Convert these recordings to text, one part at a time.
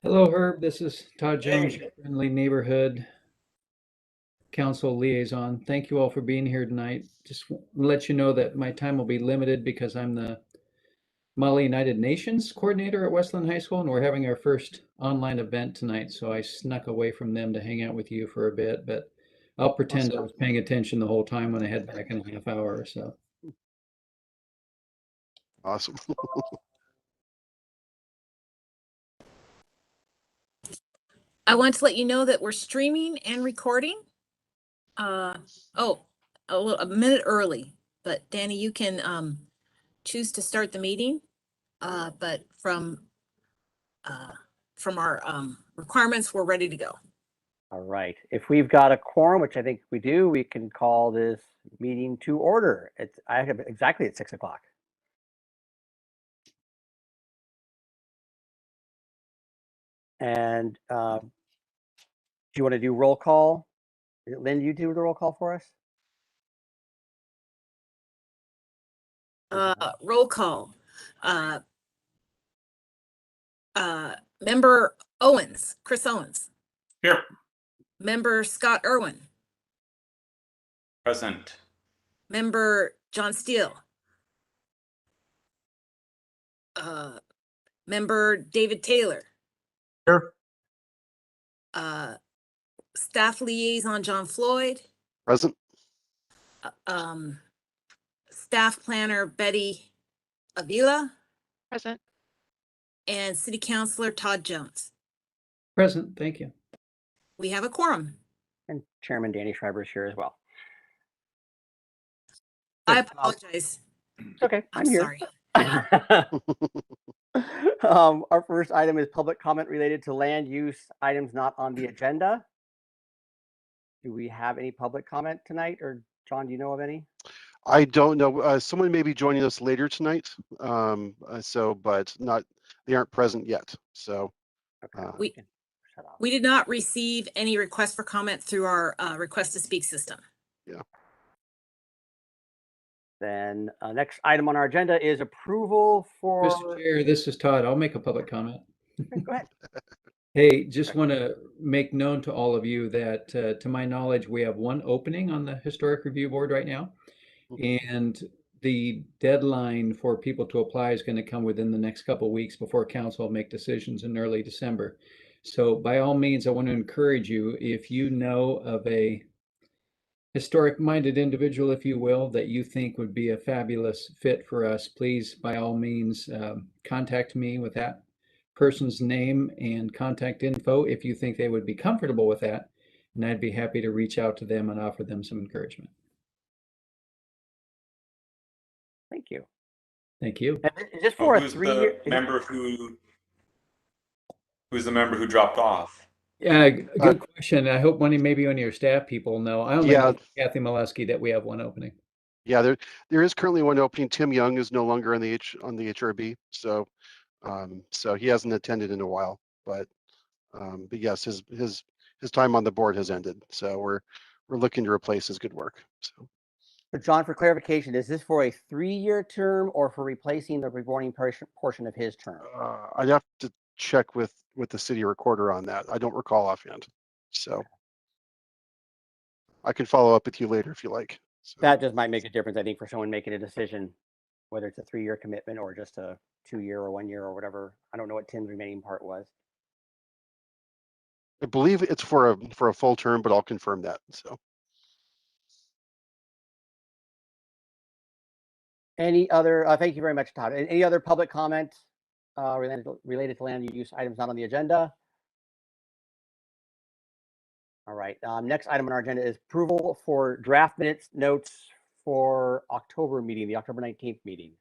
Hello, Herb. This is Todd Jones, Hey, your friendly neighborhood council liaison. Thank you all for being here tonight. Just let you know that my time will be limited because I'm the Mali United Nations coordinator at Westland High School, and we're having our first online event tonight. So I snuck away from them to hang out with you for a bit, but I'll pretend I awesome. was paying attention the whole time when I head back in a half hour or so. Awesome. I want to let you know that we're streaming and recording. Oh, a minute early, but Danny, you can choose to start the meeting. But from our requirements, we're ready to go. All right. If we've got a quorum, which I think we do, we can call this meeting to order. I have exactly at 6 o'clock. And do you want to do roll call? Lynn, you do the roll call for us? Roll call. Member Owens, Chris Owens. Here. Member Scott Irwin. Present. Member John Steele. Member David Taylor. Here. Staff liaison John Floyd. Present. Staff planner Betty Avila. Present. And city councilor Todd Jones. Present, thank you. We have a quorum. And Chairman Danny Schreiber is here as well. I apologize. It's okay. I'm here. sorry. Our first item is public comment related to land use items not on the agenda. Do we have any public comment tonight, or John, do you know of any? I don't know. Someone may be joining us later tonight. But they aren't present yet. So Okay, we did not receive any requests for comment through our request to speak system. Yeah. Then next item on our agenda is approval for. Mr. Chair, this is Todd. I'll make a public comment. Go ahead. Hey, just want to make known to all of you that, to my knowledge, we have one opening on the Historic Review Board right now. And the deadline for people to apply is going to come within the next couple of weeks before council will make decisions in early December. So by all means, I want to encourage you, if you know of a historic-minded individual, if you will, that you think would be a fabulous fit for us, please, by all means, contact me with that person's name and contact info if you think they would be comfortable with that, and I'd be happy to reach out to them and offer them some encouragement. Thank you. Thank you. Is this for a 3-year? Who's the member who dropped off? Yeah, good question. I hope maybe one of your staff people know. I only know Kathy Molesky that we have one opening. Yeah, there is currently one opening. Tim Young is no longer on the HRB, so he hasn't attended in a while. But yes, his time on the board has ended. So we're looking to replace his good work. So John, for clarification, is this for a 3-year term or for replacing the reborning portion of his term? I'd have to check with the city recorder on that. I don't recall offhand. So I can follow up with you later if you like. So. That just might make a difference, I think, for someone making a decision, whether it's a 3-year commitment or just a 2-year or 1 year or whatever. I don't know what Tim's remaining part was. I believe it's for a full term, but I'll confirm that. So. Any other? Thank you very much, Todd. Any other public comment related to land use items not on the agenda? All right. Next item on our agenda is approval for draft minutes notes for October meeting, the October 19th meeting.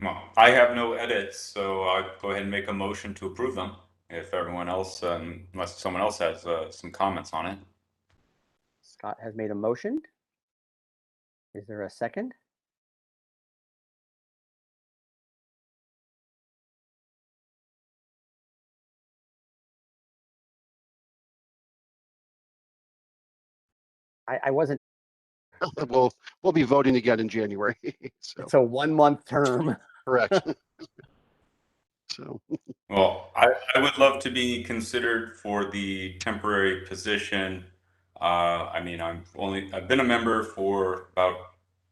Well, I have no edits, so I'll go ahead and make a motion to approve them. If everyone else, unless someone else has some comments on it. Scott has made a motion. Is there a second? I wasn't, We'll be voting again in January. So it's a 1-month term. correct. So Well, I would love to be considered for the temporary position. I mean, I've been a member for about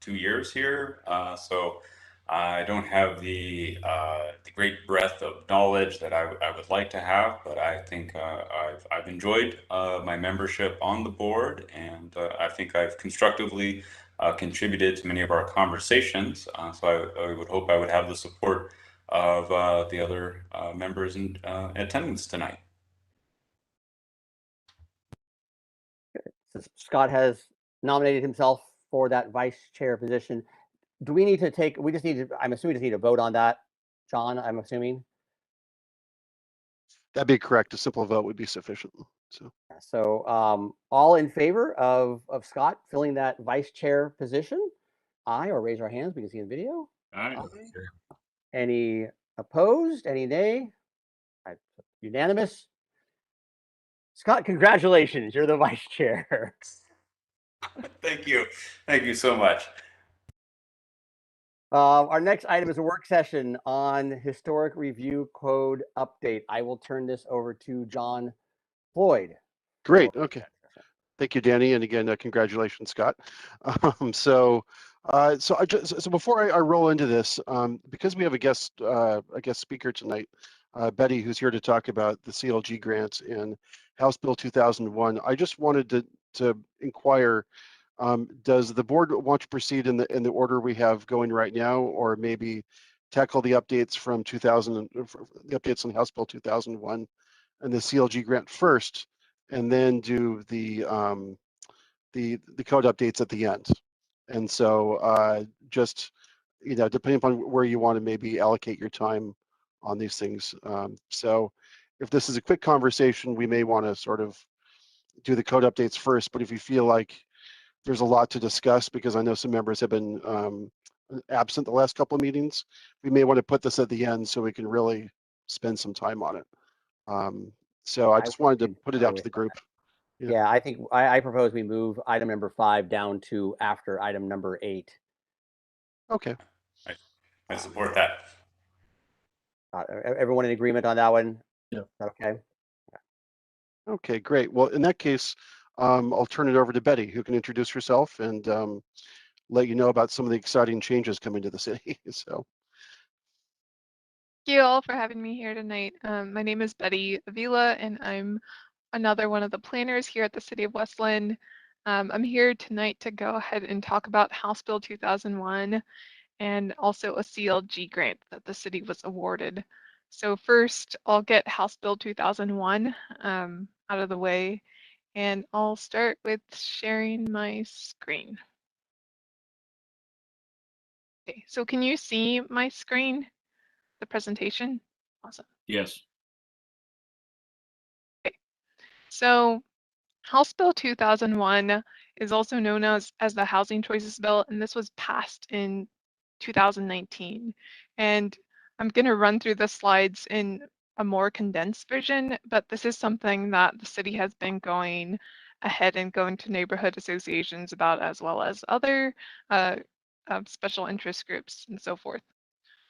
2 years here, so I don't have the great breadth of knowledge that I would like to have, but I think I've enjoyed my membership on the board, and I think I've constructively contributed to many of our conversations. So I would hope I would have the support of the other members in attendance tonight. So Scott has nominated himself for that vice chair position. Do we need to take, we just need to, I'm assuming we just need to vote on that, John, I'm assuming? that'd be correct. A simple vote would be sufficient. So all in favor of Scott filling that vice chair position? Aye, or raise our hands, we can see in video. Aye. Any opposed, any nay? Unanimous? Scott, congratulations, you're the vice chair. Thank you. Thank you so much. Our next item is a work session on historic review code update. I will turn this over to John Floyd. Great. Okay. Thank you, Danny. And again, congratulations, Scott. So before I roll into this, because we have a guest speaker tonight, Betty, who's here to talk about the CLG grants in House Bill 2001, I just wanted to inquire, does the board want to proceed in the order we have going right now, or maybe tackle the updates from the updates on House Bill 2001 and the CLG grant first, and then do the code updates at the end? And so just, depending upon where you want to maybe allocate your time on these things. So if this is a quick conversation, we may want to sort of do the code updates first, but if you feel like there's a lot to discuss, because I know some members have been absent the last couple of meetings, we may want to put this at the end so we can really spend some time on it. So I just wanted to put it out to the group. Yeah, I think I propose we move item number 5 down to after item number 8. Okay. I support that. Everyone in agreement on that one? Yeah. Okay. Okay, great. Well, in that case, I'll turn it over to Betty, who can introduce herself and let you know about some of the exciting changes coming to the city. So. Thank you all for having me here tonight. My name is Betty Avila, and I'm another one of the planners here at the City of West Linn. I'm here tonight to go ahead and talk about House Bill 2001 and also a CLG grant that the city was awarded. So first, I'll get House Bill 2001 out of the way, and I'll start with sharing my screen. Okay, so can you see my screen, the presentation? Awesome. Yes. Okay, so House Bill 2001 is also known as the Housing Choices Bill, and this was passed in 2019. And I'm going to run through the slides in a more condensed version, but this is something that the city has been going ahead and going to neighborhood associations about, as well as other special interest groups and so forth.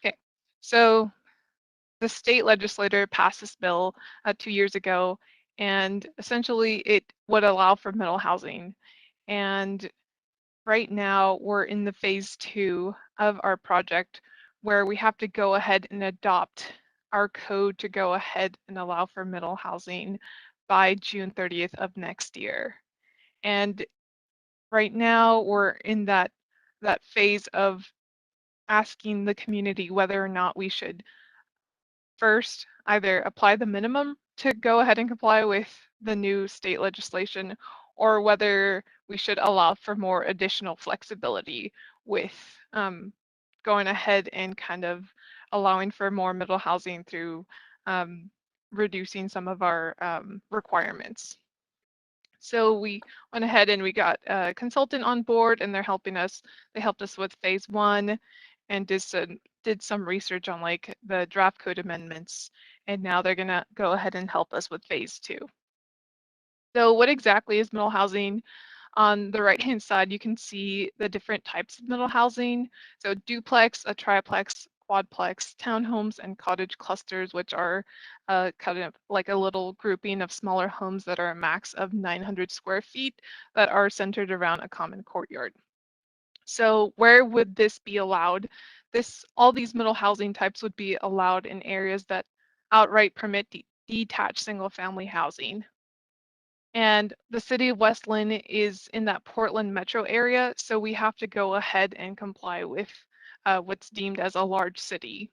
Okay, so the state legislature passed this bill 2 years ago, and essentially it would allow for middle housing. And right now we're in the phase 2 of our project, where we have to go ahead and adopt our code to go ahead and allow for middle housing by June 30th of next year. And right now we're in that phase of asking the community whether or not we should first either apply the minimum to go ahead and comply with the new state legislation, or whether we should allow for more additional flexibility with going ahead and kind of allowing for more middle housing through reducing some of our requirements. So we went ahead and we got a consultant on board, and they're helping us. They helped us with phase 1 and did some research on like the draft code amendments, and now they're gonna go ahead and help us with phase 2. So what exactly is middle housing? On the right-hand side, you can see the different types of middle housing. So duplex, a triplex, quadplex, townhomes, and cottage clusters, which are kind of like a little grouping of smaller homes that are a max of 900 square feet that are centered around a common courtyard. So where would this be allowed? All these middle housing types would be allowed in areas that outright permit detached single-family housing. And the city of West Linn is in that Portland metro area, so we have to go ahead and comply with what's deemed as a large city.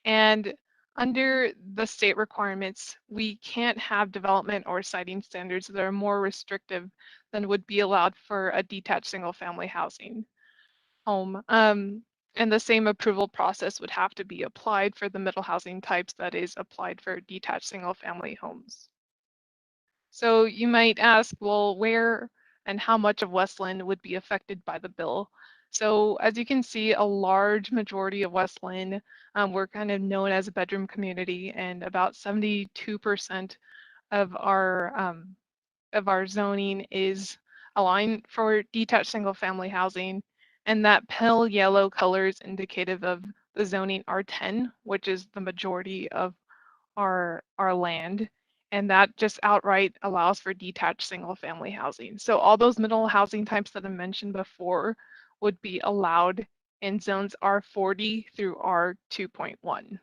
And under the state requirements, we can't have development or siting standards that are more restrictive than would be allowed for a detached single-family housing home. And the same approval process would have to be applied for the middle housing types that is applied for detached single-family homes. So you might ask, well, where and how much of West Linn would be affected by the bill? So as you can see, a large majority of West Linn, we're kind of known as a bedroom community, and about 72% of our zoning is aligned for detached single family housing. And that pale yellow color is indicative of the zoning R10, which is the majority of our land. And that just outright allows for detached single family housing. So all those middle housing types that I mentioned before would be allowed in zones R40 through R2.1.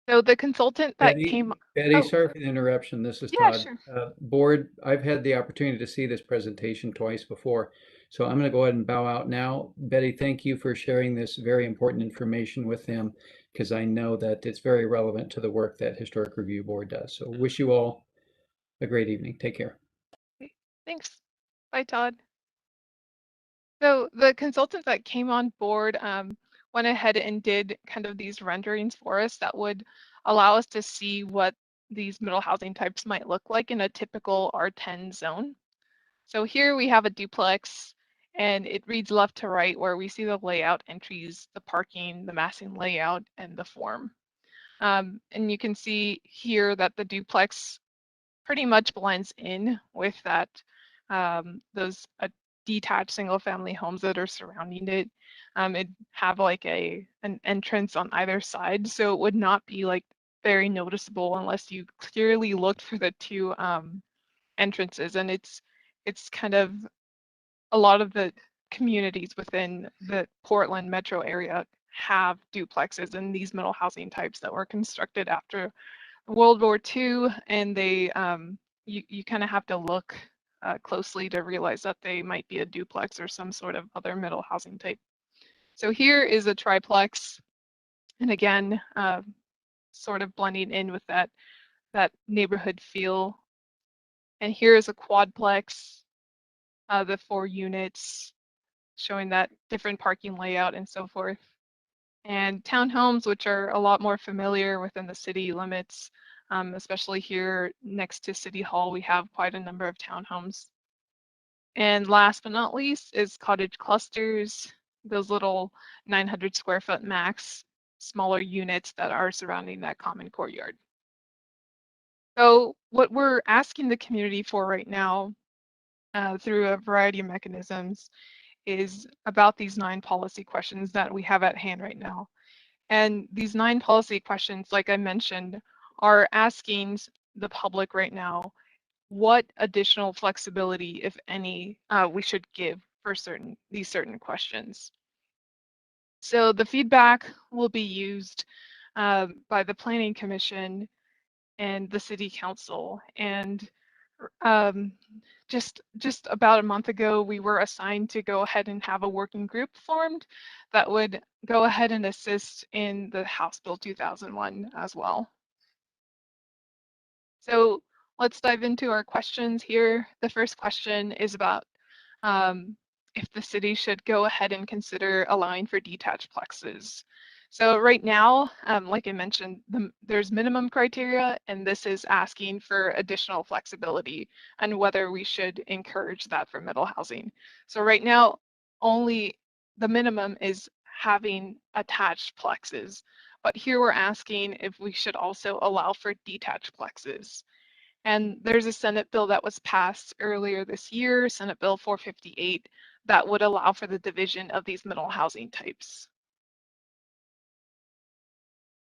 So the consultant that came. Betty, Oh, sorry for the interruption. This is yeah, Todd. sure. Board, I've had the opportunity to see this presentation twice before, so I'm going to go ahead and bow out now. Betty, thank you for sharing this very important information with them, because I know that it's very relevant to the work that Historic Review Board does. So wish you all a great evening. Take care. Okay, thanks. Bye, Todd. So the consultant that came on board went ahead and did kind of these renderings for us that would allow us to see what these middle housing types might look like in a typical R10 zone. So here we have a duplex, and it reads left to right, where we see the layout entries, the parking, the massing layout, and the form. And you can see here that the duplex pretty much blends in with that those detached single family homes that are surrounding it. It have like an entrance on either side, so it would not be like very noticeable unless you clearly looked for the two entrances. And it's kind of a lot of the communities within the Portland metro area have duplexes and these middle housing types that were constructed after World War II, and they you kind of have to look closely to realize that they might be a duplex or some sort of other middle housing type. So here is a triplex, and again, sort of blending in with that neighborhood feel. And here is a quadplex, the 4 units, showing that different parking layout and so forth. And townhomes, which are a lot more familiar within the city limits, especially here next to City Hall, we have quite a number of townhomes. And last but not least is cottage clusters, those little 900 square foot max, smaller units that are surrounding that common courtyard. So what we're asking the community for right now, through a variety of mechanisms, is about these 9 policy questions that we have at hand right now. And these 9 policy questions, like I mentioned, are asking the public right now what additional flexibility, if any, we should give for these certain questions. So the feedback will be used by the Planning Commission and the City Council. And just about a month ago, we were assigned to go ahead and have a working group formed that would go ahead and assist in the House Bill 2001 as well. So let's dive into our questions here. The first question is about if the city should go ahead and consider allowing for detached plexes. So right now, like I mentioned, there's minimum criteria, and this is asking for additional flexibility and whether we should encourage that for middle housing. So right now, only the minimum is having attached plexes, but here we're asking if we should also allow for detached plexes. And there's a Senate bill that was passed earlier this year, Senate Bill 458, that would allow for the division of these middle housing types.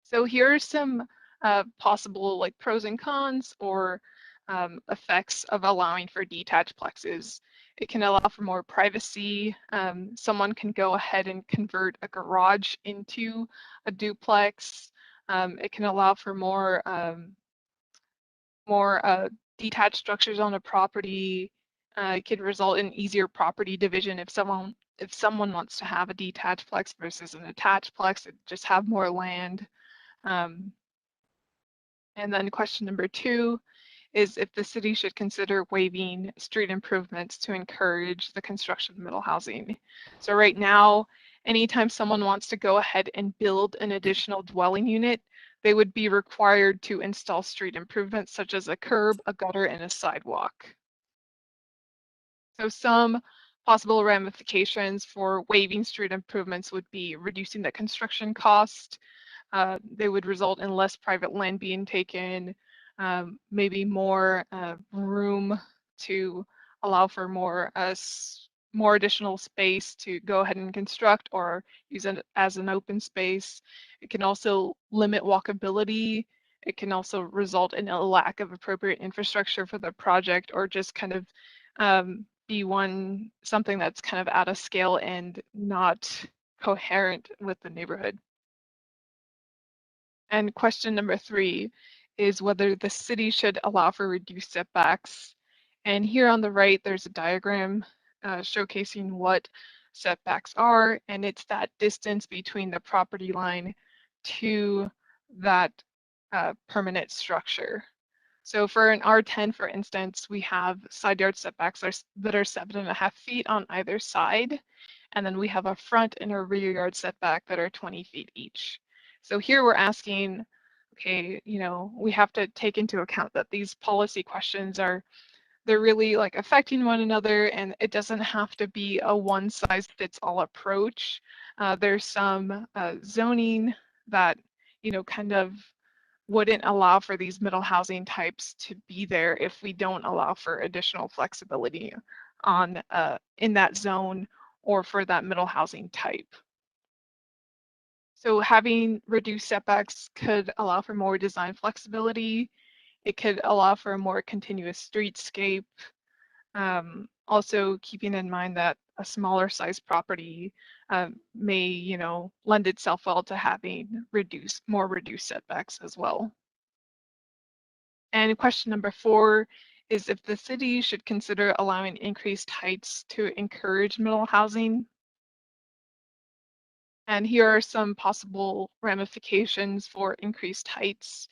So here are some possible like pros and cons or effects of allowing for detached plexes. It can allow for more privacy. Someone can go ahead and convert a garage into a duplex. It can allow for more detached structures on a property. It could result in easier property division if someone wants to have a detached plex versus an attached plex, it just have more land. And then question number 2 is if the city should consider waiving street improvements to encourage the construction of middle housing. So right now, anytime someone wants to go ahead and build an additional dwelling unit, they would be required to install street improvements such as a curb, a gutter, and a sidewalk. So some possible ramifications for waiving street improvements would be reducing the construction cost. They would result in less private land being taken, maybe more room to allow for more additional space to go ahead and construct or use it as an open space. It can also limit walkability. It can also result in a lack of appropriate infrastructure for the project or just kind of be something that's kind of out of scale and not coherent with the neighborhood. And question number 3 is whether the city should allow for reduced setbacks. And here on the right, there's a diagram showcasing what setbacks are, and it's that distance between the property line to that permanent structure. So for an R10, for instance, we have side yard setbacks that are 7.5 feet on either side. And then we have a front and a rear yard setback that are 20 feet each. So here we're asking, okay, we have to take into account that these policy questions they're really like affecting one another, and it doesn't have to be a one size fits all approach. There's some zoning that, kind of wouldn't allow for these middle housing types to be there if we don't allow for additional flexibility on in that zone or for that middle housing type. So having reduced setbacks could allow for more design flexibility. It could allow for a more continuous streetscape. Also keeping in mind that a smaller size property may, lend itself well to having more reduced setbacks as well. And question number 4 is if the city should consider allowing increased heights to encourage middle housing. And here are some possible ramifications for increased heights.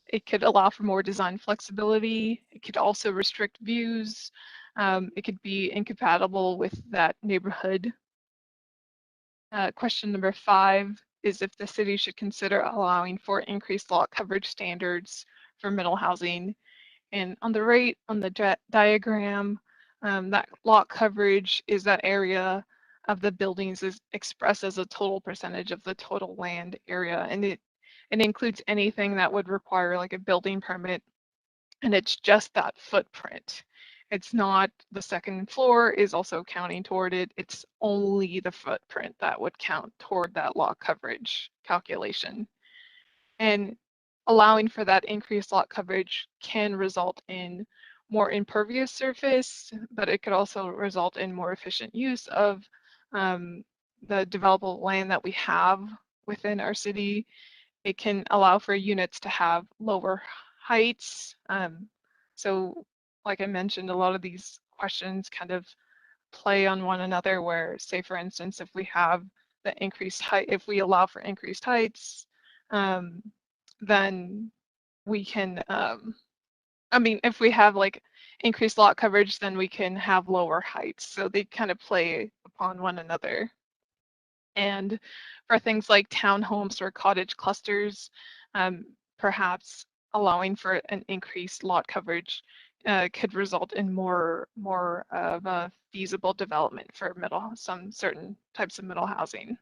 It could allow for more design flexibility. It could also restrict views. It could be incompatible with that neighborhood. Question number 5 is if the city should consider allowing for increased lot coverage standards for middle housing. And on the right, on the diagram, that lot coverage is that area of the buildings is expressed as a total percentage of the total land area. And it includes anything that would require like a building permit. And it's just that footprint. It's not the second floor is also counting toward it. It's only the footprint that would count toward that lot coverage calculation. And allowing for that increased lot coverage can result in more impervious surface, but it could also result in more efficient use of the developable land that we have within our city. It can allow for units to have lower heights. So like I mentioned, a lot of these questions kind of play on one another where, say, for instance, if we have the increased height, if we allow for increased heights, then we can, if we have like increased lot coverage, then we can have lower heights. So they kind of play upon one another. And for things like townhomes or cottage clusters, perhaps allowing for an increased lot coverage could result in more of a feasible development for some certain types of middle housing.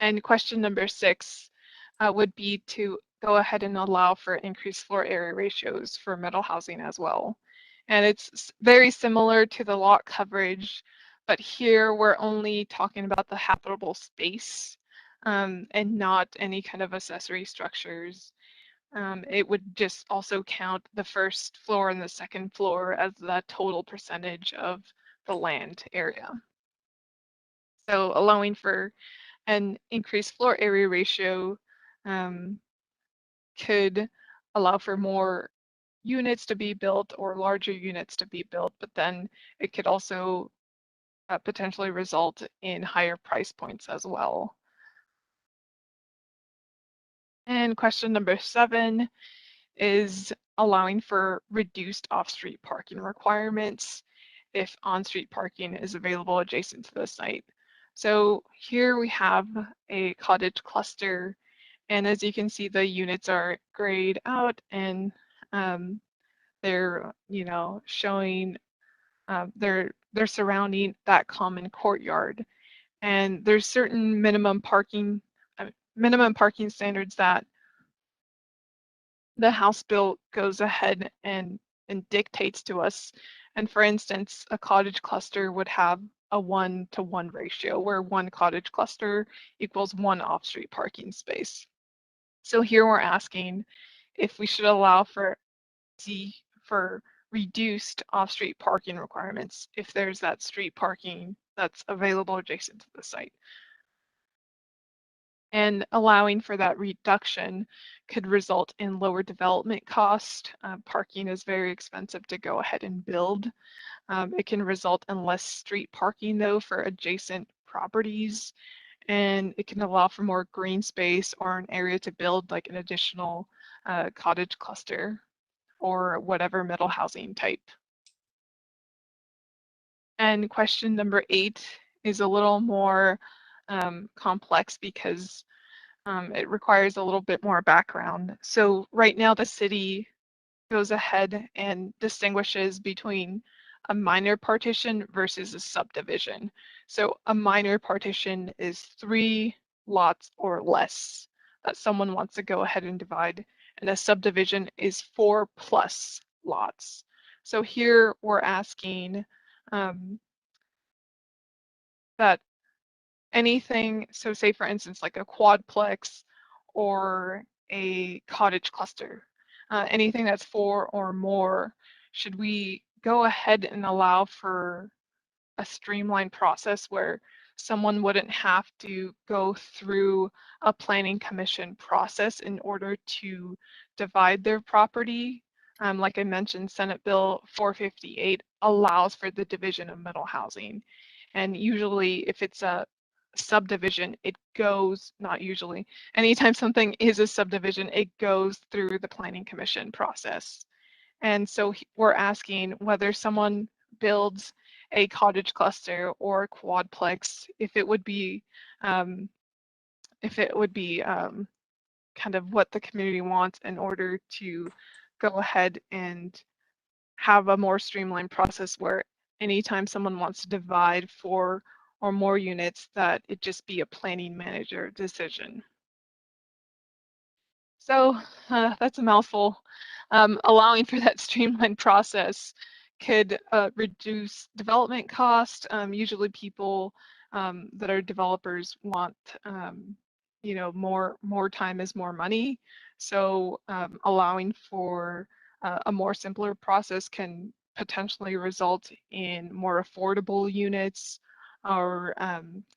And question number 6 would be to go ahead and allow for increased floor area ratios for middle housing as well. And it's very similar to the lot coverage, but here we're only talking about the habitable space and not any kind of accessory structures. It would just also count the first floor and the second floor as the total percentage of the land area. So allowing for an increased floor area ratio could allow for more units to be built or larger units to be built, but then it could also potentially result in higher price points as well. And question number 7 is allowing for reduced off-street parking requirements if on-street parking is available adjacent to the site. So here we have a cottage cluster, and as you can see, the units are grayed out, and they're, you know, showing they're surrounding that common courtyard, and there's certain minimum parking standards that the House bill goes ahead and dictates to us. And for instance, a cottage cluster would have a 1-to-1 ratio where one cottage cluster equals one off-street parking space. So here we're asking if we should allow for reduced off-street parking requirements if there's that street parking that's available adjacent to the site. And allowing for that reduction could result in lower development cost. Parking is very expensive to go ahead and build. It can result in less street parking though for adjacent properties, and it can allow for more green space or an area to build like an additional cottage cluster or whatever middle housing type. And question number 8 is a little more complex because it requires a little bit more background. So right now the city goes ahead and distinguishes between a minor partition versus a subdivision. So a minor partition is 3 lots or less that someone wants to go ahead and divide, and a subdivision is 4+ lots. So here we're asking that anything, so say for instance, like a quadplex or a cottage cluster, anything that's 4 or more, should we go ahead and allow for a streamlined process where someone wouldn't have to go through a planning commission process in order to divide their property? Like I mentioned, Senate Bill 458 allows for the division of middle housing. And usually if it's a subdivision, it goes, not usually, anytime something is a subdivision, it goes through the planning commission process. And so we're asking whether someone builds a cottage cluster or a quadplex, if it would be kind of what the community wants in order to go ahead and have a more streamlined process where anytime someone wants to divide 4 or more units, that it just be a planning manager decision. So that's a mouthful. Allowing for that streamlined process could reduce development cost. Usually people that are developers want, you know, more time is more money. So allowing for a more simpler process can potentially result in more affordable units or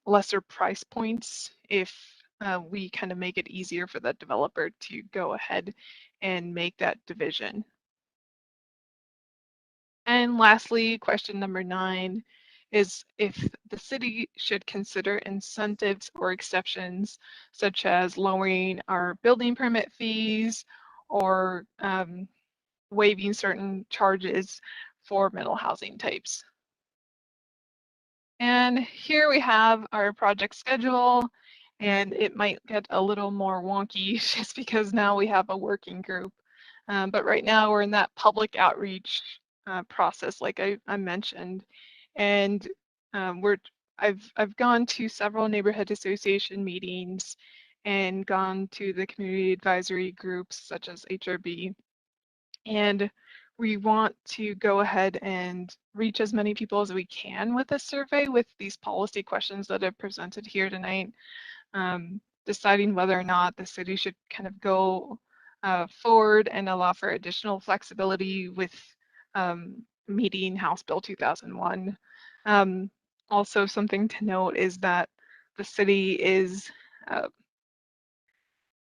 lesser price points if we kind of make it easier for the developer to go ahead and make that division. And lastly, question number 9 is if the city should consider incentives or exceptions, such as lowering our building permit fees or waiving certain charges for middle housing types. And here we have our project schedule, and it might get a little more wonky just because now we have a working group. But right now we're in that public outreach process, like I mentioned, and I've gone to several neighborhood association meetings, and gone to the community advisory groups such as HRB. And we want to go ahead and reach as many people as we can with this survey with these policy questions that are presented here tonight, deciding whether or not the city should kind of go forward and allow for additional flexibility with meeting House Bill 2001. Also, something to note is that the city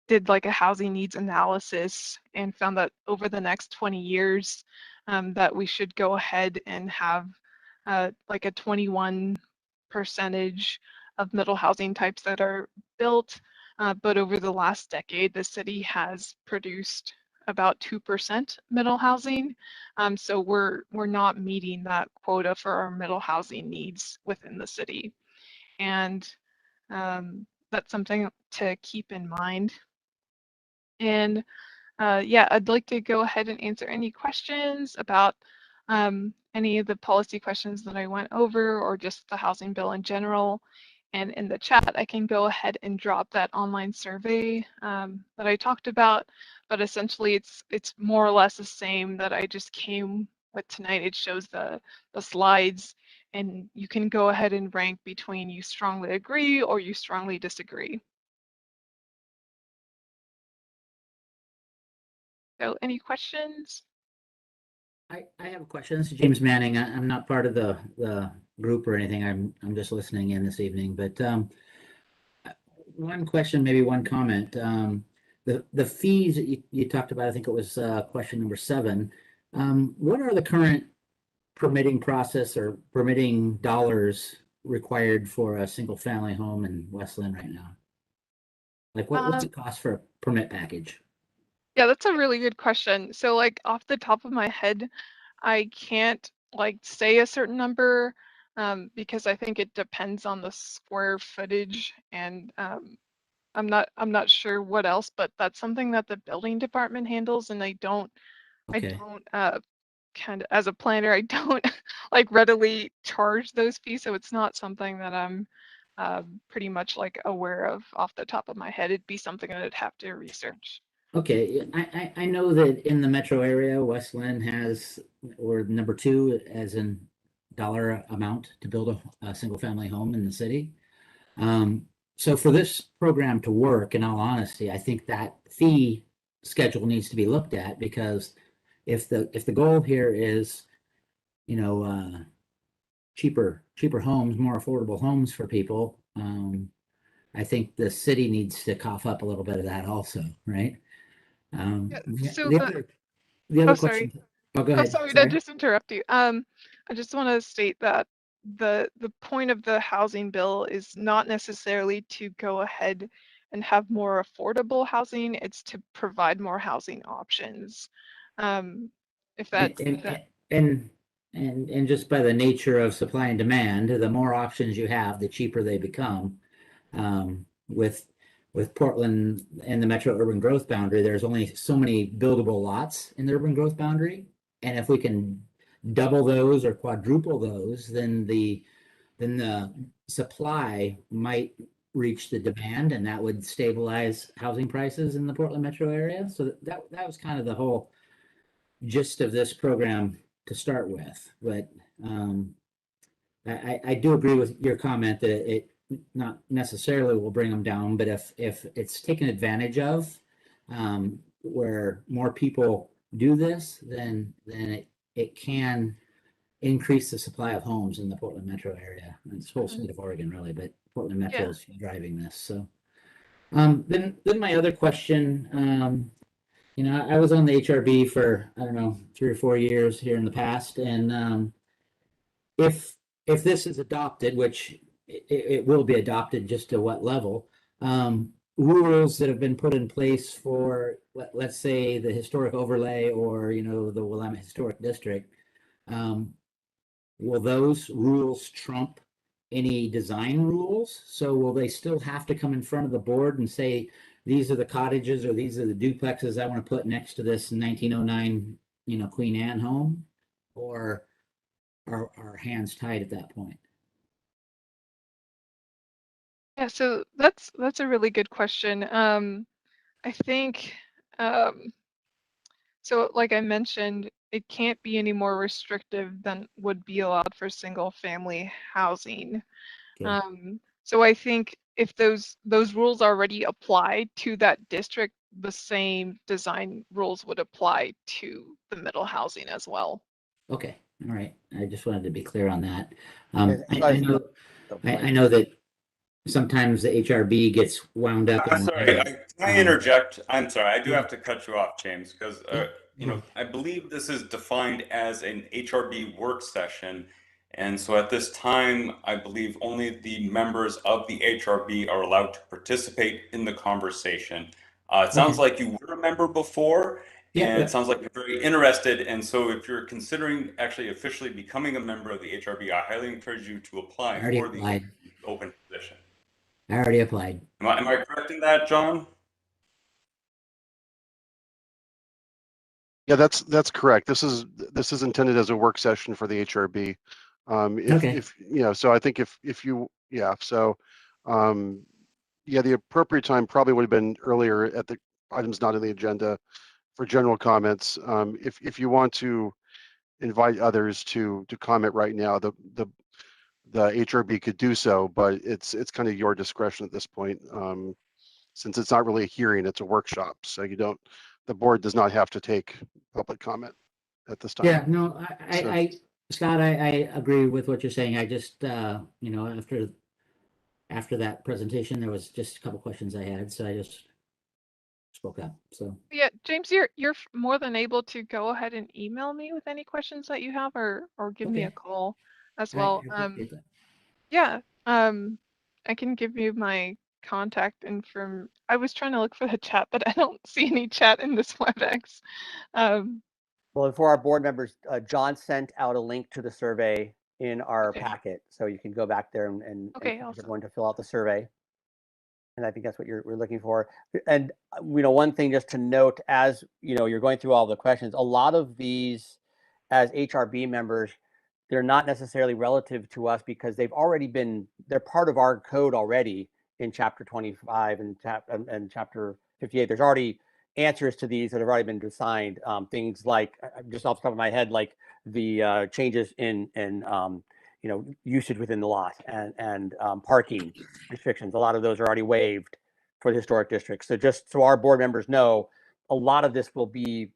did like a housing needs analysis and found that over the next 20 years that we should go ahead and have like a 21% of middle housing types that are built. But over the last decade, the city has produced about 2% middle housing. So we're not meeting that quota for our middle housing needs within the city. And that's something to keep in mind. And yeah, I'd like to go ahead and answer any questions about any of the policy questions that I went over or just the housing bill in general. And in the chat, I can go ahead and drop that online survey that I talked about. But essentially, it's more or less the same that I just came with tonight. It shows the slides, and you can go ahead and rank between you strongly agree or you strongly disagree. So any questions? I have a question. This is James Manning. I'm not part of the group or anything. I'm just listening in this evening. But one question, maybe one comment. The fees that you talked about, I think it was question number 7. What are the current permitting process or permitting dollars required for a single family home in West Linn right now? Like what's the cost for a permit package? Yeah, that's a really good question. So like off the top of my head, I can't like say a certain number because I think it depends on the square footage and I'm not sure what else, but that's something that the building department handles, and I don't Okay. kind of as a planner, I don't like readily charge those fees, so it's not something that I'm pretty much like aware of off the top of my head. It'd be something that I'd have to research. Okay, I know that in the metro area, West Linn has, or number 2 as in dollar amount to build a single family home in the city. So for this program to work, in all honesty, I think that fee schedule needs to be looked at, because if the goal here is, you know, cheaper homes, more affordable homes for people, I think the city needs to cough up a little bit of that also, right? Yeah, The, so the the other the other oh sorry. question. Oh, go Oh, ahead. sorry to Sorry. just interrupt you. I just want to state that the point of the housing bill is not necessarily to go ahead and have more affordable housing. It's to provide more housing options. If that And, and just by the nature of supply and demand, the more options you have, the cheaper they become. With Portland and the metro urban growth boundary, there's only so many buildable lots in the urban growth boundary. And if we can double those or quadruple those, then the supply might reach the demand, and that would stabilize housing prices in the Portland metro area. So that was kind of the whole gist of this program to start with. But I do agree with your comment that it not necessarily will bring them down, but if it's taken advantage of, where more people do this, then it can increase the supply of homes in the Portland metro area. It's the whole state of Oregon, really, but Portland metro yeah. is driving this. So then my other question, you know, I was on the HRB for, I don't know, 3 or 4 years here in the past, and if this is adopted, which it will be adopted, just to what level, rules that have been put in place for, let's say, the historic overlay, or, you know, the Willamette Historic District, will those rules trump any design rules? So will they still have to come in front of the board and say, these are the cottages or these are the duplexes I want to put next to this 1909, you know, Queen Anne home? Or are hands tied at that point? Yeah, so that's a really good question. I think so like I mentioned, it can't be any more restrictive than would be allowed for single family housing. Okay. So I think if those rules already apply to that district, the same design rules would apply to the middle housing as well. Okay. All right. I just wanted to be clear on that. As far I as- know, oh, I know that sometimes the HRB gets wound up in. Sorry, can I interject? I'm sorry, I do Yeah. have to cut you off, James, because I believe this is defined as an HRB work session, and so at this time, I believe only the members of the HRB are allowed to participate in the conversation. It sounds Okay. like you were a member before, Yeah, and yeah. it sounds like you're very interested. And so, if you're considering actually officially becoming a member of the HRB, I highly encourage you to I apply already for the applied. open position. I already applied. Am I correct in that, John? Yeah, that's correct. This is intended as a work session for the HRB. Okay. If so I think if you um, yeah, the appropriate time probably would have been earlier at the items not on the agenda for general comments. If you want to invite others to comment right now, the HRB could do so, but it's kind of your discretion at this point. Since it's not really a hearing, it's a workshop. So the board does not have to take public comment at this time. Yeah, no, So- Scott, I agree with what you're saying. I just, after that presentation, there was just a couple questions I had, so I just spoke up. So, Yeah, James, you're more than able to go ahead and email me with any questions that you have, or give me a Okay. call as all right, well. I appreciate that. Yeah, I can give you my contact info. I was trying to look for the chat, but I don't see any chat in this WebEx. Well, for our board members, John sent out a link to the survey in our Okay. packet, so you can go back there and Okay, encourage awesome. everyone to fill out the survey. And I think that's what we're looking for. And one thing just to note, as you're going through all the questions, a lot of these, as HRB members, they're not necessarily relative to us because they're part of our code already in chapter 25 and chapter 58. There's already answers to these that have already been assigned. Things like, just off the top of my head, like the changes in usage within the lot and parking restrictions. A lot of those are already waived for the historic district. So just so our board members know, a lot of this will be,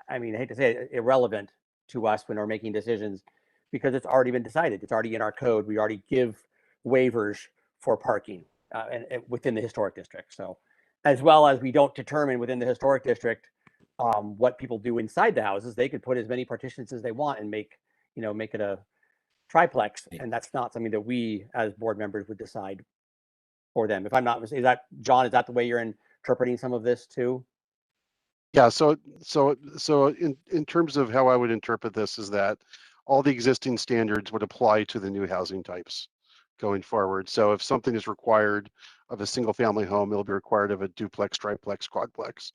I hate to say it, irrelevant to us when we're making decisions because it's already been decided. It's already in our code. We already give waivers for parking and within the historic district. So as well as we don't determine within the historic district what people do inside the houses, they could put as many partitions as they want and make it a triplex, and that's not something that we as board members would decide for them. If I'm not mistaken, John, is that the way you're interpreting some of this too? Yeah, so in terms of how I would interpret this is that all the existing standards would apply to the new housing types going forward. So if something is required of a single family home, it'll be required of a duplex, triplex, quadplex.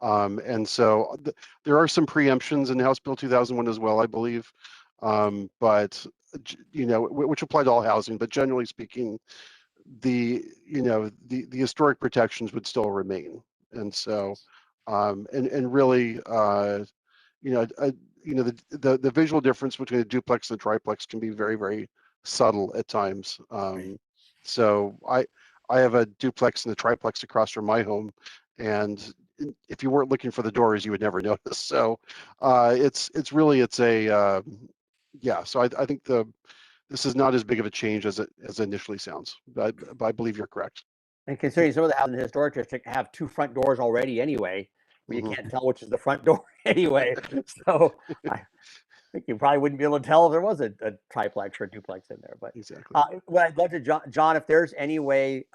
And so there are some preemptions in House Bill 2001 as well, I believe. But which apply to all housing, but generally speaking, the historic protections would still remain. And so and really the visual difference between a duplex and a triplex can be very, very subtle at times. So I have a duplex and a triplex across from my home, and if you weren't looking for the doors, you would never notice. So it's a yeah. So I think this is not as big of a change as it initially sounds, but I believe you're correct. And considering some of the houses in the historic district have two front doors already anyway, where you can't tell which is the front door anyway. So I think you probably wouldn't be able to tell if there was a triplex or a duplex in there. But Exactly. what I'd love to, John, if there's any way,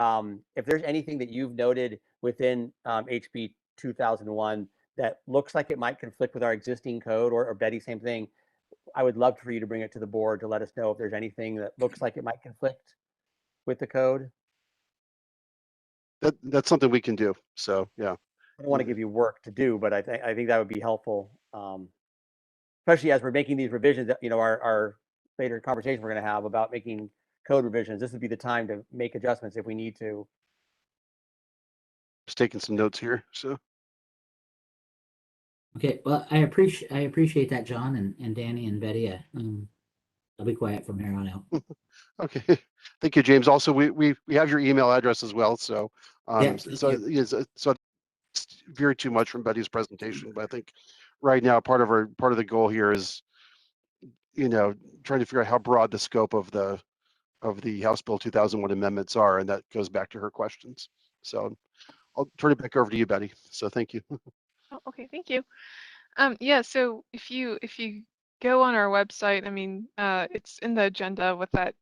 if there's anything that you've noted within HB 2001 that looks like it might conflict with our existing code, or Betty, same thing, I would love for you to bring it to the board to let us know if there's anything that looks like it might conflict with the code. That's something we can do. So yeah. I don't want to give you work to do, but I think that would be helpful, especially as we're making these revisions. That our later conversation we're going to have about making code revisions, this would be the time to make adjustments if we need to. Just taking some notes here. So Okay, well, I appreciate that, John and Danny and Betty. I'll be quiet from here on out. okay, thank you, James. Also, we have your email address as well. So Yeah, thank so you. so it's veered too much from Betty's presentation, but I think right now part of the goal here is, you know, trying to figure out how broad the scope of the House Bill 2001 amendments are, and that goes back to her questions. So I'll turn it back over to you, Betty. So thank you. Oh, okay, thank you. Yeah, so if you go on our website, I mean, it's in the agenda with that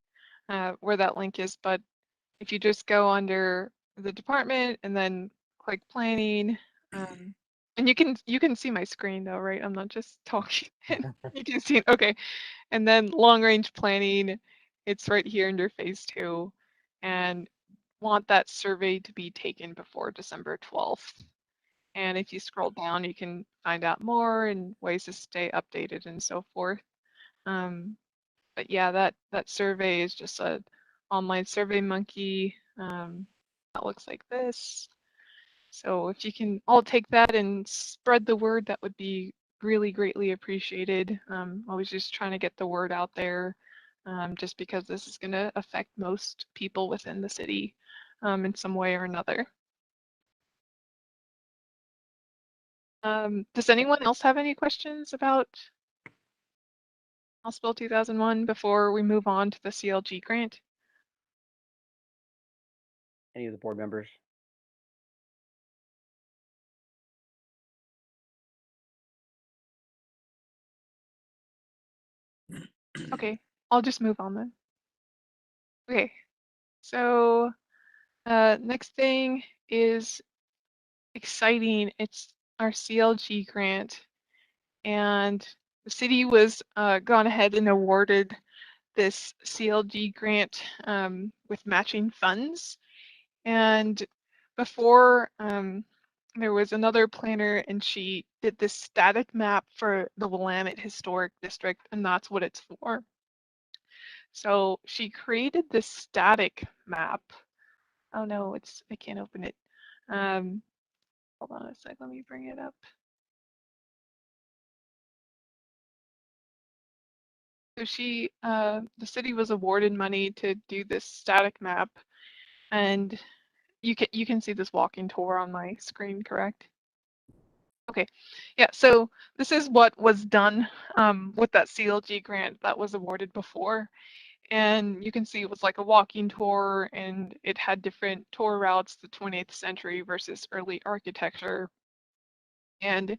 where that link is, but if you just go under the department and then click planning, and you can see my screen though, right? I'm not just talking. You can see it. Okay. And then long range planning, it's right here under phase 2, and want that survey to be taken before December 12th. And if you scroll down, you can find out more and ways to stay updated and so forth. But yeah, that survey is just a online survey monkey that looks like this. So if you can all take that and spread the word, that would be really greatly appreciated. Always just trying to get the word out there, just because this is going to affect most people within the city in some way or another. Does anyone else have any questions about House Bill 2001 before we move on to the CLG grant? Any of the board members? Okay, I'll just move on then. Okay, so next thing is exciting. It's our CLG grant, and the city was gone ahead and awarded this CLG grant with matching funds. And before, there was another planner, and she did this static map for the Willamette Historic District, and that's what it's for. So she created this static map. Oh no, I can't open it. Hold on a sec, let me bring it up. So the city was awarded money to do this static map, and you can see this walking tour on my screen, correct? Okay, yeah, so this is what was done with that CLG grant that was awarded before. And you can see it was like a walking tour, and it had different tour routes, the 20th century versus early architecture. And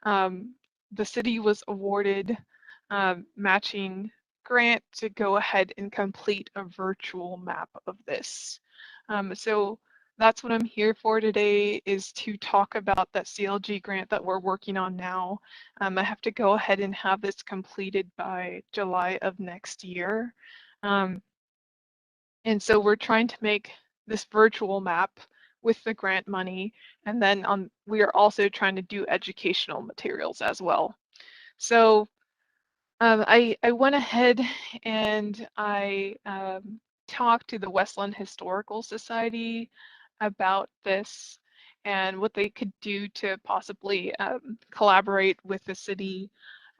the city was awarded matching grant to go ahead and complete a virtual map of this. So that's what I'm here for today, is to talk about that CLG grant that we're working on now. I have to go ahead and have this completed by July of next year. And so we're trying to make this virtual map with the grant money, and then we are also trying to do educational materials as well. So I went ahead and I talked to the Westland Historical Society about this and what they could do to possibly collaborate with the city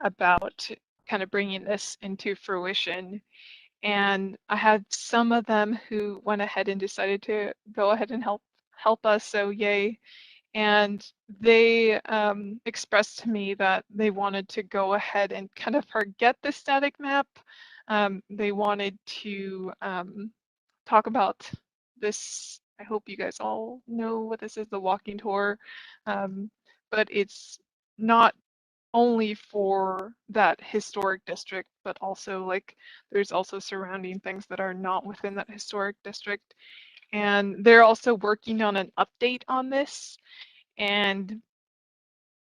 about kind of bringing this into fruition. And I had some of them who went ahead and decided to go ahead and help us, so yay. And they expressed to me that they wanted to go ahead and kind of forget the static map. They wanted to talk about this. I hope you guys all know what this is, the walking tour, but it's not only for that historic district, but also like there's also surrounding things that are not within that historic district. And they're also working on an update on this. And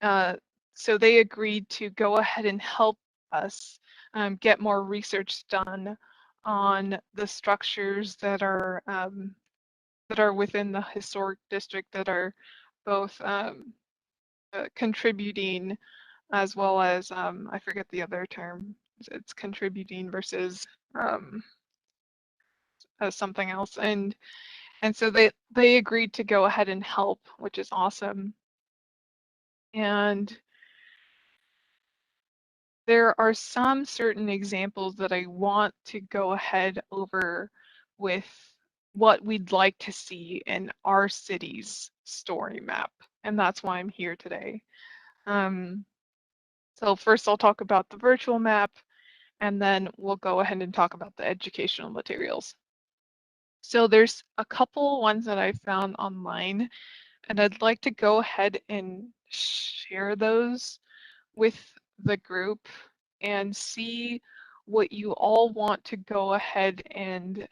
so they agreed to go ahead and help us get more research done on the structures that are within the historic district that are both contributing, as well as I forget the other term. It's contributing versus as something else, and so they agreed to go ahead and help, which is awesome. And there are some certain examples that I want to go ahead over with what we'd like to see in our city's story map, and that's why I'm here today. So first I'll talk about the virtual map, and then we'll go ahead and talk about the educational materials. So there's a couple ones that I found online, and I'd like to go ahead and share those with the group and see what you all want to go ahead and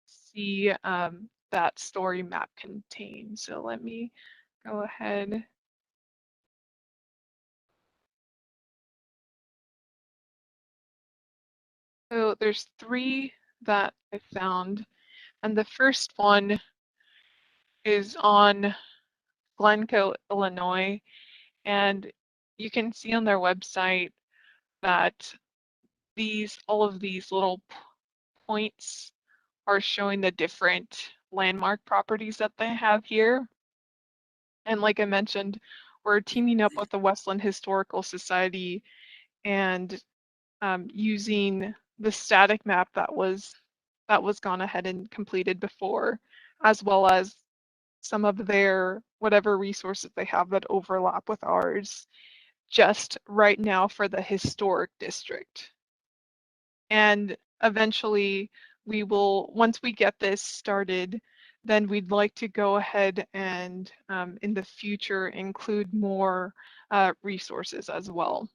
see that story map contain. So let me go ahead. So there's 3 that I found, and the first one is on Glencoe, Illinois, and you can see on their website that all of these little points are showing the different landmark properties that they have here. And like I mentioned, we're teaming up with the Westland Historical Society and using the static map that was gone ahead and completed before, as well as some of their whatever resources they have that overlap with ours, just right now for the historic district. And eventually we will, once we get this started, then we'd like to go ahead and in the future include more resources as well.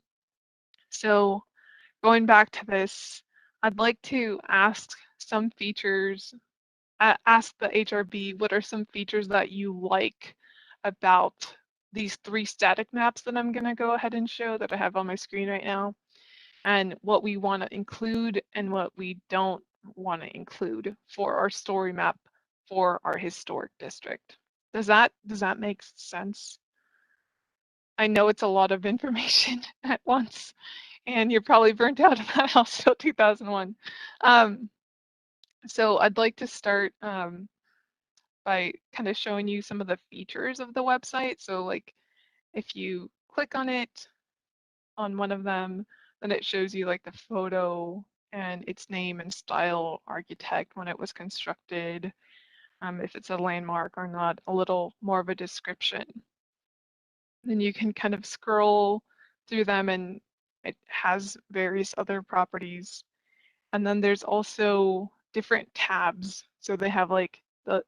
So going back to this, I'd like to ask some features, ask the HRB, what are some features that you like about these 3 static maps that I'm going to go ahead and show that I have on my screen right now, and what we want to include and what we don't want to include for our story map for our historic district. Does that make sense? I know it's a lot of information at once, and you're probably burnt out about House Bill 2001. So I'd like to start by kind of showing you some of the features of the website. So like if you click on it, on one of them, then it shows you like the photo and its name and style, architect, when it was constructed, if it's a landmark or not, a little more of a description. Then you can kind of scroll through them and it has various other properties. And then there's also different tabs. So they have like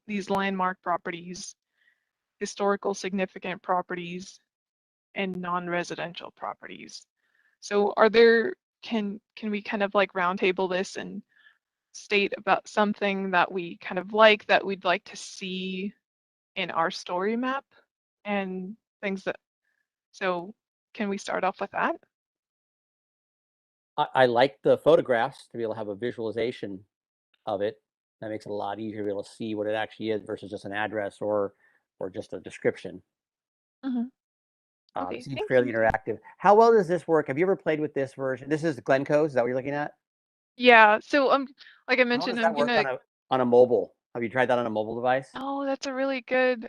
these landmark properties, historical significant properties, and non-residential properties. So can we kind of like roundtable this and state about something that we kind of like that we'd like to see in our story map and things that, so can we start off with that? I like the photographs to be able to have a visualization of it. That makes it a lot easier to be able to see what it actually is versus just an address or just a description. Okay, It seems thank fairly you. interactive. How well does this work? Have you ever played with this version? This is Glencoe. Is that what you're looking at? Yeah, so like I How mentioned, does I'm that work gonna. on a mobile? Have you tried that on a mobile device? Oh, that's a really good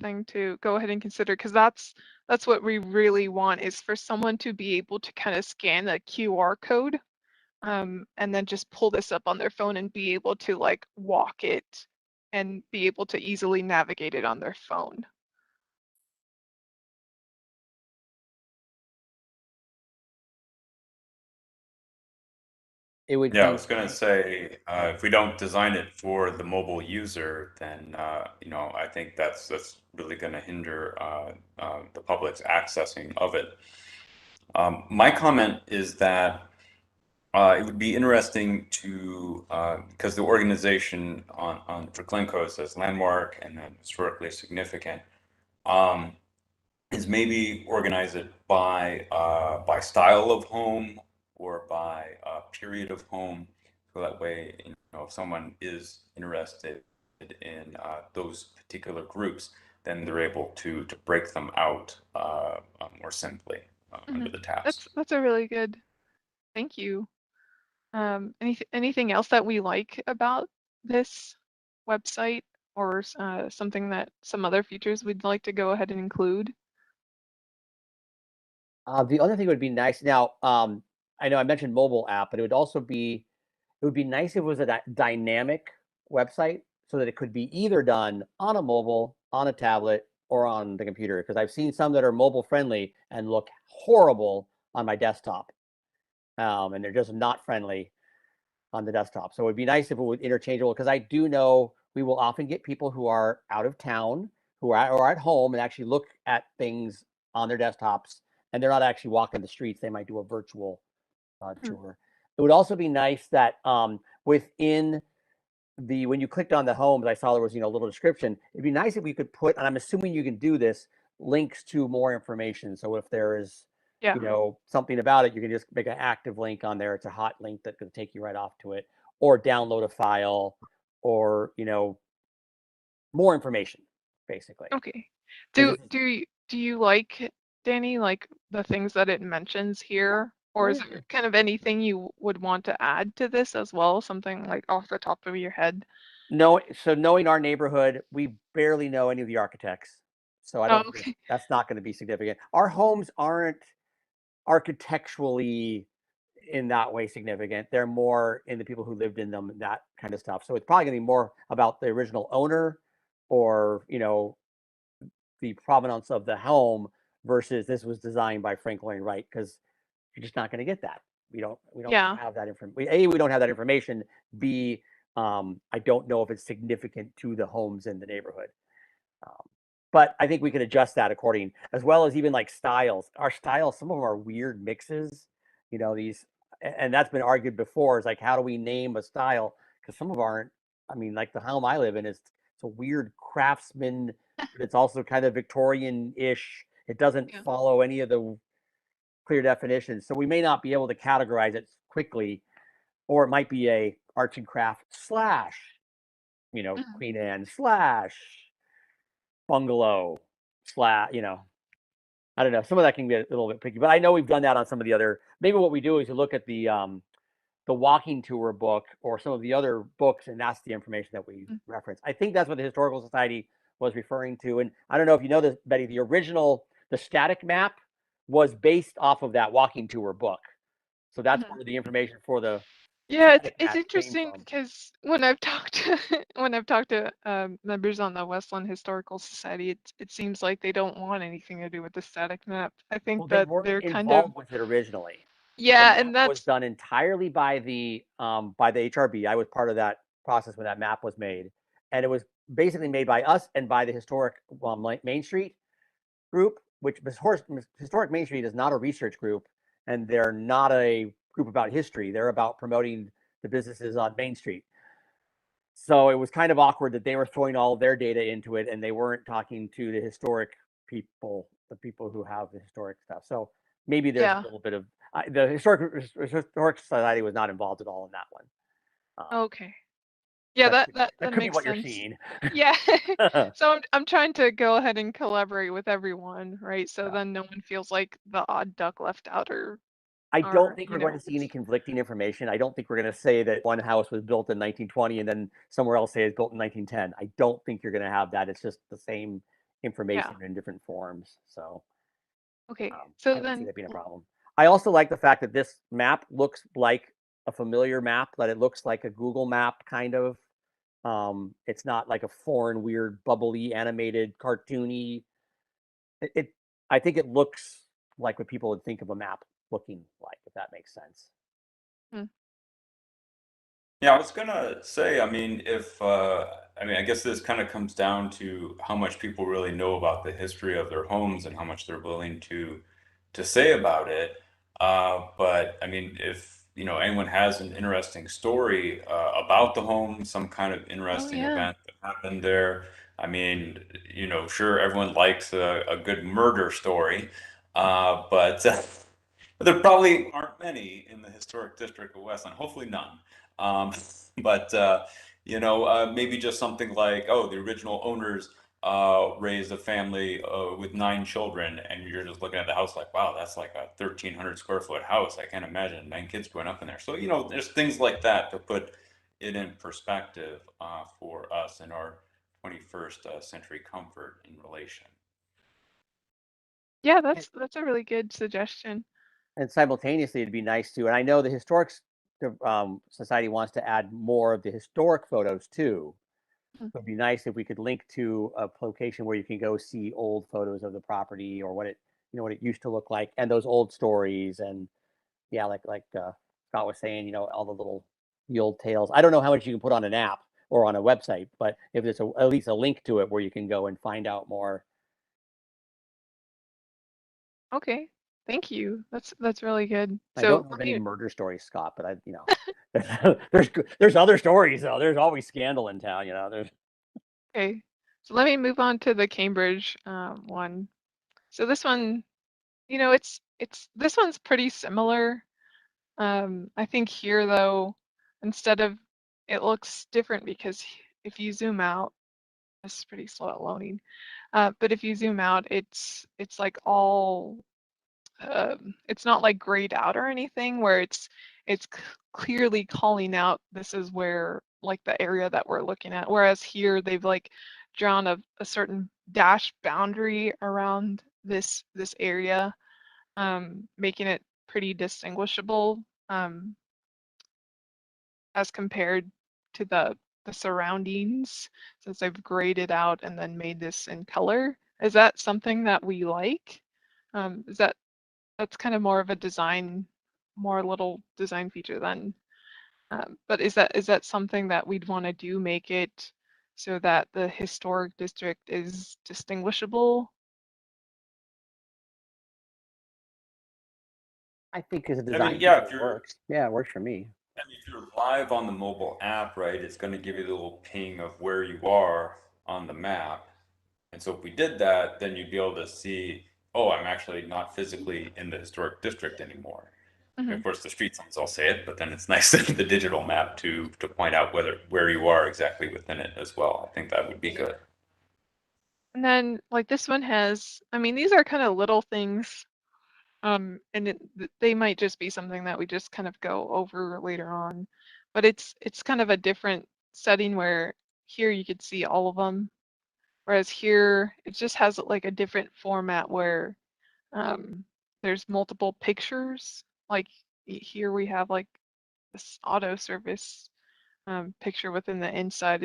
thing to go ahead and consider, because that's what we really want, is for someone to be able to kind of scan the QR code and then just pull this up on their phone and be able to like walk it and be able to easily navigate it on their phone. It would Yeah, I be was going to say, if we don't design it for the mobile user, then I think that's really going to hinder the public's accessing of it. My comment is that it would be interesting to, because the organization for Glencoe says landmark and then historically significant, is maybe organize it by style of home or by period of home, so that way, if someone is interested in those particular groups, then they're able to break them out more simply under the tabs. That's a really good. Thank you. Anything else that we like about this website, or something that some other features we'd like to go ahead and include? The other thing would be nice now. I know I mentioned mobile app, but it would be nice if it was a dynamic website so that it could be either done on a mobile, on a tablet, or on the computer. Because I've seen some that are mobile friendly and look horrible on my desktop, and they're just not friendly on the desktop. So it would be nice if it was interchangeable, because I do know we will often get people who are out of town, who are at home and actually look at things on their desktops, and they're not actually walking the streets. They might do a virtual tour. It would also be nice that within when you clicked on the homes, I saw there was, a little description. It'd be nice if we could put, and I'm assuming you can do this, links to more information. So if there is, Yeah. something about it, you can just make an active link on there. It's a hot link that could take you right off to it, or download a file, or, more information, basically. Okay. 'Cause Do you like, Danny, like the things that it mentions here? Or is there kind of anything you would want to add to this as well? Something like off the top of your head? So knowing our neighborhood, we barely know any of the architects. So I Oh, don't think okay. that's not going to be significant. Our homes aren't architecturally in that way significant. They're more in the people who lived in them, that kind of stuff. So it's probably going to be more about the original owner, or, the provenance of the home, versus this was designed by Frank Lloyd Wright, because you're just not going to get that. We don't Yeah. have that information. A, we don't have that information. B, I don't know if it's significant to the homes in the neighborhood. But I think we can adjust that according, as well as even like styles. Our styles, some of them are weird mixes, these, and that's been argued before. Is like, how do we name a style? Because some of aren't. I mean, like the home I live in it's a weird craftsman, but it's also kind of Victorian-ish. It doesn't Yeah. follow any of the clear definitions, so we may not be able to categorize it quickly, or it might be a arts and craft slash, Queen Anne slash bungalow slash, I don't know. Some of that can be a little bit picky, but I know we've done that on some of the other. Maybe what we do is you look at the walking tour book or some of the other books, and that's the information that we reference. I think that's what the Historical Society was referring to. And I don't know if you know this, Betty, the static map was based off of that walking tour book. So that's where the information for the Yeah, static it's map came interesting from. because when I've talked to when I've talked to members on the Westland Historical Society, it seems like they don't want anything to do with the static map. I think Well, they that weren't they're kind of, involved with it originally. The yeah, map and was that's, done entirely by the HRB. I was part of that process when that map was made, and it was basically made by us and by the historic Main Street group, which historic Main Street is not a research group, and they're not a group about history. They're about promoting the businesses on Main Street. So it was kind of awkward that they were throwing all their data into it, and they weren't talking to the historic people, the people who have the historic stuff. So maybe there's a yeah, little bit of the historic society was not involved at all in that one. okay. Yeah, That that could be makes what you're sense. seeing. Yeah. So I'm trying to go ahead and collaborate with everyone, right? So Yeah. then no one feels like the odd duck left out, I don't or think we're going to see any conflicting information. I don't think we're going to say that one house was built in 1920 and then somewhere else say it's built in 1910. I don't think you're going to have that. It's just the same information in different forms. So Okay. I So don't see then, that being a problem. I also like the fact that this map looks like a familiar map, that it looks like a Google map kind of. It's not like a foreign, weird, bubbly, animated, cartoony. It I think it looks like what people would think of a map looking like, if that makes sense. Yeah, I was gonna say, I mean, I guess this kind of comes down to how much people really know about the history of their homes and how much they're willing to say about it. But I mean, if anyone has an interesting story about the home, some kind of oh interesting yeah, event that happened there, I mean, sure, everyone likes a good murder story, but there probably aren't many in the historic district of Westland. Hopefully none. Um, but maybe just something like, oh, the original owners raised a family with 9 children, and you're just looking at the house like, wow, that's like a 1,300 square foot house. I can't imagine 9 kids growing up in there. So, there's things like that to put it in perspective for us in our 21st century comfort in relation. Yeah, that's a really good suggestion. And simultaneously, it'd be nice to, and I know the Society wants to add more of the historic photos too. Mhm. It'd be nice if we could link to a location where you can go see old photos of the property or what it used to look like, and those old stories. And yeah, like Scott was saying, all the old tales. I don't know how much you can put on an app or on a website, but if there's at least a link to it where you can go and find out more. Okay, thank you. That's really good. I So don't know of let any me, murder stories, Scott, but there's other stories though. There's always scandal in town. There's okay, so let me move on to the Cambridge one. So this one, it's this one's pretty similar. I think here though, instead of it looks different because if you zoom out, this is pretty slow at loading. But if you zoom out, it's like all it's not like grayed out or anything where it's clearly calling out this is where like the area that we're looking at. Whereas here they've like drawn a certain dash boundary around this area, making it pretty distinguishable as compared to the surroundings, since I've graded out and then made this in color. Is that something that we like? Is that's kind of more of a design, more little design feature then. But is that something that we'd want to do, make it so that the historic district is distinguishable? I think as a I design mean, yeah, feature, it works. Yeah, it works for me. if you're live on the mobile app, right, it's going to give you the little ping of where you are on the map. And so if we did that, then you'd be able to see, oh, I'm actually not physically in the historic district anymore. And Mhm. of course, the street signs all say it, but then it's nice in the digital map to point out where you are exactly within it as well. I think that would be good. And then like this one has, I mean, these are kind of little things. And they might just be something that we just kind of go over later on, but it's kind of a different setting where here you could see all of them, whereas here it just has like a different format where there's multiple pictures. Like here we have like this auto service picture within the inside.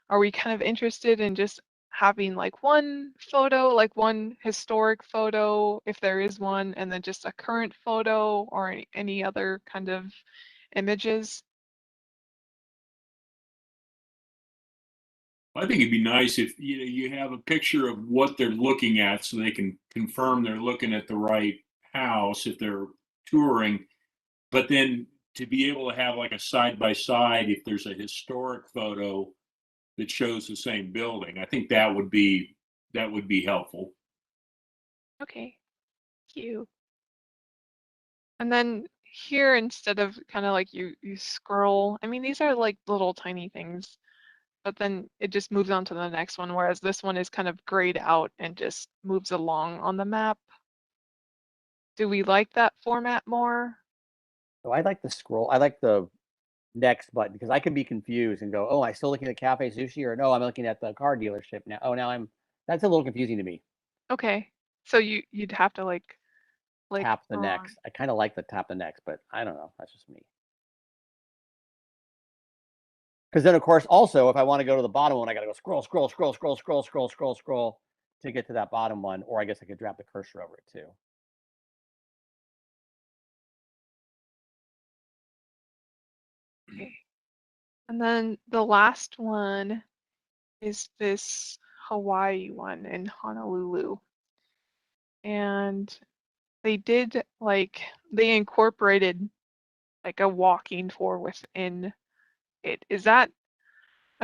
Are we kind of interested in just having like one photo, like one historic photo, if there is one, and then just a current photo or any other kind of images? I think it'd be nice if you have a picture of what they're looking at so they can confirm they're looking at the right house if they're touring. But then to be able to have like a side by side if there's a historic photo that shows the same building, I think that would be helpful. Okay, thank you. And then here, instead of kind of like you scroll, I mean, these are like little tiny things, but then it just moves on to the next one, whereas this one is kind of grayed out and just moves along on the map. Do we like that format more? So I like the scroll. I like the next button because I can be confused and go, "Oh, I still looking at Cafe Sushi?" or "No, I'm looking at the car dealership now." Oh, now I'm. That's a little confusing to me. Okay, so you'd have to like Tap the on. next. I kind of like the tap the next, but I don't know. That's just me. Because then, of course, also if I want to go to the bottom one, I got to go scroll, scroll, scroll, scroll, scroll, scroll, scroll, scroll to get to that bottom one. Or I guess I could drop the cursor over it too. Okay. And then the last one is this Hawaii one in Honolulu. And they incorporated like a walking tour within it. I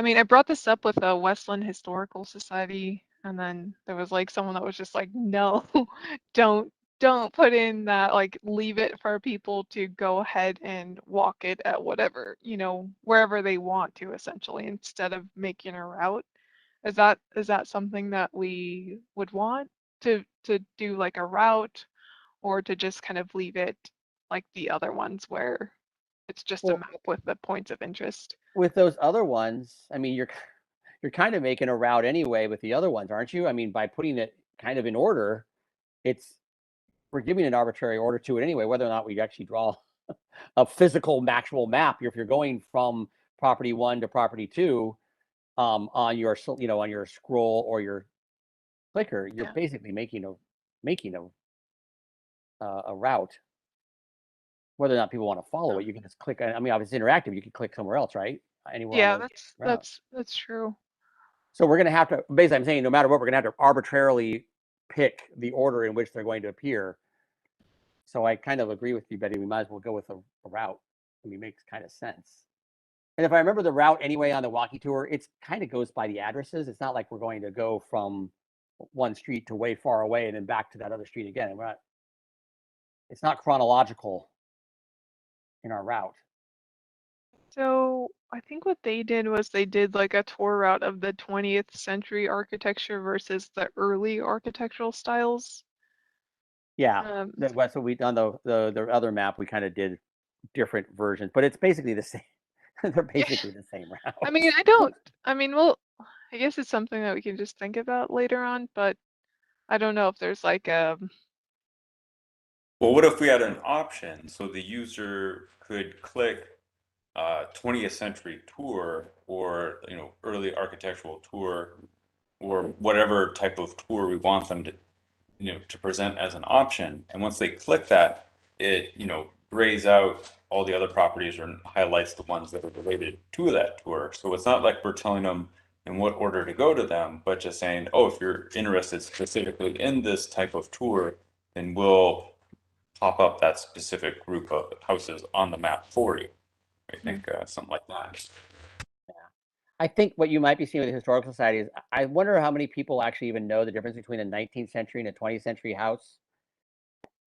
mean, I brought this up with the Westland Historical Society, and then there was like someone that was just like, no, don't don't put in that, like leave it for people to go ahead and walk it at whatever, wherever they want to essentially, instead of making a route. Is that something that we would want to do like a route, or to just kind of leave it like the other ones where it's just a Well, map with the points of interest? with those other ones, I mean, you're kind of making a route anyway with the other ones, aren't you? I mean, by putting it kind of in order, we're giving an arbitrary order to it anyway, whether or not we actually draw a physical actual map. If you're going from property 1 to property 2, on your on your scroll or your clicker, you're Yeah. basically making a route. Whether or not people want to follow it, you can just click. I mean, obviously it's interactive. You can click somewhere else, right? Anywhere Yeah, on those routes. that's true. So we're going to have to, basically, I'm saying no matter what, we're going to have to arbitrarily pick the order in which they're going to appear. So I kind of agree with you, Betty. We might as well go with a route. I mean, it makes kind of sense. And if I remember the route anyway on the walkie tour, it's kind of goes by the addresses. It's not like we're going to go from one street to way far away and then back to that other street again. It's not chronological in our route. So I think what they did was they did like a tour route of the 20th century architecture versus the early architectural styles. Yeah, that's what we done. The other map we kind of did different versions, but it's basically the same. They're basically the same route. I mean, I guess it's something that we can just think about later on, but I don't know if there's like Well, what if we had an option so the user could click 20th century tour, or early architectural tour, or whatever type of tour we want them to to present as an option, and once they click that, it grays out all the other properties or highlights the ones that are related to that tour. So it's not like we're telling them in what order to go to them, but just saying, oh, if you're interested specifically in this type of tour, then we'll pop up that specific group of houses on the map for you. I think something like that. I think what you might be seeing with the Historical Society is, I wonder how many people actually even know the difference between a 19th century and a 20th century house.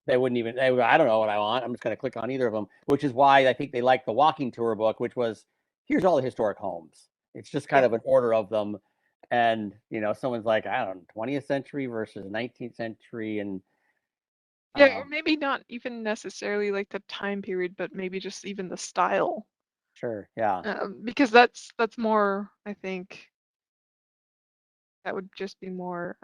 They wouldn't even, I don't know what I want. I'm just going to click on either of them, which is why I think they like the walking tour book, which was, here's all the historic homes. It's just kind of an order of them. And, someone's like, I don't know, 20th century versus 19th century. And yeah, or maybe not even necessarily like the time period, but maybe just even the style. Sure, yeah. Because that's more, I think, that would just be more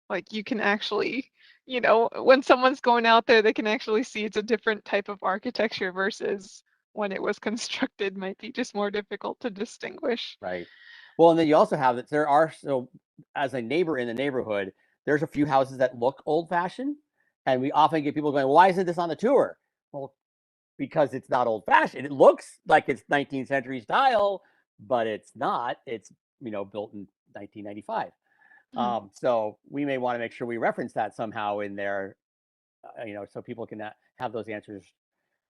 like you can actually, when someone's going out there, they can actually see it's a different type of architecture versus when it was constructed might be just more difficult to distinguish. Right. Well, and then you also have that there are, so as a neighbor in the neighborhood, there's a few houses that look old fashioned. And we often get people going, well, why isn't this on the tour? Well, because it's not old fashioned. It looks like it's 19th century style, but it's not. It's, built in 1995. So we may want to make sure we reference that somehow in there, so people can have those answers.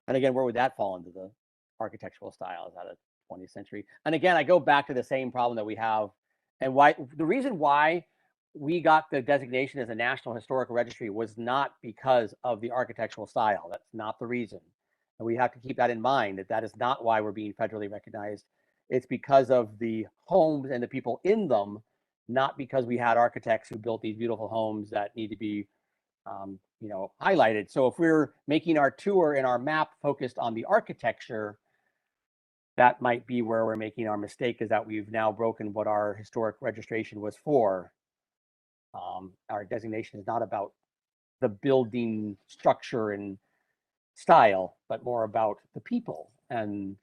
And again, where would that fall into the architectural style? Is that a 20th century? And again, I go back to the same problem that we have, and why the reason why we got the designation as a National Historical Registry was not because of the architectural style. That's not the reason. And we have to keep that in mind, that is not why we're being federally recognized. It's because of the homes and the people in them, not because we had architects who built these beautiful homes that need to be highlighted. So if we're making our tour and our map focused on the architecture, that might be where we're making our mistake, is that we've now broken what our historic registration was for. Our designation is not about the building structure and style, but more about the people and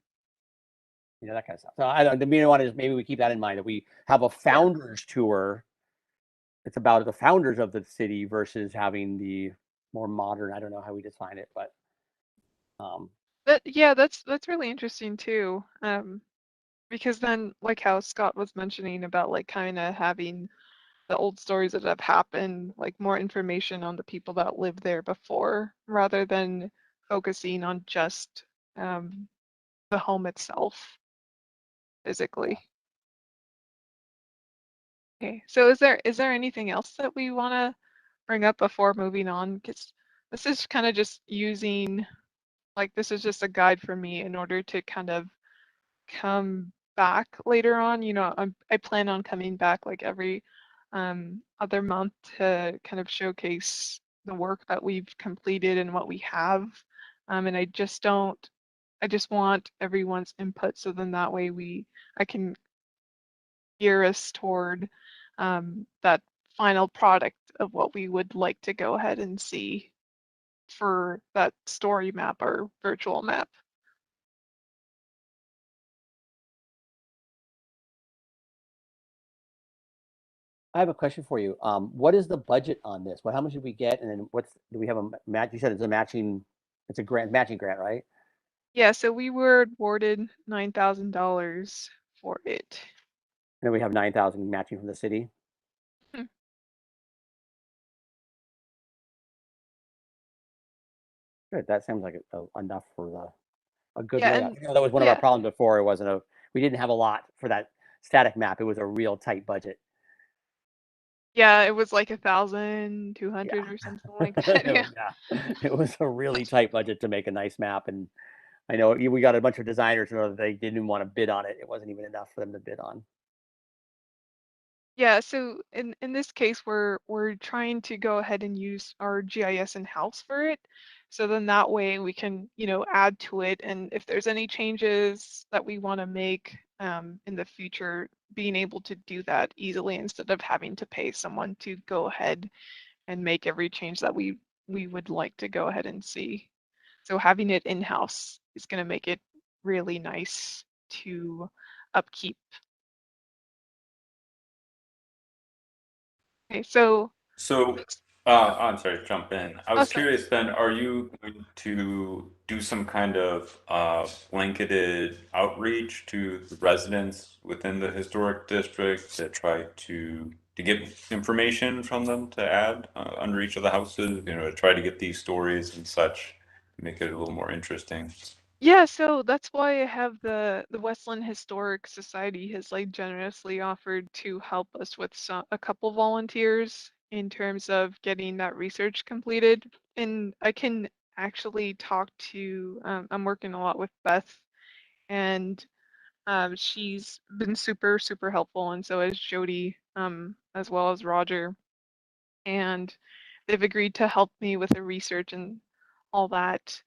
that kind of stuff. So I don't. The main one is maybe we keep that in mind, that we have a founders tour. It's about the founders of the city versus having the more modern. I don't know how we define it, but that's really interesting too. Because then, like how Scott was mentioning about like kind of having the old stories that have happened, like more information on the people that lived there before, rather than focusing on just the home itself physically. Okay, so is there anything else that we want to bring up before moving on? Because this is kind of just using, like, this is just a guide for me in order to kind of come back later on. I plan on coming back like every other month to kind of showcase the work that we've completed and what we have. And I just want everyone's input, so then that way I can gear us toward that final product of what we would like to go ahead and see for that story map or virtual map. I have a question for you. What is the budget on this? How much did we get? And then do we have a match? You said it's a matching grant, right? Yeah, so we were awarded $9,000 for it. And then we have 9,000 matching from the city. Hmm. Good. That sounds like enough for a good Yeah, layout. and You know, that was one of our yeah, problems before. We didn't have a lot for that static map. It was a real tight budget. yeah, it was like 1,200 or something like that. Yeah. It was a really tight budget to make a nice map. And I know we got a bunch of designers who know that they didn't want to bid on it. It wasn't even enough for them to bid on. Yeah, so in this case, we're trying to go ahead and use our GIS in-house for it. So then that way we can, add to it. And if there's any changes that we want to make in the future, being able to do that easily instead of having to pay someone to go ahead and make every change that we would like to go ahead and see. So having it in-house is going to make it really nice to upkeep. Okay, so I'm sorry to jump in. I was sorry. curious then, are you going to do some kind of blanketed outreach to the residents within the historic district to try to get information from them to add under each of the houses, to try to get these stories and such, make it a little more interesting? Yeah, so that's why I have the Westland Historic Society has like generously offered to help us with a couple volunteers in terms of getting that research completed. And I can actually talk to, I'm working a lot with Beth, and she's been super, super helpful, and so is Jody, as well as Roger. And they've agreed to help me with the research and all that.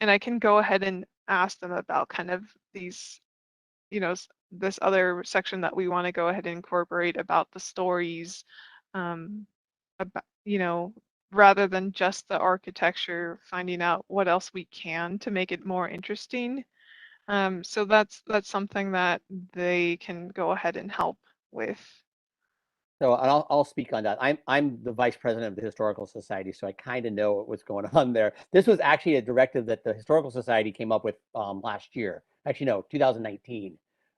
And I can go ahead and ask them about kind of these, this other section that we want to go ahead and incorporate about the stories, about, rather than just the architecture, finding out what else we can to make it more interesting. So that's something that they can go ahead and help with. So I'll speak on that. I'm the vice president of the Historical Society, so I kind of know what was going on there. This was actually a directive that the Historical Society came up with last year. Actually, no, 2019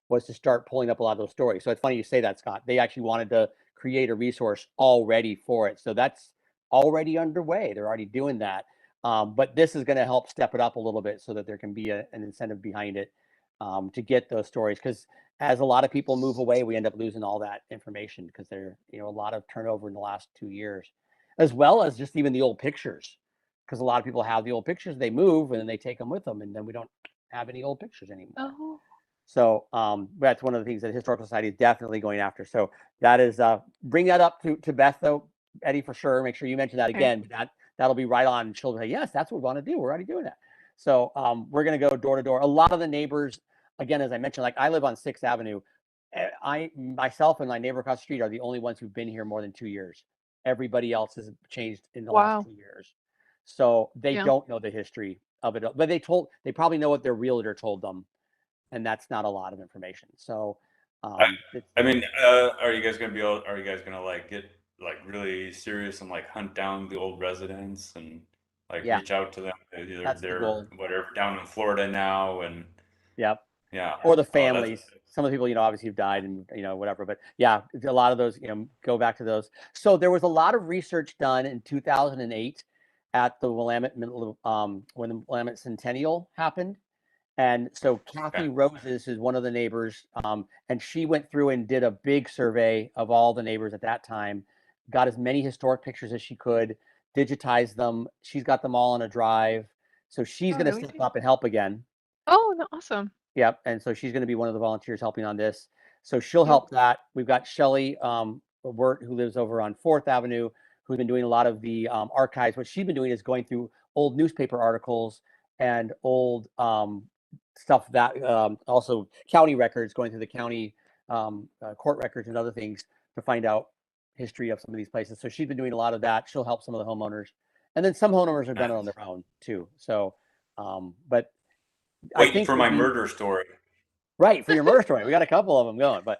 was to start pulling up a lot of those stories. So it's funny you say that, Scott. They actually wanted to create a resource already for it. So that's already underway. They're already doing that. But this is going to help step it up a little bit so that there can be an incentive behind it to get those stories. Because as a lot of people move away, we end up losing all that information because there, a lot of turnover in the last 2 years, as well as just even the old pictures. Because a lot of people have the old pictures, they move and then they take them with them, and then we don't have any old pictures anymore. Oh. So that's one of the things that Historical Society is definitely going after. So that is bring that up to Beth though, Eddie, for sure. Make sure you mention that again. But that'll be right on. She'll say, yes, that's what we want to do. We're already doing that. So we're going to go door to door. A lot of the neighbors, again, as I mentioned, like I live on 6th Avenue. Myself and my neighbor across the street are the only ones who've been here more than 2 years. Everybody else has changed in the last 2 years. So they don't know the history of it, but they probably know what their realtor told them, and that's not a lot of information. So I mean, are you guys gonna like get like really serious and like hunt down the old residents and like reach out to them? Either that's the they're goal. whatever down in Florida now and Yep. yeah. Or the families. Some of the people, obviously have died and, whatever. But yeah, a lot of those, go back to those. So there was a lot of research done in 2008 at the Willamette, when the Willamette Centennial happened. And so Kathy Roses is one of the neighbors, and she went through and did a big survey of all the neighbors at that time, got as many historic pictures as she could, digitized them. She's got them all on a drive. So she's going to step up and help again. Oh, no, awesome. Yep. And so she's going to be one of the volunteers helping on this. So she'll help that. We've got Shelly Wirt, who lives over on 4th Avenue, who's been doing a lot of the archives. What she's been doing is going through old newspaper articles and old stuff that also county records, going through the county court records and other things to find out history of some of these places. So she's been doing a lot of that. She'll help some of the homeowners. And then some homeowners have done it on their own too. So, but I Waiting think for my murder story. right, for your murder story. We got a couple of them going, but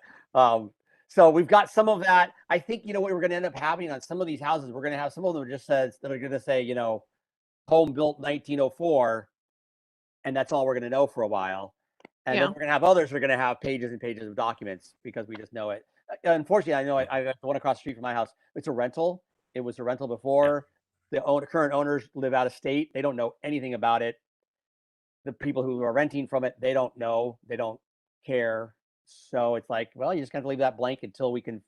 so we've got some of that. I think, you know, what we're going to end up having on some of these houses, we're going to have some of them just says that are going to say, you know, home built 1904, and that's all we're going to know for a while. And then we're going to have others who are going to have pages and pages of documents because we just know it. Unfortunately, I know I got the one across the street from my house. It's a rental. It was a rental before. The current owners live out of state. They don't know anything about it. The people who are renting from it, they don't know. They don't care. So it's like, well, you just got to leave that blank until we can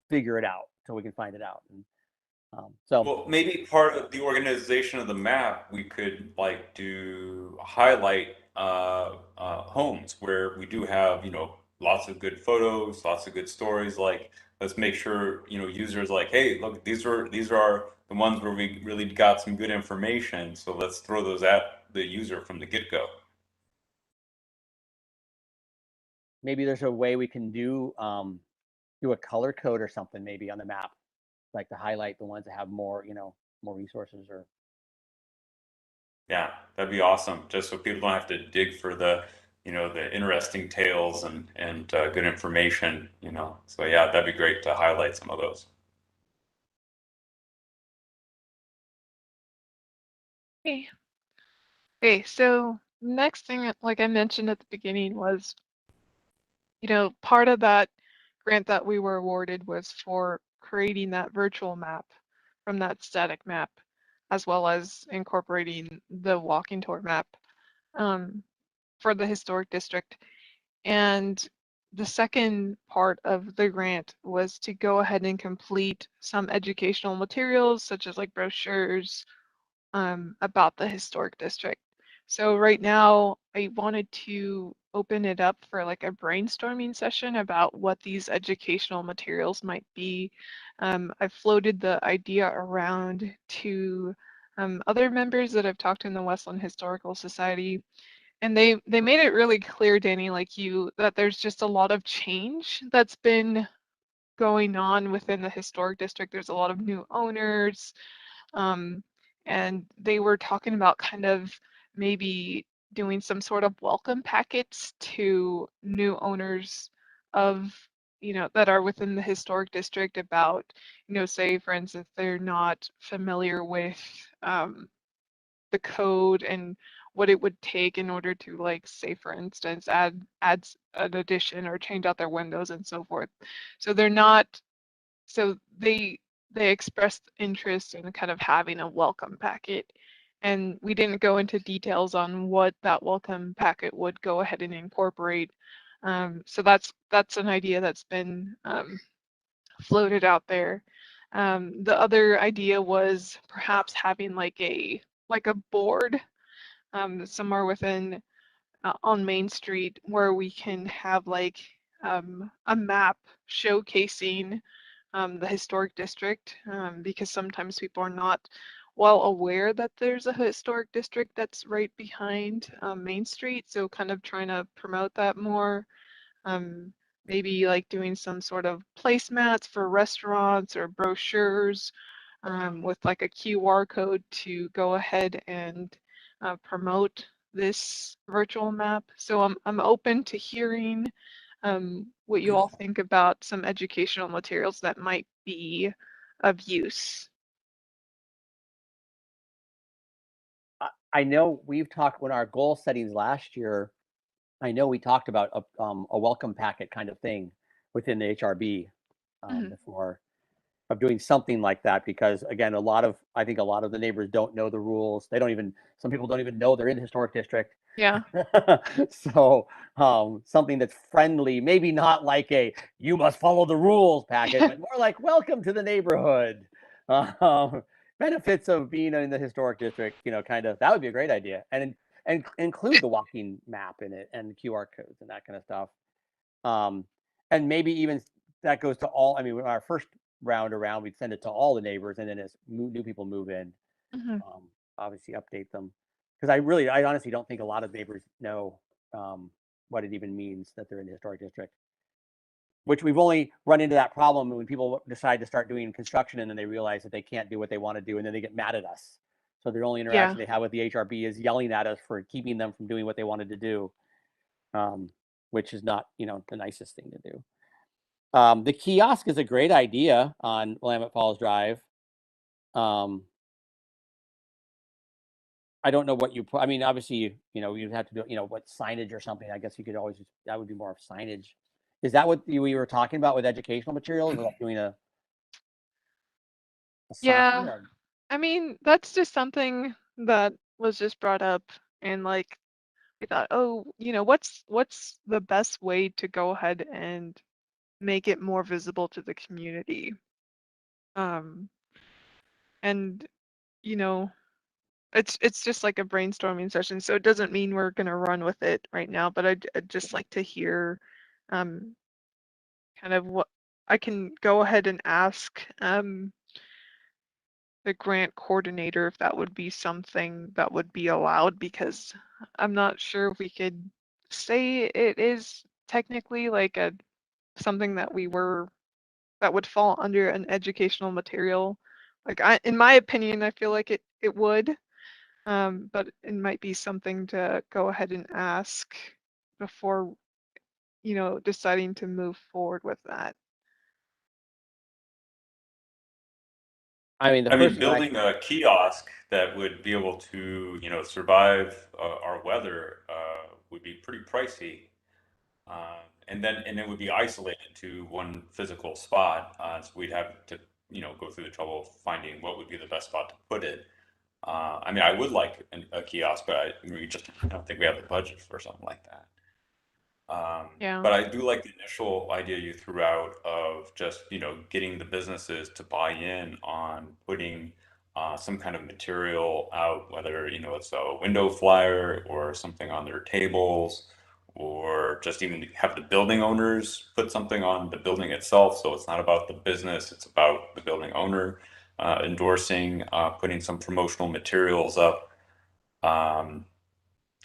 figure it out, until we can find it out. And so, well, maybe part of the organization of the map, we could like do highlight homes where we do have, you know, lots of good photos, lots of good stories. Like, let's make sure, you know, users like, hey, look, these are the ones where we really got some good information. So let's throw those at the user from the get-go. maybe there's a way we can do a color code or something maybe on the map, like to highlight the ones that have more, you know, more resources or. Yeah, that'd be awesome. Just so people don't have to dig for the, you know, the interesting tales and good information, you know. So yeah, that'd be great to highlight some of those. Okay. Okay, so next thing, like I mentioned at the beginning, was, you know, part of that grant that we were awarded was for creating that virtual map from that static map, as well as incorporating the walking tour map for the historic district. And the second part of the grant was to go ahead and complete some educational materials, such as like brochures about the historic district. So right now, I wanted to open it up for like a brainstorming session about what these educational materials might be. I've floated the idea around to other members that I've talked to in the Westland Historical Society, and they made it really clear, Danny, like you, that there's just a lot of change that's been going on within the historic district. There's a lot of new owners, and they were talking about kind of maybe doing some sort of welcome packets to new owners of, you know, that are within the historic district about, you know, say for instance, they're not familiar with the code and what it would take in order to, like, say for instance, add an addition or change out their windows and so forth. So they're not, so they expressed interest in kind of having a welcome packet, and we didn't go into details on what that welcome packet would go ahead and incorporate. So that's an idea that's been floated out there. The other idea was perhaps having like a board somewhere within on Main Street where we can have like a map showcasing the historic district, because sometimes people are not well aware that there's a historic district that's right behind Main Street. So kind of trying to promote that more. Maybe like doing some sort of placemats for restaurants or brochures with like a QR code to go ahead and promote this virtual map. So I'm open to hearing what you all think about some educational materials that might be of use. I know we've talked when our goal settings last year. I know we talked about a welcome packet kind of thing within the HRB before, of doing something like that, because again, I think a lot of the neighbors don't know the rules. They don't even, some people don't even know they're in the historic district. Yeah. So something that's friendly, maybe not like a you must follow the rules packet, but more like welcome to the neighborhood. Benefits of being in the historic district, you know, kind of, that would be a great idea. And and include the walking map in it and QR codes and that kind of stuff. And maybe even that goes to all. I mean, our first round around, we'd send it to all the neighbors, and then as new people move in, Mhm. obviously update them. Because I honestly don't think a lot of neighbors know what it even means that they're in the historic district. Which we've only run into that problem when people decide to start doing construction and then they realize that they can't do what they want to do and then they get mad at us. So the only interaction they have with the HRB is yelling at us for keeping them from doing what they wanted to do, which is not, the nicest thing to do. The kiosk is a great idea on Willamette Falls Drive. I don't know what you put. I mean, obviously, you'd have to do, what signage or something. I guess you could always that would be more of signage. Is that what we were talking about with educational materials? Or like doing a sign? Yeah. Or- I mean, that's just something that was just brought up, and like we thought, oh, what's the best way to go ahead and make it more visible to the community? And it's just like a brainstorming session, so it doesn't mean we're gonna run with it right now, but I'd just like to hear kind of what I can go ahead and ask the grant coordinator if that would be something that would be allowed, because I'm not sure if we could say it is technically like something that would fall under an educational material. Like in my opinion, I feel like it would, but it might be something to go ahead and ask before, deciding to move forward with that. I mean, the I first mean, thing I building a kiosk that would be able to, survive our weather would be pretty pricey. And it would be isolated to one physical spot. So we'd have to, go through the trouble of finding what would be the best spot to put it. I mean, I would like a kiosk, but I don't think we have the budget for something like that. Yeah. But I do like the initial idea you threw out of just, getting the businesses to buy in on putting some kind of material out, whether, it's a window flyer or something on their tables, or just even have the building owners put something on the building itself. So it's not about the business, it's about the building owner endorsing, putting some promotional materials up. I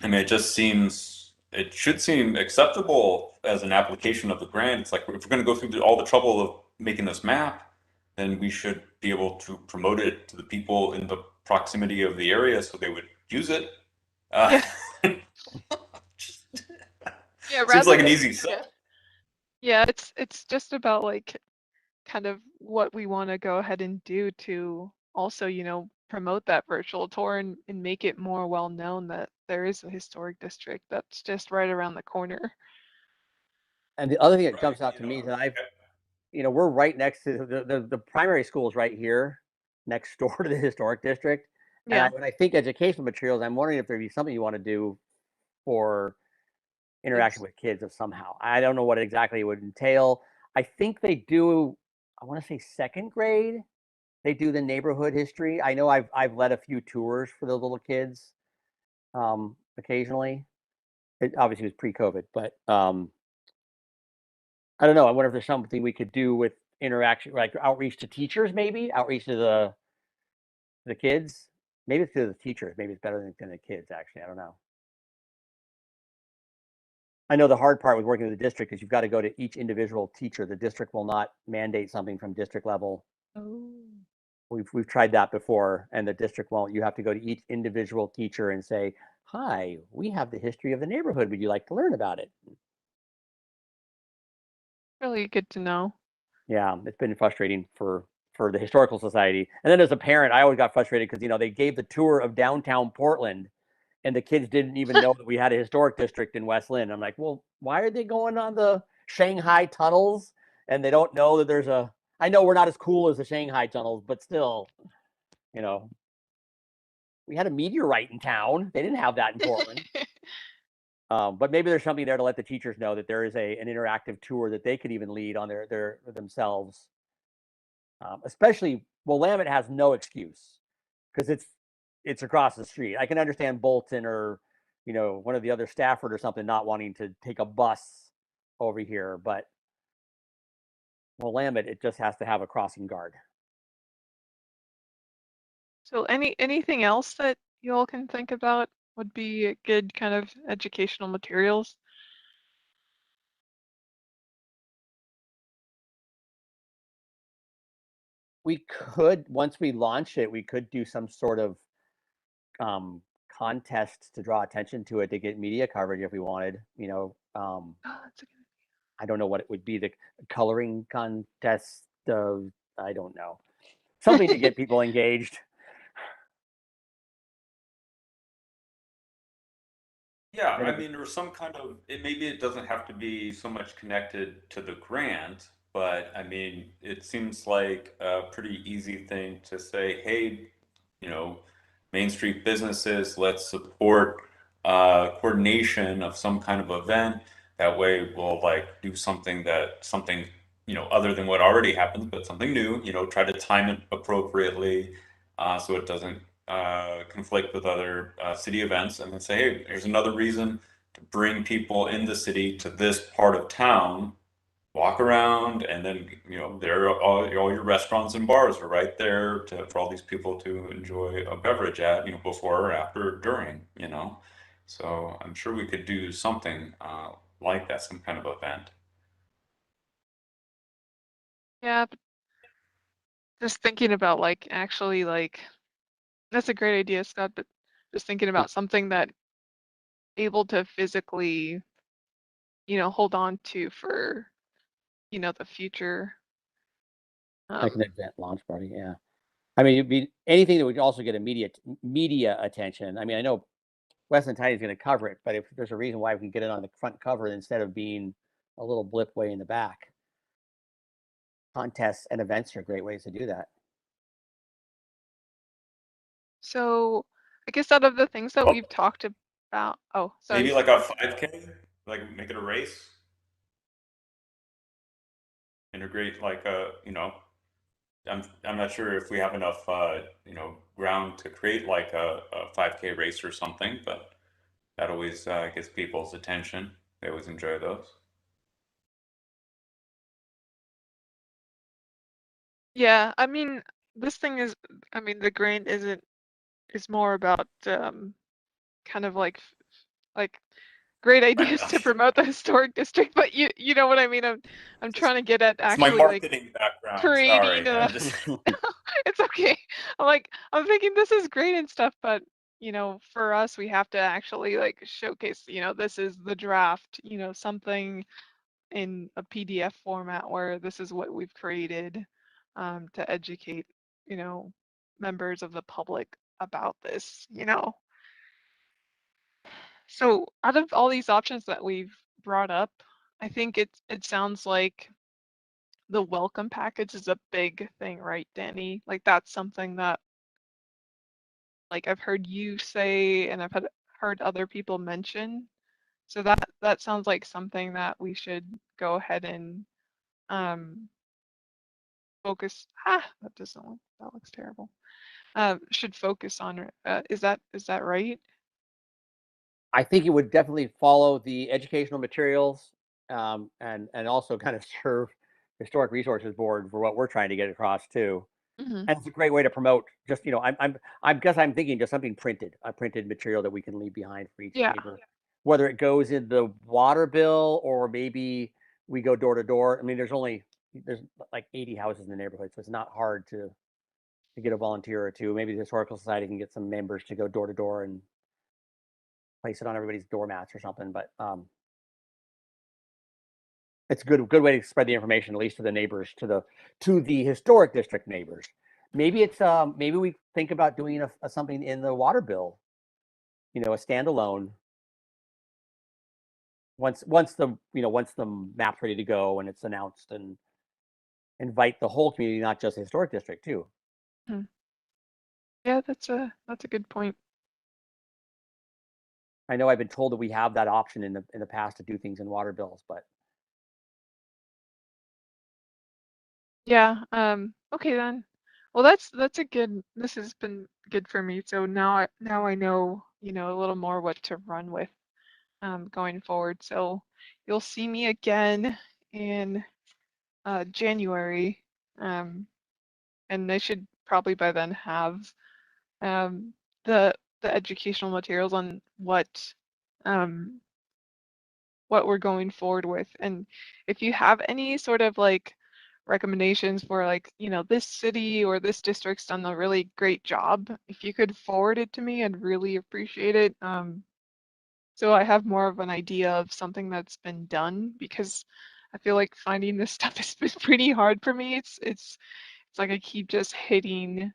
mean, it should seem acceptable as an application of the grant. It's like, if we're going to go through all the trouble of making this map, then we should be able to promote it to the people in the proximity of the area so they would use it. Yeah. Yeah, Yeah, seems rather like an than easy sell. yeah, it's just about like kind of what we want to go ahead and do to also, promote that virtual tour and make it more well known that there is a historic district that's just right around the corner. and the other thing that Right, jumps out to me is that we're right next to the primary school is right here, next door to the historic district. And Yeah. when I think educational materials, I'm wondering if there'd be something you want to do for interaction with kids of somehow. I don't know what exactly it would entail. I think they do. I want to say second grade. They do the neighborhood history. I know I've led a few tours for those little kids, occasionally. It obviously was pre-COVID, but I don't know. I wonder if there's something we could do with interaction, like outreach to teachers, maybe outreach to the kids. Maybe it's to the teachers. Maybe it's better than the kids. Actually, I don't know. I know the hard part with working with the district is you've got to go to each individual teacher. The district will not mandate something from district level. Oh. We've tried that before, and the district won't. You have to go to each individual teacher and say, "Hi, we have the history of the neighborhood. Would you like to learn about it?" Really good to know. Yeah, it's been frustrating for the historical society. And then as a parent, I always got frustrated because they gave the tour of downtown Portland, and the kids didn't even know that we had a historic district in West Linn. I'm like, well, why are they going on the Shanghai tunnels? And they don't know that there's a. I know we're not as cool as the Shanghai tunnels, but still, we had a meteorite in town. They didn't have that in Portland. But maybe there's something there to let the teachers know that there is an interactive tour that they could even lead on their themselves. Especially, Willamette has no excuse because it's across the street. I can understand Bolton or one of the other Stafford or something not wanting to take a bus over here, but Willamette, it just has to have a crossing guard. So anything else that you all can think about would be a good kind of educational materials? We could, once we launch it, we could do some sort of contest to draw attention to it to get media coverage if we wanted. Oh, that's a good. I don't know what it would be, the coloring contest of, I don't know, something to get people engaged. Yeah, Then I it- mean, or some kind of, maybe it doesn't have to be so much connected to the grant, but I mean, it seems like a pretty easy thing to say, hey, Main Street businesses, let's support coordination of some kind of event. That way we'll like do something, other than what already happens, but something new, try to time it appropriately so it doesn't conflict with other city events, and then say, hey, here's another reason to bring people in the city to this part of town, walk around, and then, there are all your restaurants and bars are right there for all these people to enjoy a beverage at, before or after or during. So I'm sure we could do something like that, some kind of event. Yeah, but just thinking about like actually like that's a great idea, Scott, but just thinking about something that able to physically, hold on to for, the future. like an event launch party, yeah. I mean, it'd be anything that would also get immediate media attention. I mean, I know Westland Tidy is going to cover it, but if there's a reason why we can get it on the front cover instead of being a little blip way in the back, contests and events are great ways to do that. So I guess out of the things that we've talked about, oh, sorry. Maybe like a 5K, like make it a race. Integrate like I'm not sure if we have enough ground to create like a 5K race or something, but that always gets people's attention. They always enjoy those. Yeah, I mean, this thing is, the grant is more about kind of like great ideas to promote the historic district, but you know what I mean. I'm trying to get at It's my actually like marketing background. creating Sorry, a. I'm just It's okay. I'm thinking this is great and stuff, but for us, we have to actually like showcase. This is the draft. Something in a PDF format where this is what we've created to educate, members of the public about this. So out of all these options that we've brought up, I think it sounds like the welcome package is a big thing, right, Danny? Like that's something that like I've heard you say and heard other people mention. So that sounds like something that we should go ahead and um focus. That doesn't look, that looks terrible. Should focus on. Is that right? I think it would definitely follow the educational materials, and also kind of serve Historic Resources Board for what we're trying to get across too. Mm-hmm. And it's a great way to promote. Just I guess I'm thinking just something printed, a printed material that we can leave behind for each Yeah. neighbor, whether it goes in the water bill or maybe we go door to door. I mean, there's like 80 houses in the neighborhood, so it's not hard to get a volunteer or two. Maybe the historical society can get some members to go door to door and place it on everybody's doormats or something. But it's a good way to spread the information, at least to the neighbors, to the historic district neighbors. Maybe it's maybe we think about doing a something in the water bill, a standalone. Once the map's ready to go and it's announced, and invite the whole community, not just the historic district too. Yeah, that's a good point. I know I've been told that we have that option in the past to do things in water bills, but Yeah. Okay then. Well, that's a good. This has been good for me. So now I know you know, a little more what to run with going forward. So you'll see me again in January, and I should probably by then have um, the educational materials on um, what we're going forward with. And if you have any sort of like recommendations for like, you know, this city or this district's done a really great job, if you could forward it to me, I'd really appreciate it. So I have more of an idea of something that's been done, because I feel like finding this stuff has been pretty hard for me. It's like I keep just hitting,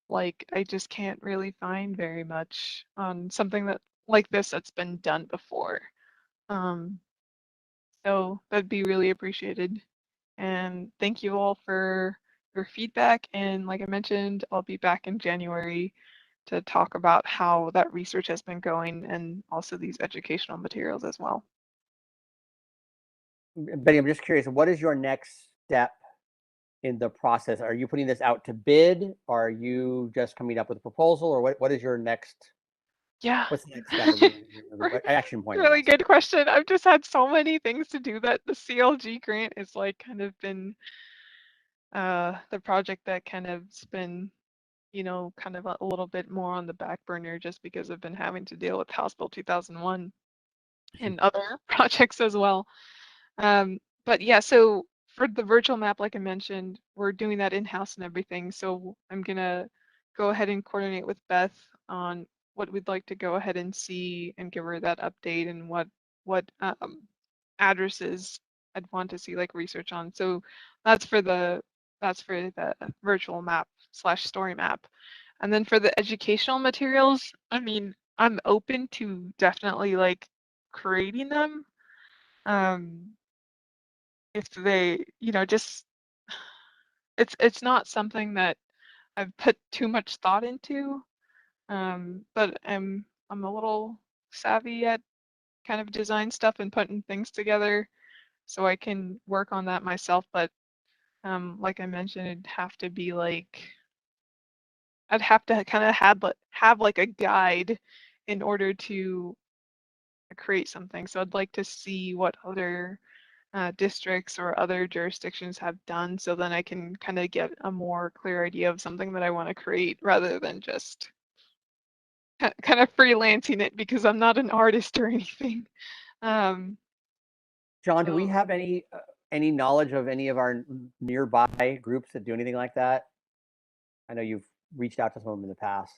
like I just can't really find very much on something that like this that's been done before. Um, so that'd be really appreciated. And thank you all for your feedback. And like I mentioned, I'll be back in January to talk about how that research has been going and also these educational materials as well. Betty, I'm just curious, what is your next step in the process? Are you putting this out to bid? Or are you just coming up with a proposal, or what is your next, Yeah. what's the next step of your action point? I Really guess? good question. I've just had so many things to do that the CLG grant is like kind of been the project that kind of's been, you know, kind of a little bit more on the back burner just because I've been having to deal with House Bill 2001 and other projects as well. But yeah, so for the virtual map, like I mentioned, we're doing that in-house and everything. So I'm gonna go ahead and coordinate with Beth on what we'd like to go ahead and see and give her that update and what addresses I'd want to see like research on. So that's for the virtual map / story map. And then for the educational materials, I mean, I'm open to definitely like creating them. If they, you know, just it's not something that I've put too much thought into. But I'm a little savvy at kind of design stuff and putting things together, so I can work on that myself. But like I mentioned, it'd have to be like I'd have to kind of have like a guide in order to create something. So I'd like to see what other districts or other jurisdictions have done, so then I can kind of get a more clear idea of something that I want to create rather than just kind of freelancing it, because I'm not an artist or anything. Um, John, do we so have any knowledge of any of our nearby groups that do anything like that? I know you've reached out to some of them in the past.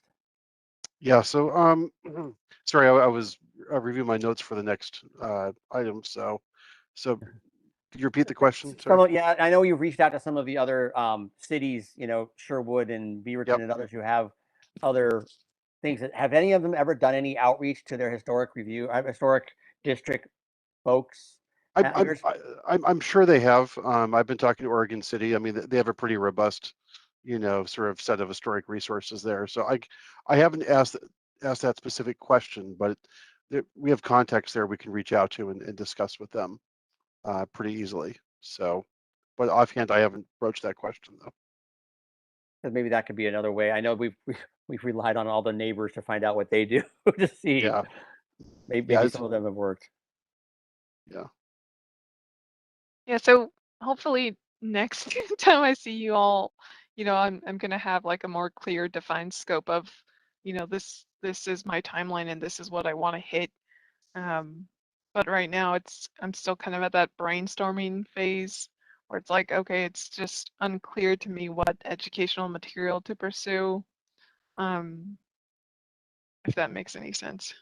Yeah, so sorry, I was reviewing my notes for the next item. So could you repeat the question? Sorry. Yeah, I know you've reached out to some of the other cities, you know, Sherwood and Beaverton Yep. and others who have other things. Have any of them ever done any outreach to their historic district folks? I'm sure they have. I've been talking to Oregon City. I mean, they have a pretty robust, sort of set of historic resources there. So I haven't asked that specific question, but we have contacts there we can reach out to and discuss with them pretty easily. So, but offhand, I haven't broached that question though. Maybe that could be another way. I know we've relied on all the neighbors to find out what they do to see. Yeah. Maybe Yeah, some of them have worked. Yeah. yeah, so hopefully next time I see you all, you know, I'm gonna have like a more clear defined scope of, you know, this is my timeline and this is what I want to hit. But right now I'm still kind of at that brainstorming phase where it's like, okay, it's just unclear to me what educational material to pursue. If that makes any sense.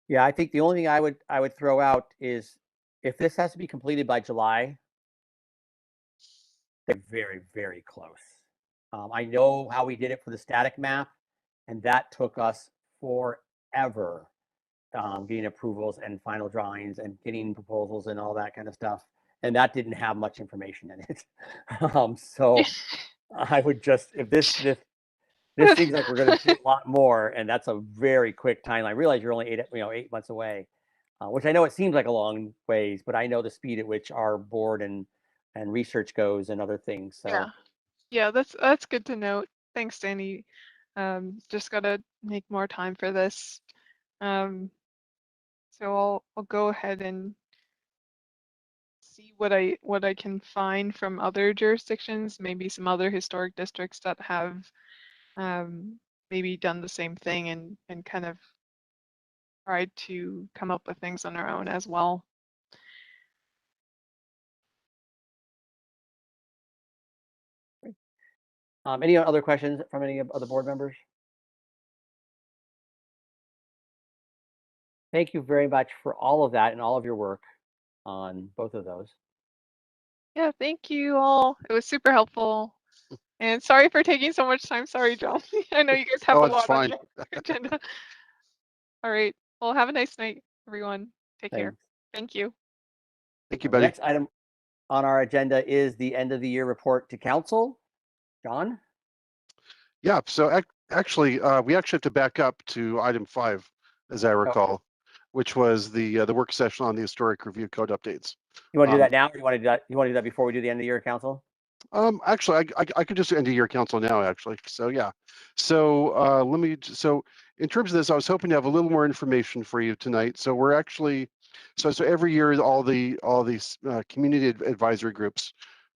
Yeah, I think the only thing I would throw out is if this has to be completed by July, they're very, very close. I know how we did it for the static map, and that took us forever, getting approvals and final drawings and getting proposals and all that kind of stuff. And that didn't have much information in it. So I would just, if this seems like we're going to do a lot more, and that's a very quick timeline. I realize you're only 8 months away, which I know it seems like a long ways, but I know the speed at which our board and research goes and other things. So yeah, that's good to note. Thanks, Danny. Just gotta make more time for this. So I'll go ahead and see what I can find from other jurisdictions, maybe some other historic districts that have maybe done the same thing and kind of tried to come up with things on our own as well. Any other questions from any of the board members? Thank you very much for all of that and all of your work on both of those. Yeah, thank you all. It was super helpful. And sorry for taking so much time. Sorry, John. I know you guys have Oh, a it's lot on fine. your agenda. All right. Well, have a nice night, everyone. Take care. Thanks. Thank you. Thank you, The Betty. next item on our agenda is the end of the year report to council. John? Yeah, so actually, we actually have to back up to item 5, as I recall, which was the work session on the historic review code updates. You want to do that now, or you want to do that? You want to do that before we do the end of the year council? Actually, I could just end of year council now, actually. So yeah. So so in terms of this, I was hoping to have a little more information for you tonight. So we're actually, so every year all these community advisory groups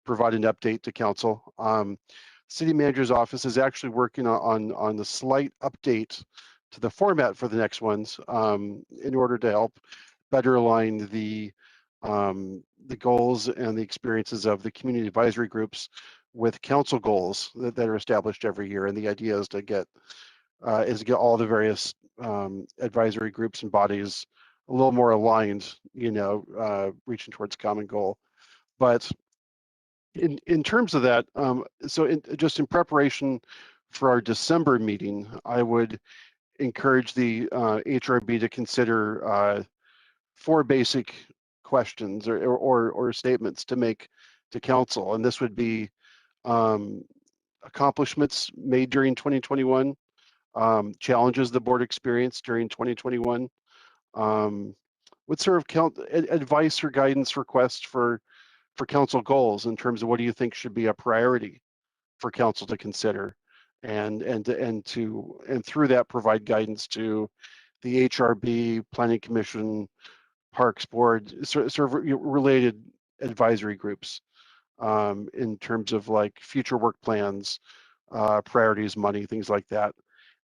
provide an update to council. City manager's office is actually working on the slight update to the format for the next ones in order to help better align the goals and the experiences of the community advisory groups with council goals that are established every year. And the idea is to get all the various advisory groups and bodies a little more aligned, reaching towards a common goal. But in terms of that, just in preparation for our December meeting, I would encourage the HRB to consider 4 basic questions or statements to make to council, and this would be accomplishments made during 2021, challenges the board experienced during 2021, what sort of advice or guidance requests for council goals in terms of what do you think should be a priority for council to consider, and through that provide guidance to the HRB, Planning Commission, Parks Board, sort of related advisory groups in terms of like future work plans, priorities, money, things like that.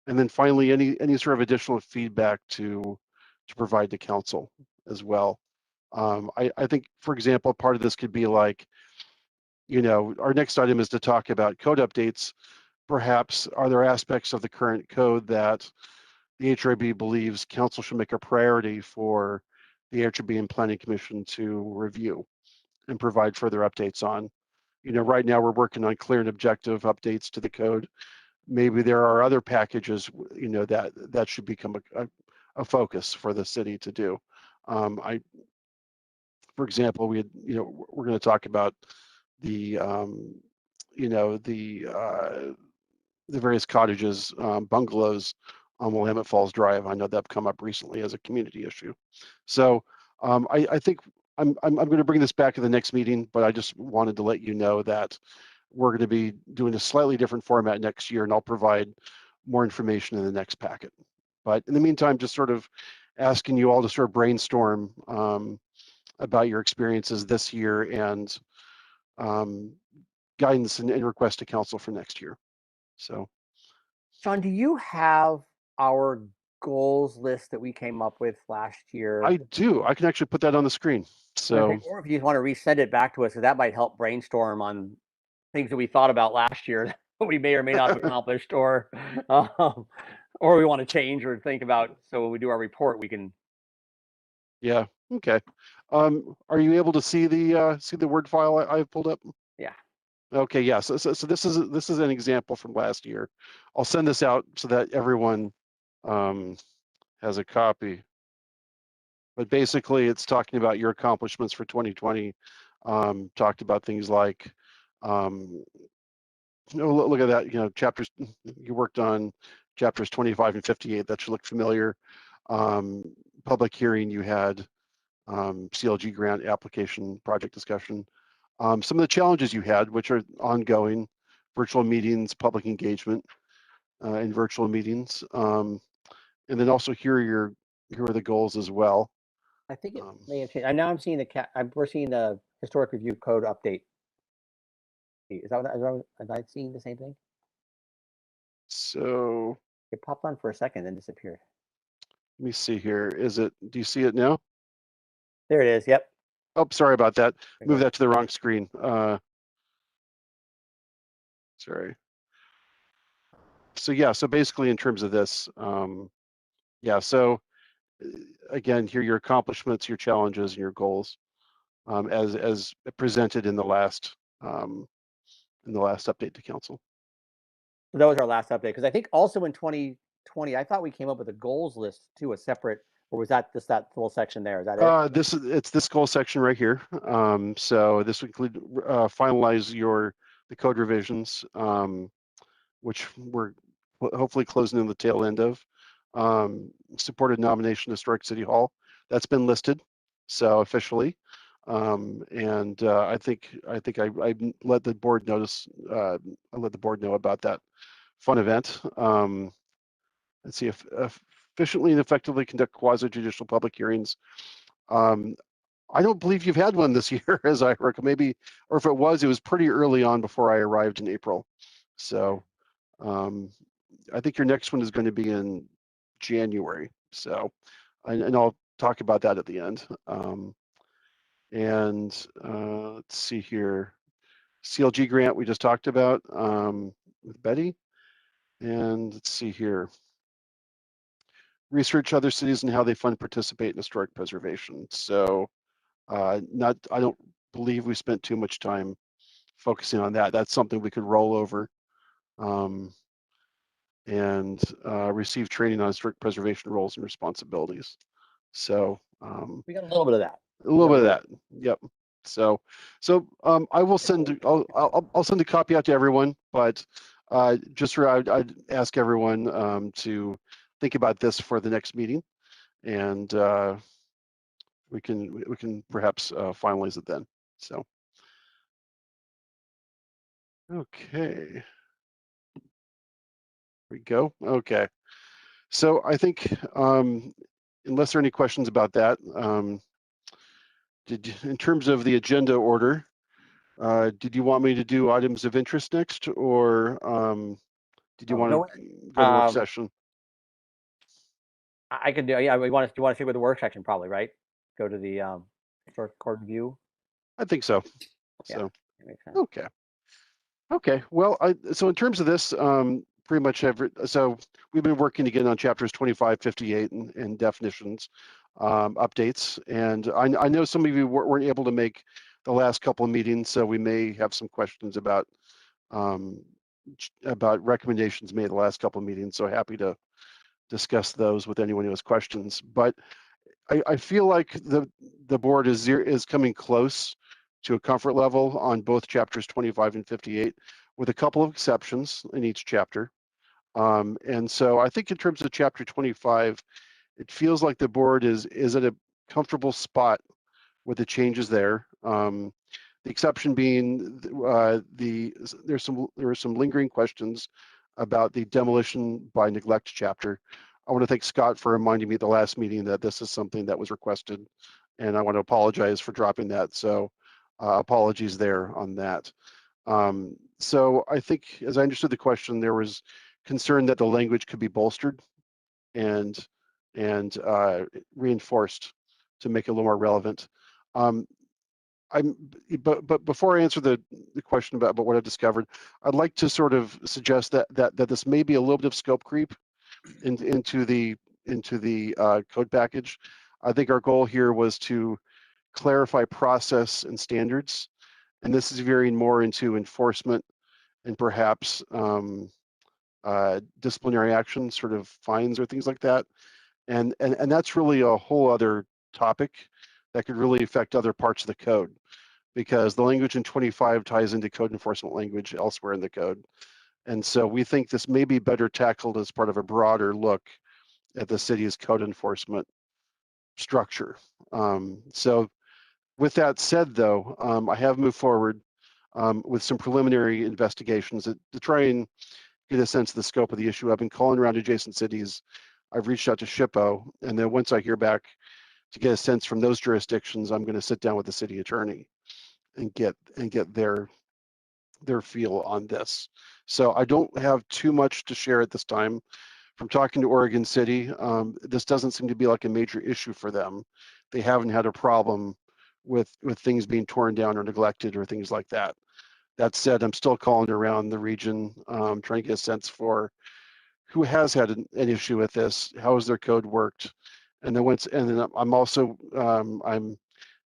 And then finally, any sort of additional feedback to provide to council as well. I think, for example, part of this could be like, our next item is to talk about code updates. Perhaps are there aspects of the current code that the HRB believes council should make a priority for the HRB and Planning Commission to review and provide further updates on. Right now we're working on clear and objective updates to the code. Maybe there are other packages, that should become a focus for the city to do. For example, we're going to talk about the, the various cottages, bungalows on Willamette Falls Drive. I know that's come up recently as a community issue. So I think I'm going to bring this back at the next meeting, but I just wanted to let you know that we're going to be doing a slightly different format next year, and I'll provide more information in the next packet. But in the meantime, just sort of asking you all to sort of brainstorm about your experiences this year and guidance and request to council for next year. So, John, do you have our goals list that we came up with last year? I do. I can actually put that on the screen. So, or if you want to resend it back to us, so that might help brainstorm on things that we thought about last year that we may or may not have accomplished, or we want to change or think about. So when we do our report, we can. Yeah. Okay. Are you able to see the Word file I've pulled up? Yeah. Okay. Yeah. So this is an example from last year. I'll send this out so that everyone has a copy. But basically, it's talking about your accomplishments for 2020. Talked about things like, look at that. Chapters you worked on, chapters 25 and 58. That should look familiar. Public hearing you had. CLG grant application project discussion. Some of the challenges you had, which are ongoing, virtual meetings, public engagement in virtual meetings. And then also here are here are the goals as well. I think it may have changed. I now I'm seeing we're seeing the historic review code update. Is that what am I seeing the same thing? So It popped on for a second and disappeared. let me see here. Do you see it now? There it is. Yep. Oh, sorry about that. There you Move go. that to the wrong screen. Sorry. So yeah, so basically in terms of this, yeah, so again, here are your accomplishments, your challenges, and your goals, as presented in the last update to council. So that was our last update, because I think also in 2020, I thought we came up with a goals list too, a separate, or was that just that whole section there? Is that it? It's this goal section right here. So this would include finalize the code revisions, which we're hopefully closing in the tail end of. Supported nomination to Historic City Hall. That's been listed, so officially. And I think I let the board notice. I let the board know about that fun event. Let's see if efficiently and effectively conduct quasi-judicial public hearings. I don't believe you've had one this year, as I recall. Maybe, or if it was pretty early on before I arrived in April. So I think your next one is going to be in January. So, and I'll talk about that at the end. Let's see here. CLG grant we just talked about with Betty. And let's see here. Research other cities and how they fund participate in historic preservation. So I don't believe we spent too much time focusing on that. That's something we could roll over. And receive training on historic preservation roles and responsibilities. So We got a little bit of that. a little bit of that. Yep. So I will send. I'll send a copy out to everyone. But just I'd ask everyone to think about this for the next meeting, and we can perhaps finalize it then. So okay. We go. Okay. So I think unless there are any questions about that, in terms of the agenda order, did you want me to do items of interest next, or did you want to go to work session? I can do. Yeah, you want to stick with the work section, probably, right? Go to the historic court review. I think so. Yeah, So that makes sense. okay. Okay. Well, so in terms of this, pretty much so we've been working again on chapters 25, 58 and definitions updates. And I know some of you weren't able to make the last couple of meetings, so we may have some questions about recommendations made the last couple of meetings. So happy to discuss those with anyone who has questions. But I feel like the board is coming close to a comfort level on both chapters 25 and 58, with a couple of exceptions in each chapter. And so I think in terms of chapter 25, it feels like the board is at a comfortable spot with the changes there. The exception being there were some lingering questions about the demolition by neglect chapter. I want to thank Scott for reminding me at the last meeting that this is something that was requested, and I want to apologize for dropping that. So apologies there on that. So I think, as I understood the question, there was concern that the language could be bolstered and reinforced to make it a little more relevant. But before I answer the question about what I've discovered, I'd like to sort of suggest that this may be a little bit of scope creep into the code package. I think our goal here was to clarify process and standards, and this is veering more into enforcement and perhaps disciplinary action, sort of fines or things like that. And that's really a whole other topic that could really affect other parts of the code, because the language in 25 ties into code enforcement language elsewhere in the code. And so we think this may be better tackled as part of a broader look at the city's code enforcement structure. So with that said, though, I have moved forward with some preliminary investigations to try and get a sense of the scope of the issue. I've been calling around adjacent cities I've reached out to SHPO, and then once I hear back to get a sense from those jurisdictions, I'm going to sit down with the city attorney and get their feel on this. So I don't have too much to share at this time. From talking to Oregon City, this doesn't seem to be like a major issue for them. They haven't had a problem with things being torn down or neglected or things like that. That said, I'm still calling around the region, trying to get a sense for who has had an issue with this, how has their code worked, and then I'm also I'm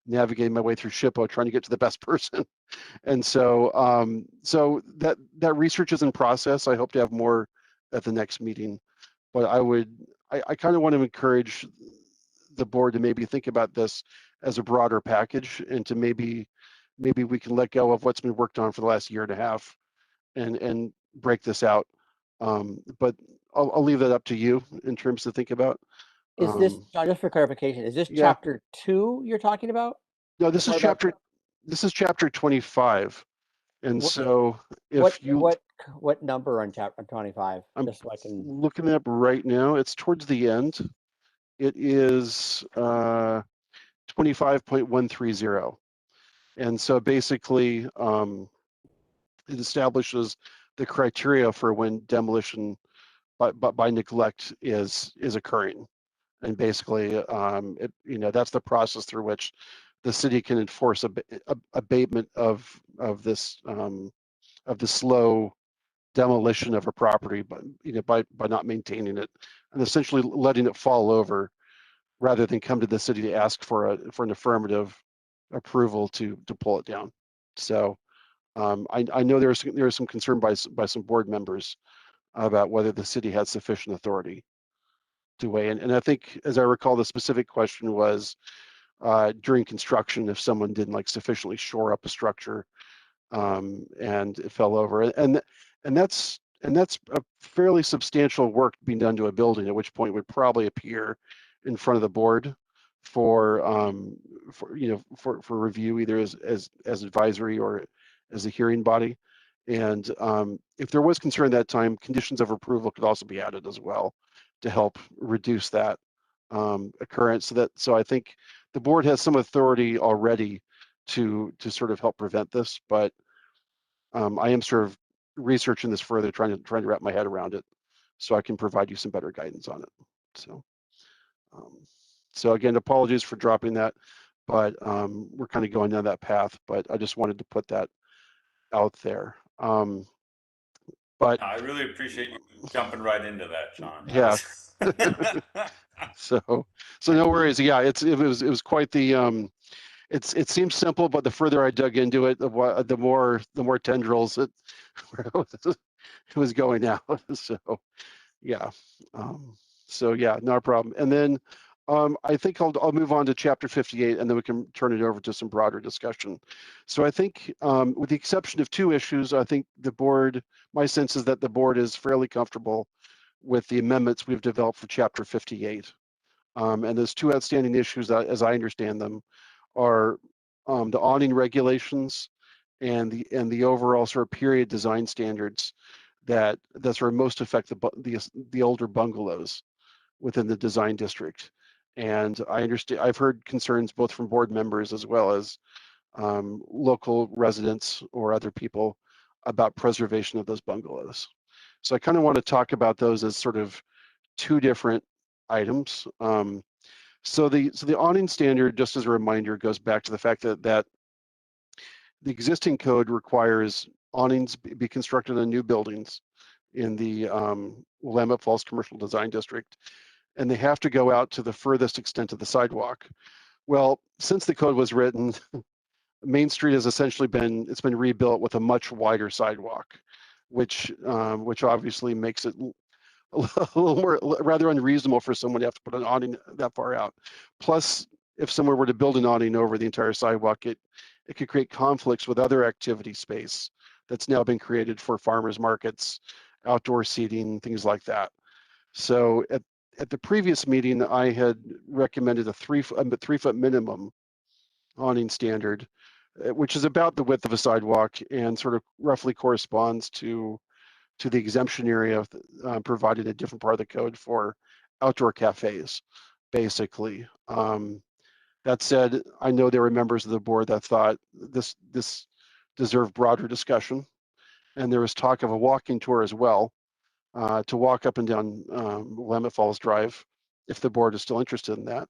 navigating my way through SHPO, trying to get to the best person. And so so that research is in process. I hope to have more at the next meeting, but I kind of want to encourage the board to maybe think about this as a broader package, and to maybe we can let go of what's been worked on for the last year and a half and break this out. But I'll leave that up to you in terms to think about. Is this, John, just for clarification, is this Yeah. chapter 2 you're talking about? No, this is What about- chapter 25. And What- so if what number on chapter 25? I'm Just so I can. looking it up right now, it's towards the end. It is 25.130. And so basically it establishes the criteria for when demolition by neglect is occurring. And basically that's the process through which the city can enforce abatement of this of the slow demolition of a property, but by not maintaining it and essentially letting it fall over, rather than come to the city to ask for an affirmative approval to pull it down. So I know there is some concern by some board members about whether the city has sufficient authority to weigh in. And I think, as I recall, the specific question was during construction, if someone didn't like sufficiently shore up a structure and it fell over, and that's a fairly substantial work being done to a building, at which point it would probably appear in front of the board for review, either as advisory or as a hearing body. And if there was concern at that time, conditions of approval could also be added as well to help reduce that occurrence. So I think the board has some authority already to sort of help prevent this, but I am sort of researching this further, trying to wrap my head around it, so I can provide you some better guidance on it. So again, apologies for dropping that, but we're kind of going down that path. But I just wanted to put that out there. But I really appreciate you jumping right into that, John. Yeah. So no worries. Yeah, it was quite the it seems simple, but the further I dug into it, the more tendrils it was going out. So yeah, so yeah, not a problem. And then I think I'll move on to chapter 58, and then we can turn it over to some broader discussion. So I think with the exception of two issues, I think my sense is that the board is fairly comfortable with the amendments we've developed for chapter 58. And those two outstanding issues, as I understand them, are the awning regulations and the overall sort of period design standards that sort of most affect the older bungalows within the design district. And I've heard concerns both from board members as well as local residents or other people about preservation of those bungalows. So I kind of want to talk about those as sort of two different items. So the awning standard, just as a reminder, goes back to the fact that the existing code requires awnings be constructed on new buildings in the Willamette Falls Commercial Design District, and they have to go out to the furthest extent of the sidewalk. Well, since the code was written, Main Street has essentially been rebuilt with a much wider sidewalk, which obviously makes it a little more rather unreasonable for someone to have to put an awning that far out. Plus, if someone were to build an awning over the entire sidewalk, it could create conflicts with other activity space that's now been created for farmers markets, outdoor seating, things like that. So at the previous meeting, I had recommended a 3 foot minimum awning standard, which is about the width of a sidewalk and sort of roughly corresponds to the exemption area provided in a different part of the code for outdoor cafes, basically. That said, I know there were members of the board that thought this deserved broader discussion, and there was talk of a walking tour as well, to walk up and down Willamette Falls Drive, if the board is still interested in that.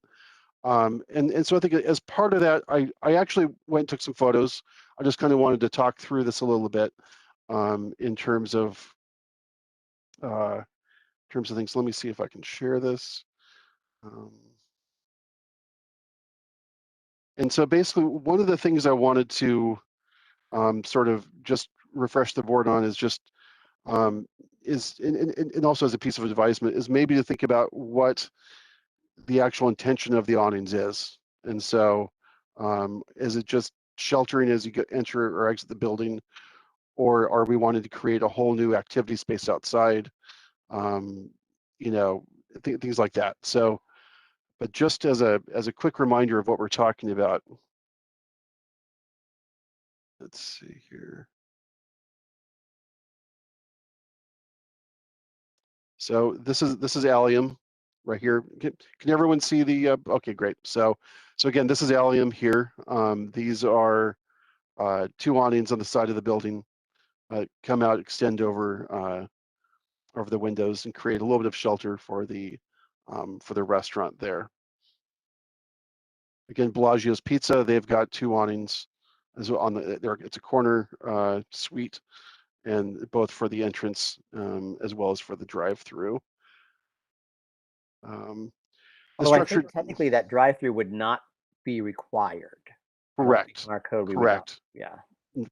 And so I think as part of that, I actually went and took some photos. I just kind of wanted to talk through this a little bit in terms of things. Let me see if I can share this. And so basically, one of the things I wanted to sort of just refresh the board on is just and also as a piece of advisement is maybe to think about what the actual intention of the awnings is. And so is it just sheltering as you enter or exit the building, or are we wanting to create a whole new activity space outside? You know, things like that. So, but just as a quick reminder of what we're talking about, let's see here. So this is Allium right here. Can everyone see the? Okay, great. So again, this is Allium here. These are 2 awnings on the side of the building, come out, extend over the windows, and create a little bit of shelter for the restaurant there. Again, Bellagio's Pizza, they've got 2 awnings as well on the. It's a corner suite, and both for the entrance as well as for the drive-through. Although I think technically that drive-through would not be required. Correct. On our code, Correct. Yeah.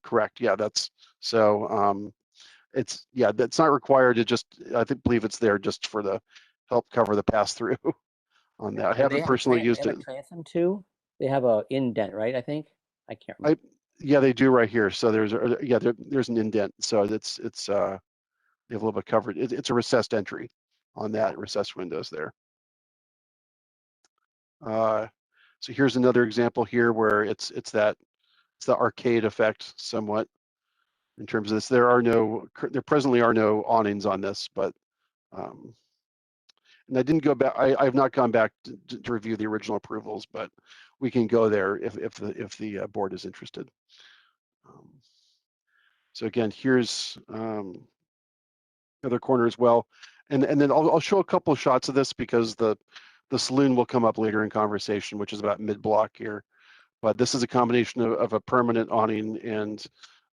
Correct. Yeah, that's so. It's that's not required. It just believe it's there just for the help cover the pass through on that. I haven't personally used it. Transom too. They have a indent, right? I think I can't remember. Yeah, they do right here. So there's there's an indent. So it's they have a little bit covered. It's a recessed entry on that, recessed windows there. So here's another example here where it's the arcade effect somewhat in terms of this. There presently are no awnings on this, but and I didn't go back. I've not gone back to review the original approvals, but we can go there if the board is interested. So again, here's other corner as well, and then I'll show a couple of shots of this because the saloon will come up later in conversation, which is about mid-block here. But this is a combination of a permanent awning and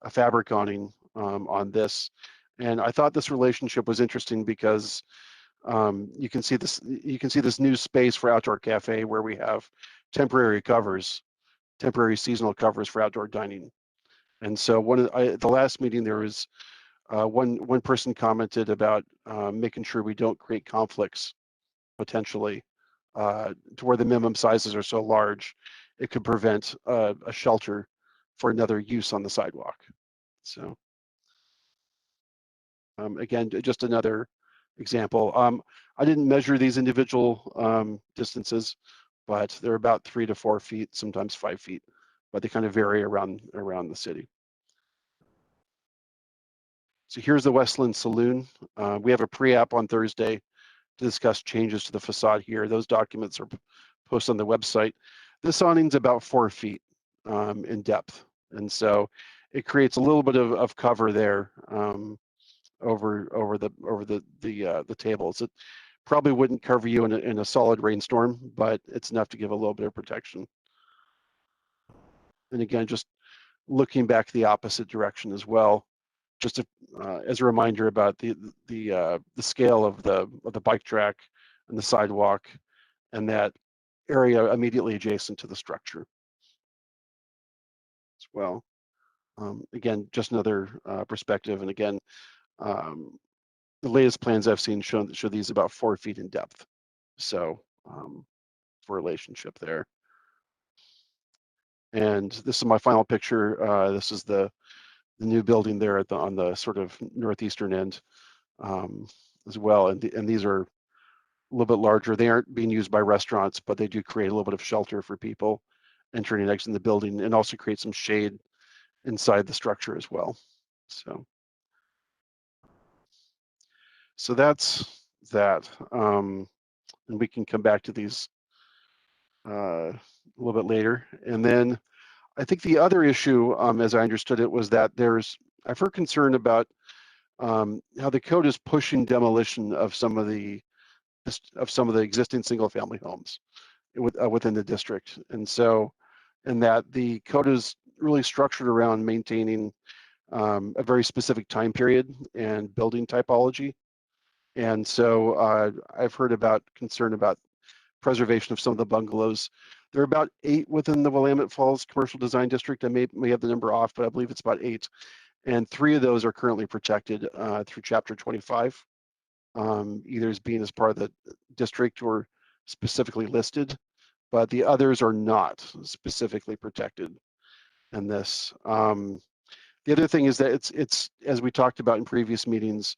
a fabric awning on this. And I thought this relationship was interesting because you can see this new space for outdoor cafe where we have temporary seasonal covers for outdoor dining. And so the last meeting there was one person commented about making sure we don't create conflicts potentially to where the minimum sizes are so large, it could prevent a shelter for another use on the sidewalk. So again, just another example. I didn't measure these individual distances, but they're about 3 to 4 feet, sometimes 5 feet, but they kind of vary around the city. So here's the West Linn Saloon. We have a pre-app on Thursday to discuss changes to the facade here. Those documents are posted on the website. This awning's about 4 feet in depth, and so it creates a little bit of cover there over the tables. It probably wouldn't cover you in a solid rainstorm, but it's enough to give a little bit of protection. And again, just looking back the opposite direction as well, just as a reminder about the scale of the bike track and the sidewalk and that area immediately adjacent to the structure as well. Again, just another perspective, and again, the latest plans I've seen show these about 4 feet in depth. So for relationship there. And this is my final picture. This is the new building there on the sort of northeastern end as well. And these are a little bit larger. They aren't being used by restaurants, but they do create a little bit of shelter for people entering and exiting the building, and also create some shade inside the structure as well. So that's that. and we can come back to these a little bit later. And then I think the other issue, as I understood it, was that I've heard concern about how the code is pushing demolition of some of the existing single-family homes within the district, and that the code is really structured around maintaining a very specific time period and building typology. And so I've heard about concern about preservation of some of the bungalows. There are about 8 within the Willamette Falls Commercial Design District. I may have the number off, but I believe it's about 8. And 3 of those are currently protected through Chapter 25, either as being as part of the district or specifically listed, but the others are not specifically protected in this. The other thing is that it's as we talked about in previous meetings,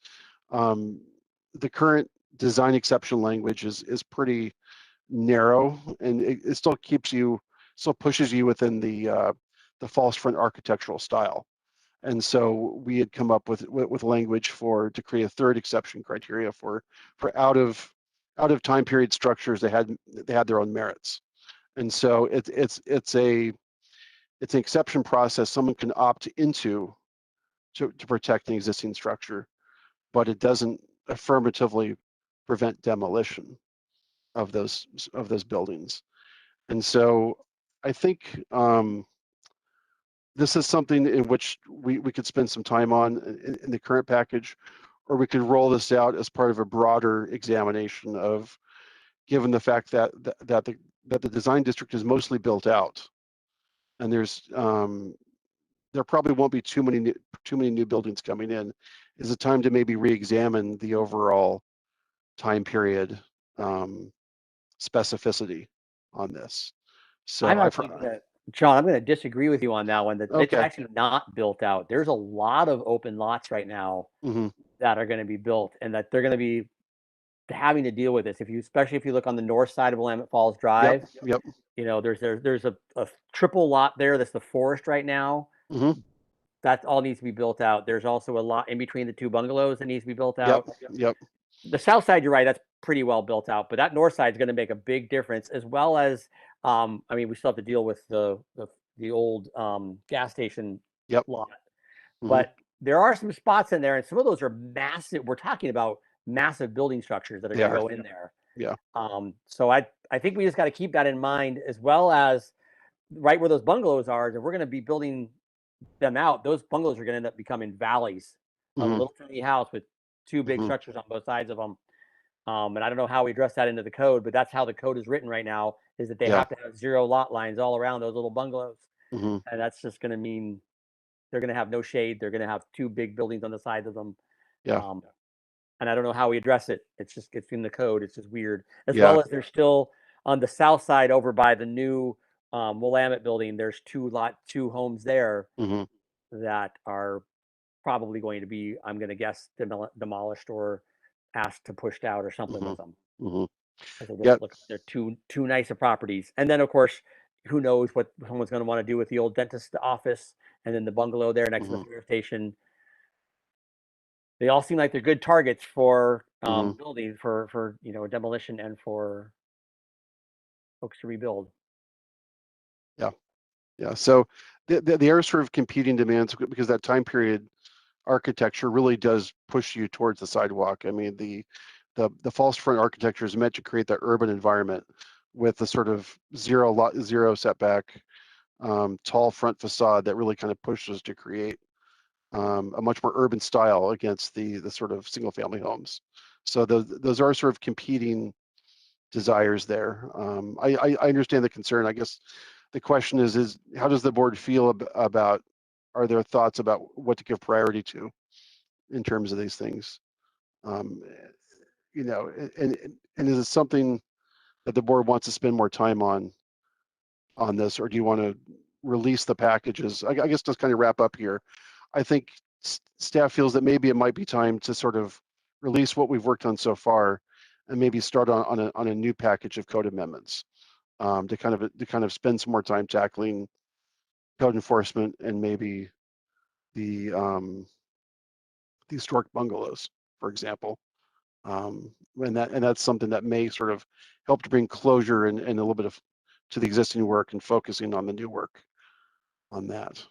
the current design exception language is pretty narrow, and it still pushes you within the false front architectural style. And so we had come up with language to create a third exception criteria for out of time period structures they had their own merits. And so it's an exception process someone can opt into to protect an existing structure, but it doesn't affirmatively prevent demolition of those buildings. And so I think this is something in which we could spend some time on in the current package, or we could roll this out as part of a broader examination of, given the fact that the design district is mostly built out, and there probably won't be too many new buildings coming in, is it time to maybe re-examine the overall time period specificity on this. So John, I'm going to disagree with you on that one. That it's Okay. actually not built out. There's a lot of open lots right now that are going to be built, and that they're going to be having to deal with this. Especially if you look on the north side of Willamette Falls Drive, Yep. you know, there's a triple lot there that's the forest right now. That all needs to be built out. There's also a lot in between the 2 bungalows that needs to be built out. Yep. The south side, you're right, that's pretty well built out, but that north side is going to make a big difference, as well as I mean, we still have to deal with the old gas station lot, but there are some spots in there, and some of those are massive. We're talking about massive building structures that are going to go in there. Yeah. So I think we just got to keep that in mind, as well as right where those bungalows are. If we're going to be building them out, those bungalows are going to end up becoming valleys, a little tiny house with 2 big structures on both sides of them. And I don't know how we address that into the code, but that's how the code is written right now, is that they have to have 0 lot lines all around those little bungalows. And that's just going to mean they're going to have no shade. They're going to have 2 big buildings on the sides of them. And I don't know how we address it. It's in the code. It's just weird. As well as there's still on the south side over by the new Willamette building, there's 2 homes there that are probably going to be, I'm going to guess, demolished or asked to pushed out or something with them. They're too nice of properties. And then, of course, who knows what someone's going to want to do with the old dentist office and then the bungalow there next to the fire station. They all seem like they're good targets for building, for demolition, and for folks to rebuild. Yeah. So there are sort of competing demands, because that time period architecture really does push you towards the sidewalk. I mean, the false front architecture is meant to create that urban environment with the sort of zero setback, tall front facade that really kind of pushes to create a much more urban style against the sort of single family homes. So those are sort of competing desires there. I understand the concern. I guess the question is how does the board feel about, are there thoughts about what to give priority to in terms of these things? And is it something that the board wants to spend more time on this, or do you want to release the packages? I guess just kind of wrap up here. I think staff feels that maybe it might be time to sort of release what we've worked on so far, and maybe start on a new package of code amendments, to kind of spend some more time tackling code enforcement and maybe the historic bungalows, for example. And that's something that may sort of help to bring closure and a little bit of to the existing work and focusing on the new work on that.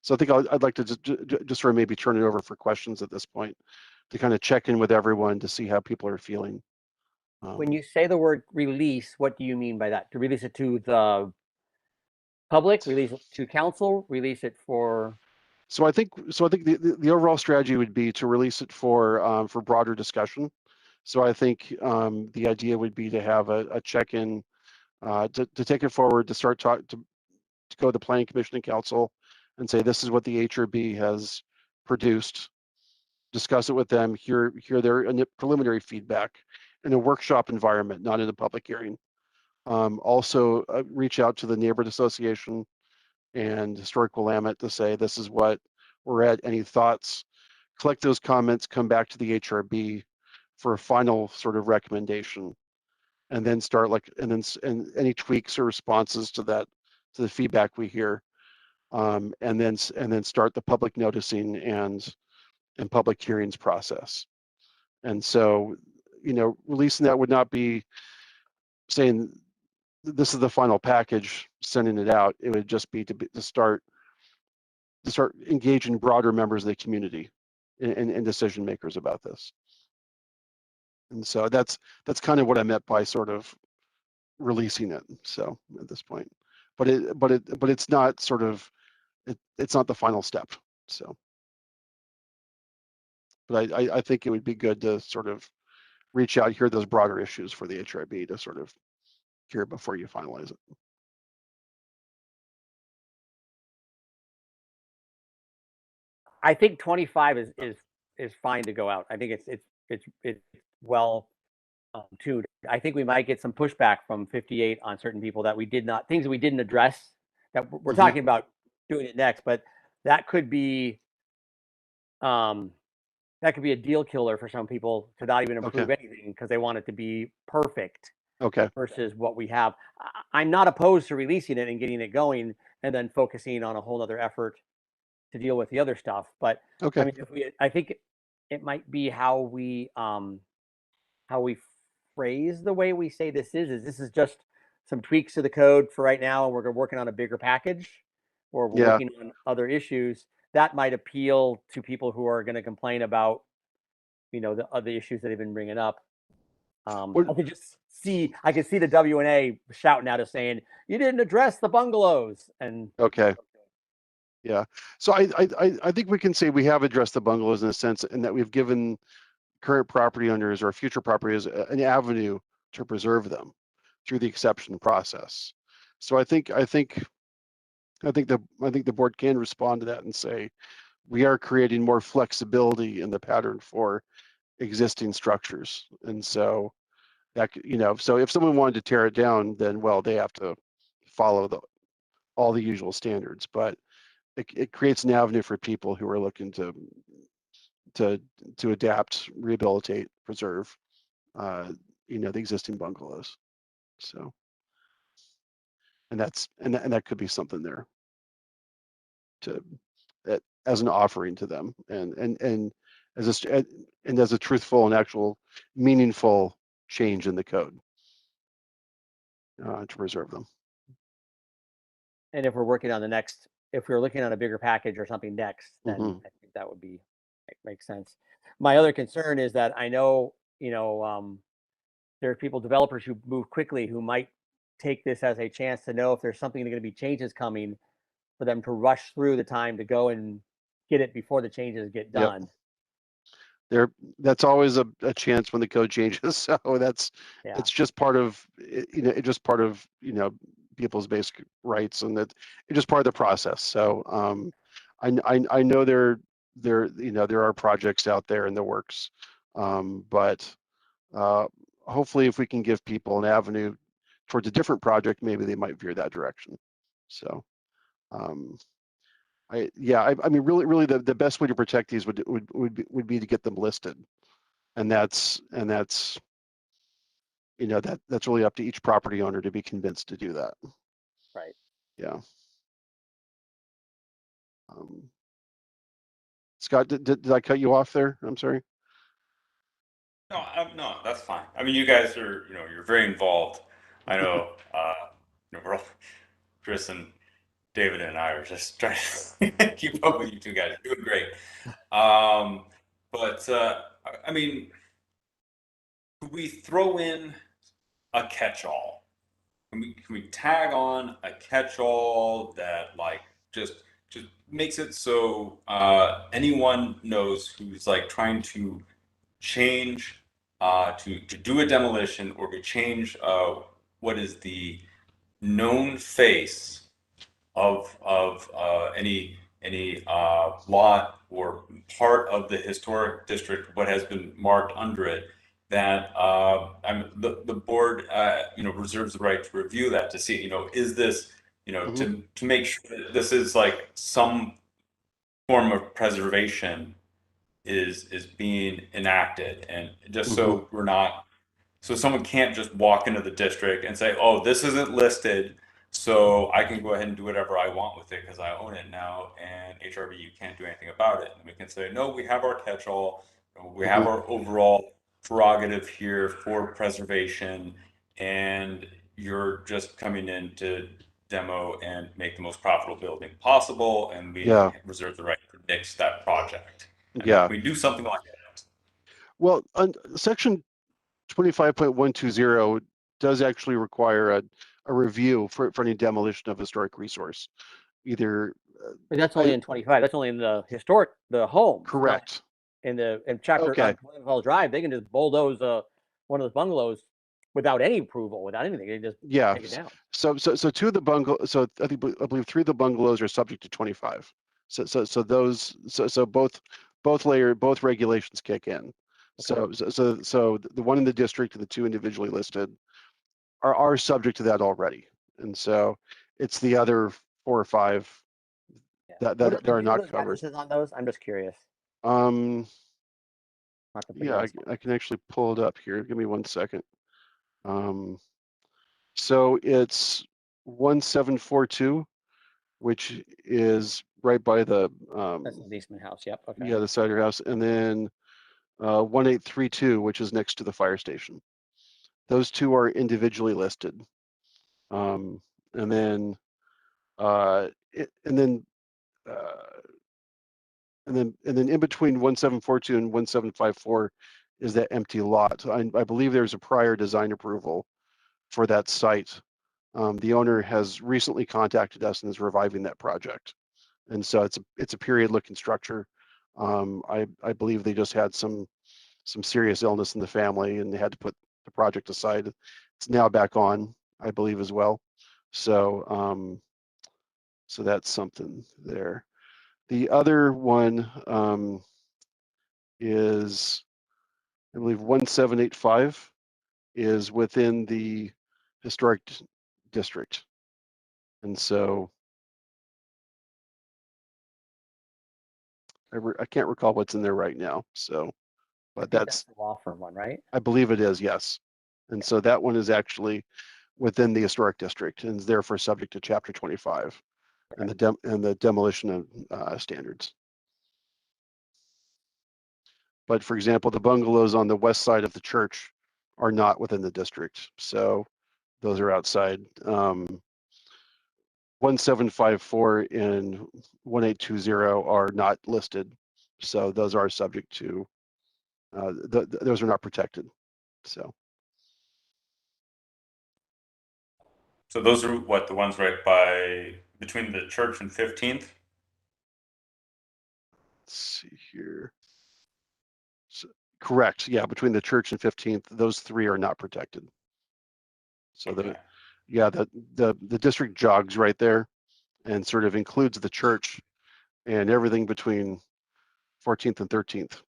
So I think I'd like to just sort of maybe turn it over for questions at this point to kind of check in with everyone to see how people are feeling. When you say the word release, what do you mean by that? To release it to the public, release it to council, release it for? So I think the overall strategy would be to release it for broader discussion. So I think the idea would be to have a check-in, to take it forward, to start to go to the Planning Commission and Council and say, this is what the HRB has produced, discuss it with them, hear their preliminary feedback in a workshop environment, not in a public hearing. Also reach out to the neighborhood association and historical Willamette to say, this is what we're at, any thoughts, collect those comments, come back to the HRB for a final sort of recommendation, and then start and any tweaks or responses to that, to the feedback we hear, and then start the public noticing and public hearings process. And so, releasing that would not be saying this is the final package, sending it out. It would just be to start engaging broader members of the community and decision makers about this. And so that's kind of what I meant by sort of releasing it. So at this point, but it's not sort of, it's not the final step. So, but I think it would be good to sort of reach out, hear those broader issues for the HRB to sort of hear before you finalize it. I think 25 is fine to go out. I think it's well tuned. I think we might get some pushback from 58 on certain people that we did not, things that we didn't address, that we're talking about doing it next, but that could be a deal killer for some people to not even approve anything because they want it to be perfect. Okay. Versus what we have. I'm not opposed to releasing it and getting it going and then focusing on a whole other effort to deal with the other stuff. But I mean, I think it might be how we phrase the way we say this is just some tweaks to the code for right now, and we're working on a bigger package, or we're working on other issues that might appeal to people who are going to complain about, the other issues that they've been bringing up. I could see the WNA shouting at us saying, "You didn't address the bungalows." And yeah, so I think we can say we have addressed the bungalows in a sense, in that we've given current property owners or future property owners an avenue to preserve them through the exception process. So I think the board can respond to that and say, we are creating more flexibility in the pattern for existing structures. And so that, so if someone wanted to tear it down, then, well, they have to follow all the usual standards, but it creates an avenue for people who are looking to adapt, rehabilitate, preserve, the existing bungalows. So, and that could be something there as an offering to them, and as a truthful and actual meaningful change in the code to preserve them. And if we're working on if we're looking at a bigger package or something next, then I think that would make sense. My other concern is that I know, there are developers who move quickly, who might take this as a chance to know if there's something going to be changes coming, for them to rush through the time to go and get it before the changes get done. That's always a chance when the code changes. So it's just part of people's basic rights, and that it's just part of the process. So I know there are projects out there in the works, but hopefully if we can give people an avenue towards a different project, maybe they might veer that direction. So I mean, really the best way to protect these would be to get them listed, and that's that's really up to each property owner to be convinced to do that. Right. Yeah. Scott, did I cut you off there? I'm sorry. No, that's fine. I mean, you guys are, you're very involved. I know, we're all, Chris and David and I are just trying to keep up with you two guys. You're doing great. But I mean, could we throw in a catch-all? Can we tag on a catch-all that like just makes it so anyone knows who's like trying to change to do a demolition or to change what is the known face of any lot or part of the historic district, what has been marked under it, that the board reserves the right to review that to see, is this, to make sure that this is like some form of preservation is being enacted, and just so we're not, so someone can't just walk into the district and say, oh, this isn't listed, so I can go ahead and do whatever I want with it because I own it now, and HRB, you can't do anything about it. And we can say, no, we have our catch-all, we have our overall prerogative here for preservation, and you're just coming in to demo and make the most profitable building possible, and we Yeah. reserve the right to nix that project. And Yeah. we do something like that. Well, section 25.120 does actually require a review for any demolition of historic resource. Either But that's only in 25. That's only in the historic, the home. correct. In chapter Okay. Falls Drive, they can just bulldoze one of those bungalows without any approval, without anything. They just take it down. So two of the bungalows. So I believe 3 of the bungalows are subject to 25. So both regulations kick in. Okay. So the one in the district and the 2 individually listed are subject to that already, and so it's the other 4 or 5 that are not covered. Addresses on those? I'm just curious. Yeah, I can actually pull it up here. Give me 1 second. So it's 1742, which is right by the That's the Leesman house. Yep. Okay. yeah, the cider house, and then 1832, which is next to the fire station. Those 2 are individually listed. And then in between 1742 and 1754 is that empty lot. I believe there's a prior design approval for that site. The owner has recently contacted us and is reviving that project, and so it's a period looking structure. I believe they just had some serious illness in the family and they had to put the project aside. It's now back on, I believe, as well. So so that's something there. The other one is, I believe, 1785 is within the historic district, and so I can't recall what's in there right now. So, but that's the law firm one, right? I believe it is, yes. And so that one is actually within the historic district and is therefore subject to Chapter 25 and the demolition of standards. But for example, the bungalows on the west side of the church are not within the district, so those are outside. 1754 and 1820 are not listed, so those are subject to. Those are not protected. So those are what, the ones right by between the church and 15th? let's see here. So, correct. Yeah, between the church and 15th, those 3 are not protected. So the district jogs right there and sort of includes the church and everything between 14th and 13th.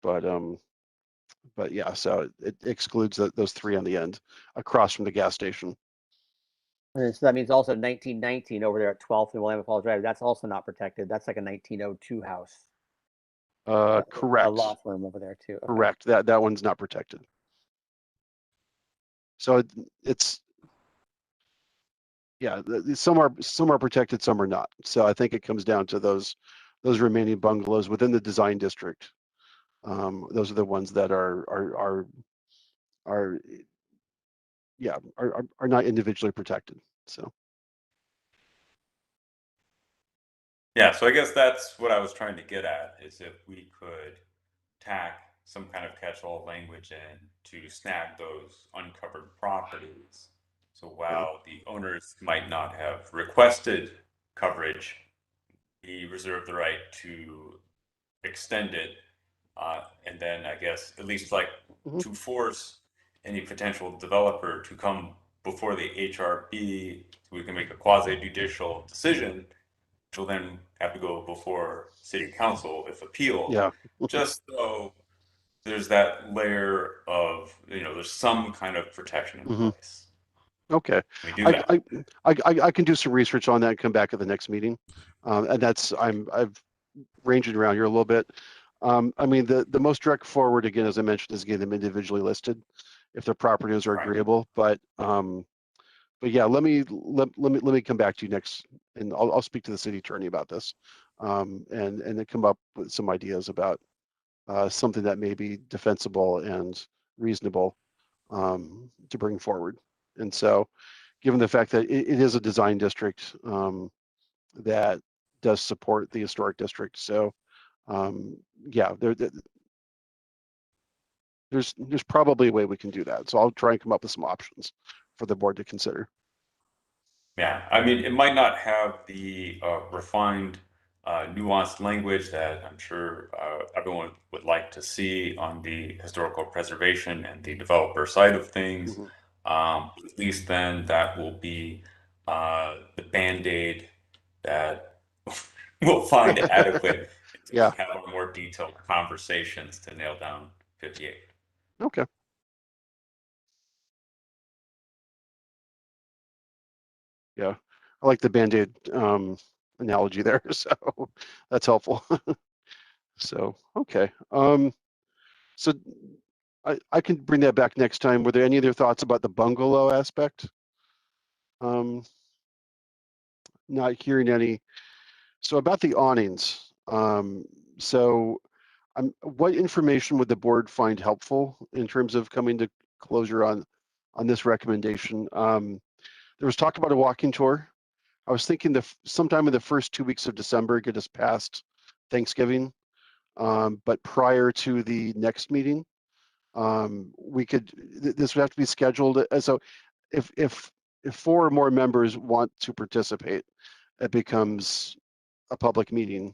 But yeah, so it excludes those 3 on the end across from the gas station. And so that means also 1919 over there at 12th and Willamette Falls Drive. That's also not protected. That's like a 1902 house. Correct. A law firm over there too. Okay. Correct. That one's not protected. So it's yeah, some are protected, some are not. So I think it comes down to those remaining bungalows within the design district. Those are the ones that are are yeah, are not individually protected. So Yeah, so I guess that's what I was trying to get at, is if we could tack some kind of catch-all language in to snag those uncovered properties. So yeah. while the owners might not have requested coverage, we reserve the right to extend it, and then I guess at least like Mhm. to force any potential developer to come before the HRB so we can make a quasi-judicial decision, which will then have to go before city council if appealed, Yeah. just so there's that layer of, there's some kind of protection in Mhm. place. Okay. We do I, that. I can do some research on that and come back at the next meeting. And that's I've ranging around here a little bit. I mean, the most direct forward, again, as I mentioned, is getting them individually listed if their properties are Right. agreeable. But yeah, let me come back to you next, and I'll speak to the city attorney about this, and then come up with some ideas about something that may be defensible and reasonable to bring forward. And so, given the fact that it is a design district that does support the historic district, so yeah, there's probably a way we can do that. So I'll try and come up with some options for the board to consider. Yeah, I mean, it might not have the refined, nuanced language that I'm sure everyone would like to see on the historical preservation and the developer side of things. Mhm. At least then that will be the Band-Aid that we'll find adequate until Yeah. we have our more detailed conversations to nail down 58. Okay. Yeah, I like the Band-Aid analogy there, so that's helpful. So okay, so I can bring that back next time. Were there any other thoughts about the bungalow aspect? Not hearing any. So about the awnings. So what information would the board find helpful in terms of coming to closure on this recommendation? There was talk about a walking tour. I was thinking sometime in the first 2 weeks of December, get us past Thanksgiving, but prior to the next meeting, we could. This would have to be scheduled. So, if 4 or more members want to participate, it becomes a public meeting.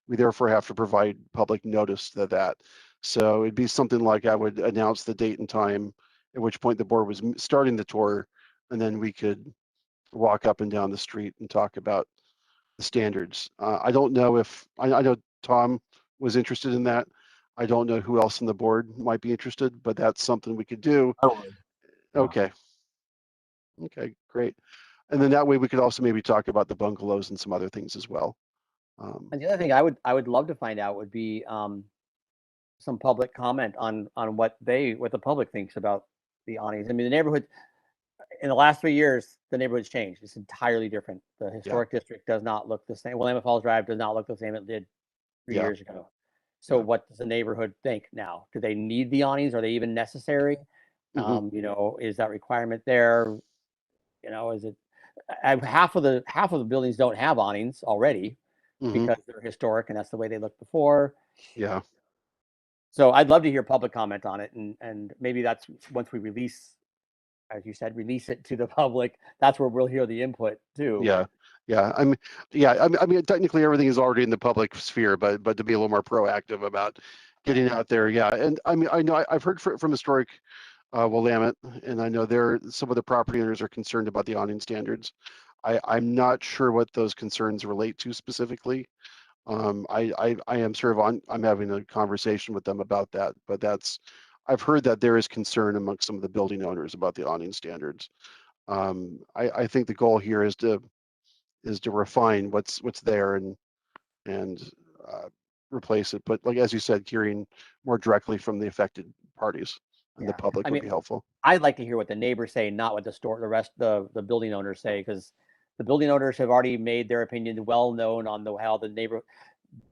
We therefore have to provide public notice to that. So it'd be something like I would announce the date and time at which point the board was starting the tour, and then we could walk up and down the street and talk about the standards. I don't know if I know Tom was interested in that. I don't know who else on the board might be interested, but that's something we could do. I would. Yeah. Okay. Okay, great. And then that way we could also maybe talk about the bungalows and some other things as well. And the other thing I would love to find out would be some public comment on what the public thinks about the awnings. I mean, the neighborhood in the last 3 years, the neighborhood's changed. It's entirely different. The historic district does not look the same. Willamette Falls Drive does not look the same it did 3 Yeah. years ago. So Yeah. what does the neighborhood think now? Do they need the awnings? Are they even necessary? Mhm. Is that requirement there? Is it half of the buildings don't have awnings already Mhm. because they're historic and that's the way they looked before. Yeah. So I'd love to hear public comment on it, and maybe that's once we release, as you said, release it to the public. That's where we'll hear the input too. Yeah. Yeah. I mean, technically everything is already in the public sphere, but to be a little more proactive about getting out there. Yeah. And I mean, I know I've heard from historic Willamette, and I know some of the property owners are concerned about the awning standards. I'm not sure what those concerns relate to specifically. I am sort of I'm having a conversation with them about that, but I've heard that there is concern amongst some of the building owners about the awning standards. I think the goal here is to refine what's there and replace it. But like as you said, hearing more directly from the affected parties and the Yeah. public I would mean, be helpful. I'd like to hear what the neighbors say, not what the building owners say, because the building owners have already made their opinion well known on how the neighbor.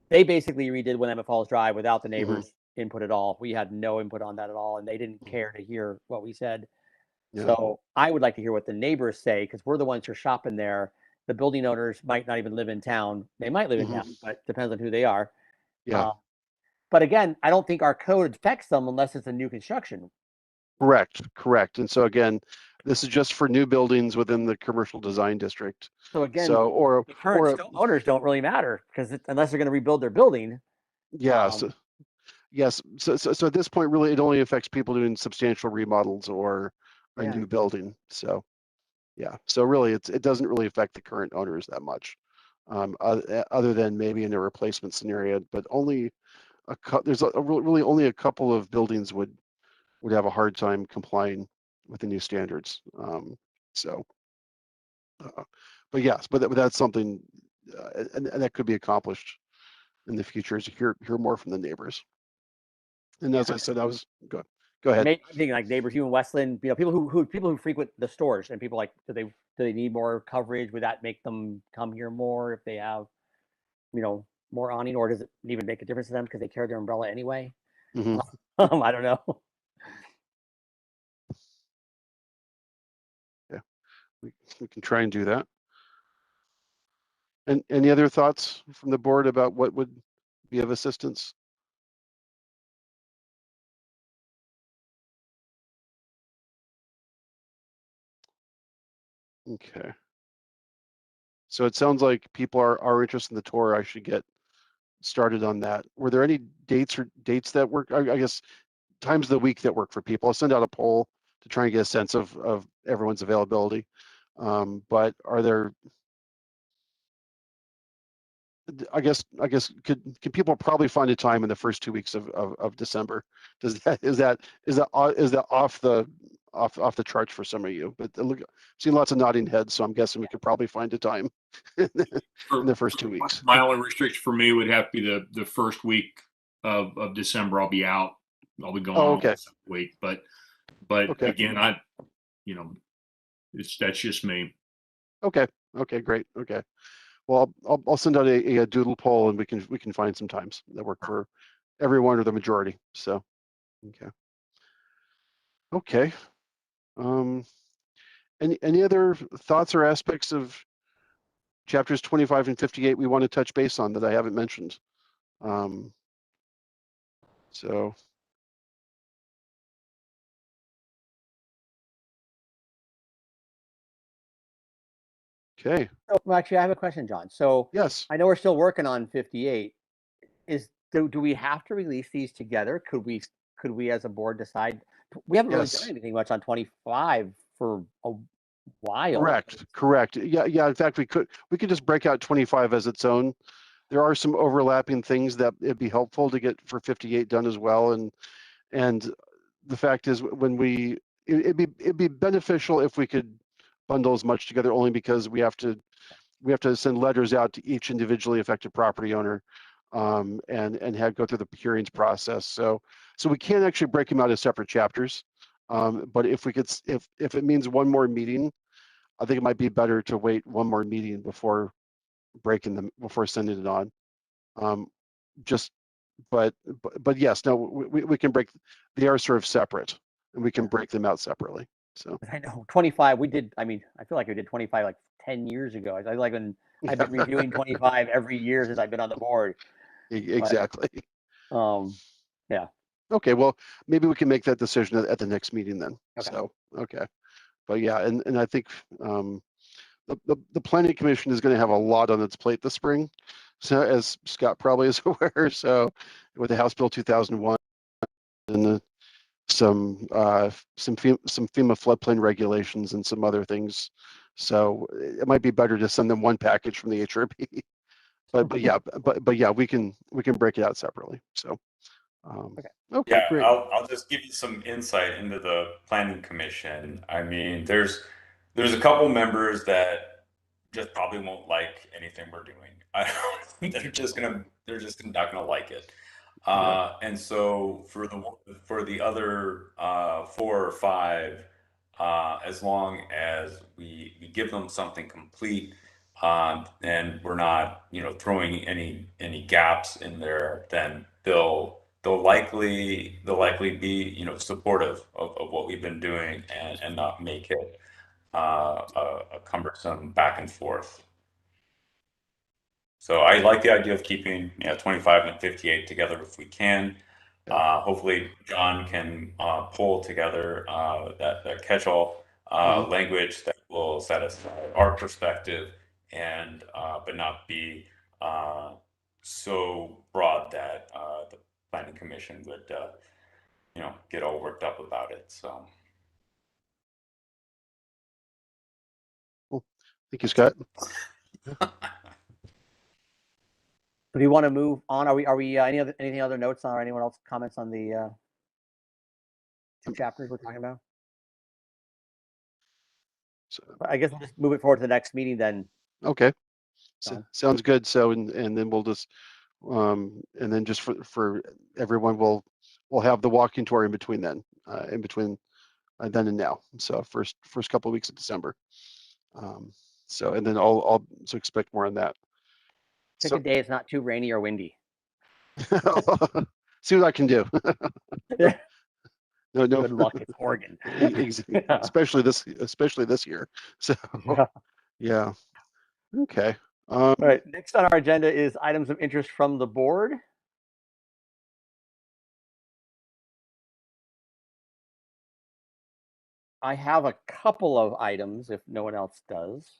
They basically redid Willamette Falls Drive without the neighbors input at all. We had no input on that at all, and they didn't Mhm. care to hear what we said. Yeah. So I would like to hear what the neighbors say, because we're the ones who are shopping there. The building owners might not even live in town. They might live in Mhm. town, but depends on who they are. Yeah. But again, I don't think our code affects them unless it's a new construction. Correct. And so again, this is just for new buildings within the commercial design district. So again, So, the current owners don't really matter, because unless they're going to rebuild their building. yes, yes. So at this point, really, it only affects people doing substantial remodels or a Yeah. new building. So, yeah. So really, it doesn't really affect the current owners that much, other than maybe in a replacement scenario. But only there's really only a couple of buildings would have a hard time complying with the new standards. So, but yes, but that's something, and that could be accomplished in the future, is to hear more from the neighbors. And as I said, go ahead. I'm thinking like neighbors, you in Westland, people who frequent the stores, and people like, do they need more coverage? Would that make them come here more if they have, more awning, or does it even make a difference to them because they carry their umbrella anyway? Mhm. I don't know. Yeah, we can try and do that. And any other thoughts from the board about what would be of assistance? Okay. So it sounds like people are interested in the tour. I should get started on that. Were there any dates that work? I guess times of the week that work for people. I'll send out a poll to try and get a sense of everyone's availability. But are there, I guess can people probably find a time in the first 2 weeks of December? Is that off the charts for some of you? But look, I've seen lots of nodding heads, so I'm guessing we could probably find a time in the first 2 weeks. My only restriction for me would have to be the first week of December. I'll be out. I'll be gone Oh, okay. all week. But Okay. again, that's just me. Okay. Great. Okay. Well, I'll send out a doodle poll, and we can find some times that work for everyone or the majority. So, okay. Any other thoughts or aspects of chapters 25 and 58 we want to touch base on that I haven't mentioned? So, okay. Oh, well, actually, I have a question, John. So Yes. I know we're still working on 58. Do we have to release these together? Could we as a board decide? We haven't really done Yes. anything much on 25 for a while. Correct. Yeah. In fact, we could just break out 25 as its own. There are some overlapping things that it'd be helpful to get for 58 done as well. And the fact is, it'd be beneficial if we could bundle as much together, only because we have to send letters out to each individually affected property owner, and go through the hearings process. So we can actually break them out as separate chapters. But if it means one more meeting, I think it might be better to wait one more meeting before sending it on. Just but yes, no, we can break. They are sort of separate, and we can break them out separately. So I know 25. We did. I mean, I feel like we did 25 like 10 years ago. I like when I've been reviewing 25 every year since I've been on the board. exactly. But, yeah. Okay, well, maybe we can make that decision at the next meeting then. Okay. So okay, but yeah, and I think the planning commission is going to have a lot on its plate this spring. So as Scott probably is aware, so with the House Bill 2001 and some FEMA floodplain regulations and some other things, so it might be better to send them one package from the HRB. but yeah, we can break it out separately. So okay, Yeah, great. I'll just give you some insight into the planning commission. I mean, there's a couple members that just probably won't like anything we're doing. They're just not gonna like it. And so for the other 4 or 5, as long as we give them something complete, and we're not throwing any gaps in there, then they'll likely be, supportive of what we've been doing and not make it a cumbersome back and forth. So I like the idea of keeping 25 and 58 together if we can. Hopefully John can pull together that catch-all language that will satisfy our perspective and but not be so broad that the planning commission would get all worked up about it. So Cool. Thank you, Scott. Do you want to move on? Are we anything other notes on, or anyone else comments on the 2 chapters we're talking about? So, I guess we'll just move it forward to the next meeting then. okay. John. Sounds good. So, and then we'll just, and then just for everyone, we'll have the walking tour in between then, then and now. So first couple of weeks of December. So, and then I'll so expect more on that. Pick So a day it's not too rainy or windy. see what I can do. Yeah. No, Good luck. It's Oregon. especially this year. So yeah. Okay. All right. Next on our agenda is items of interest from the board. I have a couple of items if no one else does.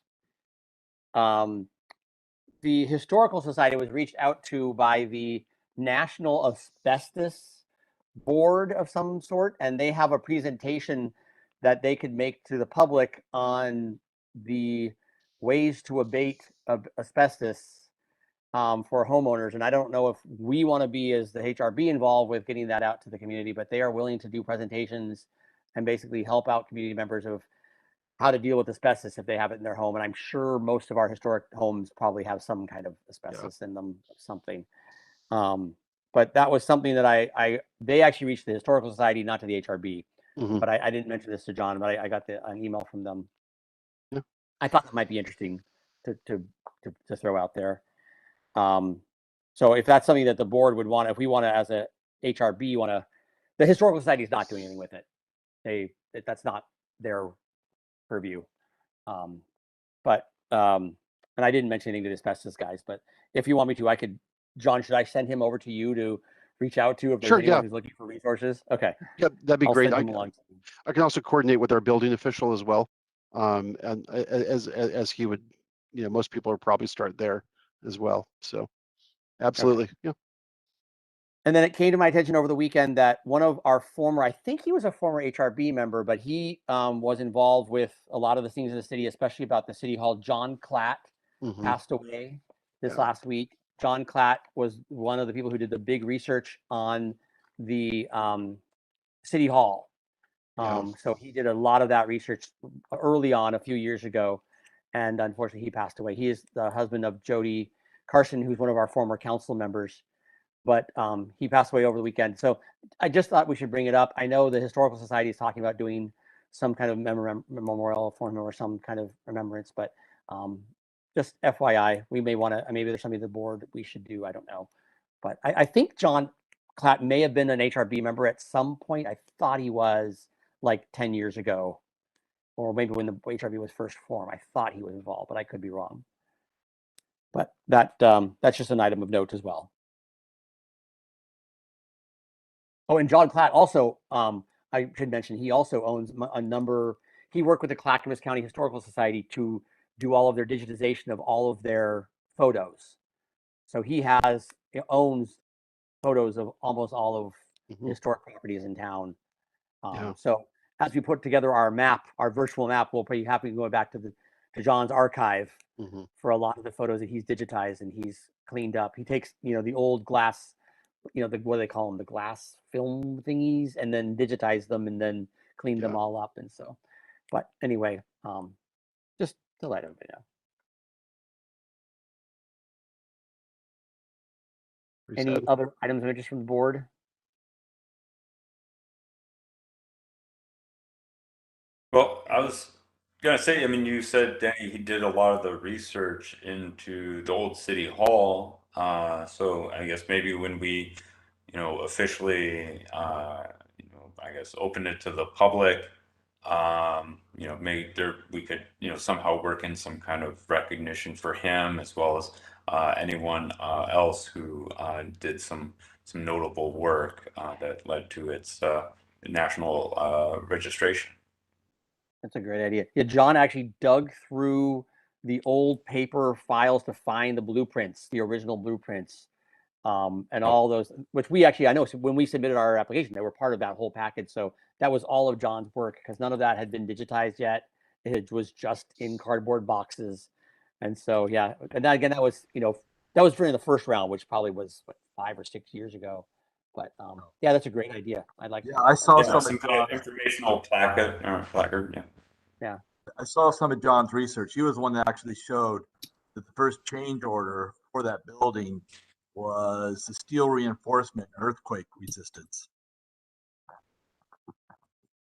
The Historical Society was reached out to by the National Asbestos Board of some sort, and they have a presentation that they could make to the public on the ways to abate asbestos for homeowners. And I don't know if we want to be, as the HRB, involved with getting that out to the community, but they are willing to do presentations and basically help out community members of how to deal with asbestos if they have it in their home. And I'm sure most of our historic homes probably have some kind of asbestos in them, something. But that was something that they actually reached the Historical Society, not to the HRB. Mhm. But I didn't mention this to John, but I got an email from them. Yeah. I thought that might be interesting to throw out there. So if that's something that the board would want, if we want to, as a HRB, the Historical Society is not doing anything with it. That's not their purview. And I didn't mention anything to the asbestos guys, but if you want me to, I could. John, should I send him over to you to reach out to if there's Sure, anyone yeah. who's looking for resources? Okay. Yep, that'd be I'll great. send him along. I can also coordinate with our building official as well. And as he would, most people will probably start there as well. So absolutely. Yeah. And then it came to my attention over the weekend that one of our I think he was a former HRB member, but he was involved with a lot of the things in the city, especially about the city hall. John Klatt passed away this last week. John Klatt was one of the people who did the big research on the city hall. So he did a lot of that research early on, a few years ago, and unfortunately he passed away. He is the husband of Jody Carson, who's one of our former council members. But he passed away over the weekend. So I just thought we should bring it up. I know the Historical Society is talking about doing some kind of memorial for him or some kind of remembrance, but just FYI, we may want to, maybe there's something the board we should do. I don't know. But I think John Klatt may have been an HRB member at some point. I thought he was like 10 years ago, or maybe when the HRB was first formed. I thought he was involved, but I could be wrong. But that's just an item of note as well. Oh, and John Klatt also, I should mention, he also owns a number. He worked with the Clackamas County Historical Society to do all of their digitization of all of their photos. So he owns photos of almost all of the historic properties in town. So as we put together our map, our virtual map, we'll be happy to go back to John's archive for a lot of the photos that he's digitized and he's cleaned up. He takes, the old glass, what do they call them, the glass film thingies, and then digitize them and then clean them all up. And so, but anyway, just to let everybody know. Any other items of interest from the board? Well, I was gonna say, I mean, you said Danny, he did a lot of the research into the old city hall. So I guess maybe when we, officially, I guess open it to the public. We could, somehow work in some kind of recognition for him, as well as anyone else who did some notable work that led to its national registration. That's a great idea. Yeah, John actually dug through the old paper files to find the blueprints, the original blueprints, and all those, which we actually, I know when we submitted our application, they were part of that whole package. So that was all of John's work, because none of that had been digitized yet. It was just in cardboard boxes. And so, yeah, and that, again, that was, that was during the first round, which probably was what, 5 or 6 years ago. But yeah, that's a great idea. I'd like. Yeah, I saw Yeah, some some of kind of John's, informational placard. Yeah. Yeah. I saw some of John's research. He was the one that actually showed that the first change order for that building was the steel reinforcement and earthquake resistance.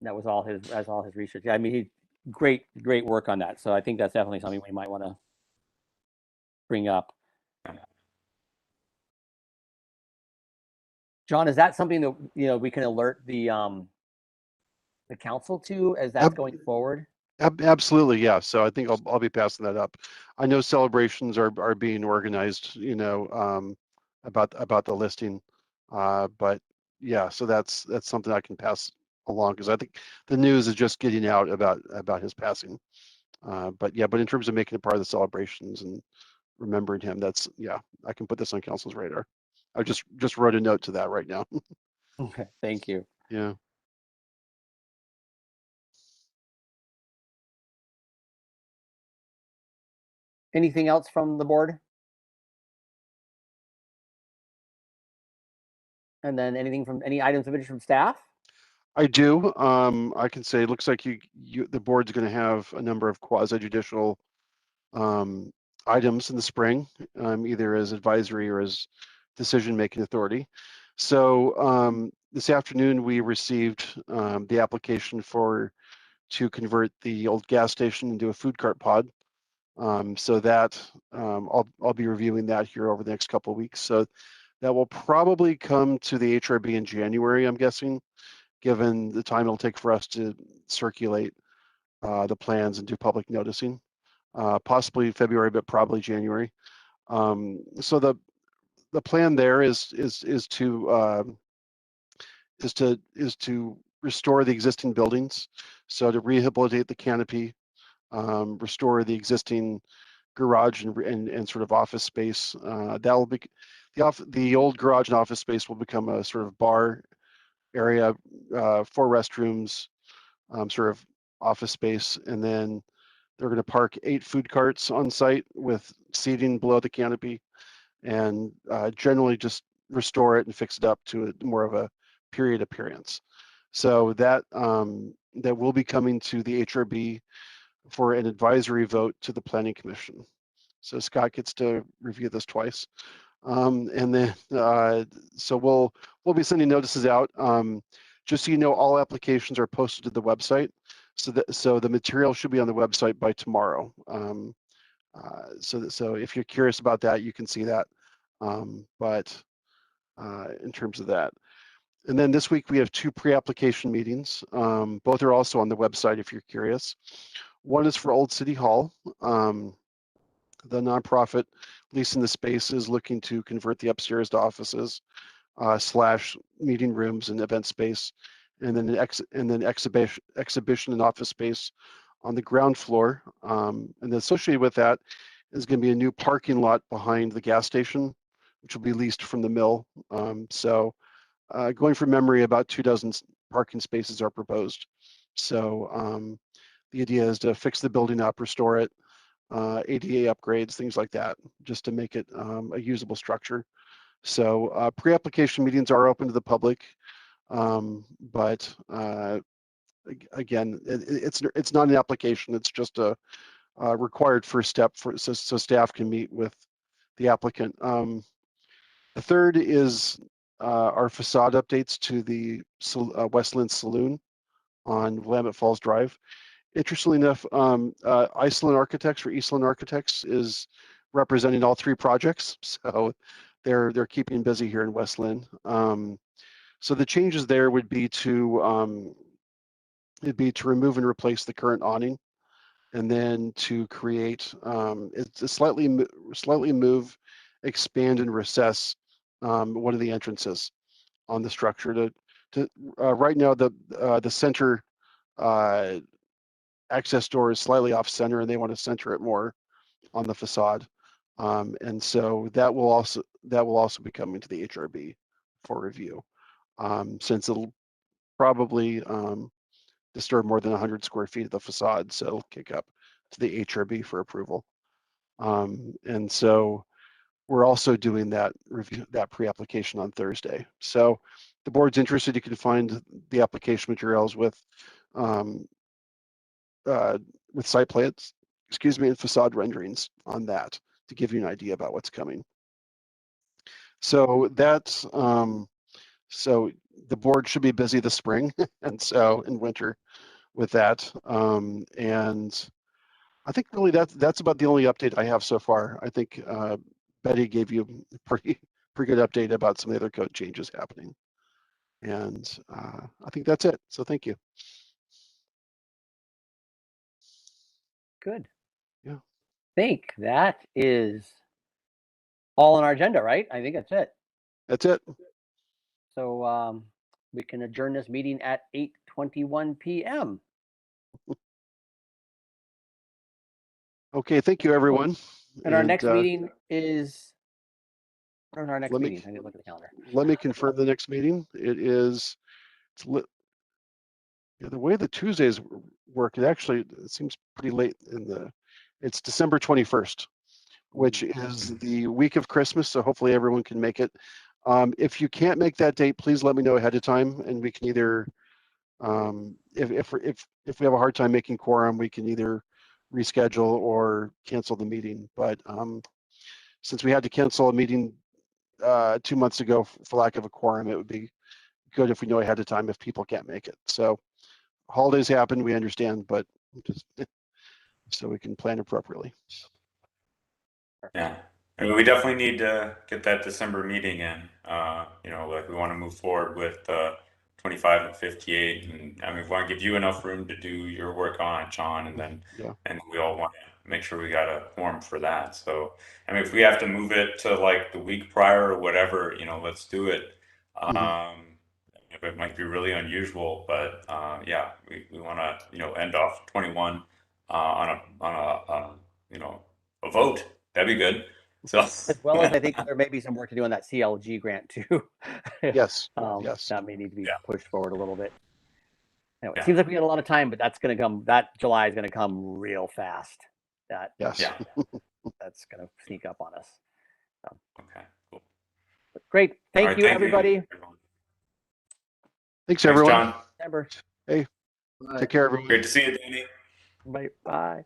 That was all his research. Yeah, I mean, he great work on that. So I think that's definitely something we might want to bring up. John, is that something that we can alert the council to as that's going forward? Absolutely, yeah. So I think I'll be passing that up. I know celebrations are being organized, about the listing, but yeah. So that's something I can pass along, because I think the news is just getting out about his passing. But yeah, but in terms of making it part of the celebrations and remembering him, I can put this on council's radar. I just wrote a note to that right now. Okay, thank you. Yeah. Anything else from the board? And then anything from any items of interest from staff? I do. I can say it looks like the board's going to have a number of quasi judicial items in the spring, either as advisory or as decision-making authority. So this afternoon we received the application to convert the old gas station into a food cart pod. So that I'll be reviewing that here over the next couple of weeks. So that will probably come to the HRB in January, I'm guessing, given the time it'll take for us to circulate the plans and do public noticing. Possibly February, but probably January. So the plan there is to restore the existing buildings. So to rehabilitate the canopy, restore the existing garage and sort of office space. That will be the old garage and office space will become a sort of bar area, 4 restrooms, sort of office space, and then they're going to park 8 food carts on site with seating below the canopy, and generally just restore it and fix it up to more of a period appearance. So that will be coming to the HRB for an advisory vote to the Planning Commission. So Scott gets to review this twice. And then, so we'll be sending notices out. Just so you know, all applications are posted to the website. So the material should be on the website by tomorrow. So if you're curious about that, you can see that. But in terms of that. And then this week we have 2 pre-application meetings. Both are also on the website if you're curious. One is for Old City Hall. The nonprofit leasing the space is looking to convert the upstairs to offices / meeting rooms and event space, and then exhibition and office space on the ground floor. And associated with that is going to be a new parking lot behind the gas station, which will be leased from the mill. So going from memory, about 24 parking spaces are proposed. So the idea is to fix the building up, restore it, ADA upgrades, things like that, just to make it a usable structure. So pre-application meetings are open to the public, but again, it's not an application. It's just a required first step so staff can meet with the applicant. The third is our facade updates to the West Linn Saloon on Willamette Falls Drive. Interestingly enough, Iceland Architects or Eastland Architects is representing all 3 projects. So they're keeping busy here in West Linn. So the changes there would be to remove and replace the current awning, and then to create it's a slightly move, expand, and recess one of the entrances on the structure. Right now the center access door is slightly off center, and they want to center it more on the facade. And so that will also be coming to the HRB for review, since it'll probably disturb more than 100 square feet of the facade, so it'll kick up to the HRB for approval. And so we're also doing that review, that pre-application on Thursday. So if the board's interested, you can find the application materials with site plans, and facade renderings on that to give you an idea about what's coming. So that's so the board should be busy this spring and so in winter with that. And I think really that's about the only update I have so far. I think Betty gave you a pretty good update about some of the other code changes happening. And I think that's it. So thank you. Good. Yeah. I think that is all on our agenda, right? I think that's it. That's it. So we can adjourn this meeting at 8:21 p.m. Okay, thank you, everyone. And our next meeting is, what is our next meeting? I need to look at the calendar. Let me confirm the next meeting. Yeah, the way the Tuesdays work, it seems pretty late it's December 21st, which is the week of Christmas. So hopefully everyone can make it. If you can't make that date, please let me know ahead of time, and we can either, if we have a hard time making quorum, we can either reschedule or cancel the meeting. But since we had to cancel a meeting 2 months ago for lack of a quorum, it would be good if we know ahead of time if people can't make it. So holidays happen, we understand, but just so we can plan appropriately. Yeah, I mean, we definitely need to get that December meeting in. Like we want to move forward with 25 and 58, and I mean, we want to give you enough room to do your work on it, John, and then we all want to make sure we got a quorum for that. So, I mean, if we have to move it to like the week prior or whatever, let's do it. It might be really unusual, but yeah, we want to end off 21 on a vote. That'd be good. So as well as I think there may be some work to do on that CLG grant too. Yes. Yes. That may need to be pushed forward a little bit. Anyway, Yeah. it seems like we got a lot of time, but that's going to come. That July is going to come real fast. That's going to sneak up on us. So. Okay. Cool. Great. Thank you, everybody. Thanks, everyone. John. Remember. Hey, take care, everyone. Great to see you, Danny. Bye.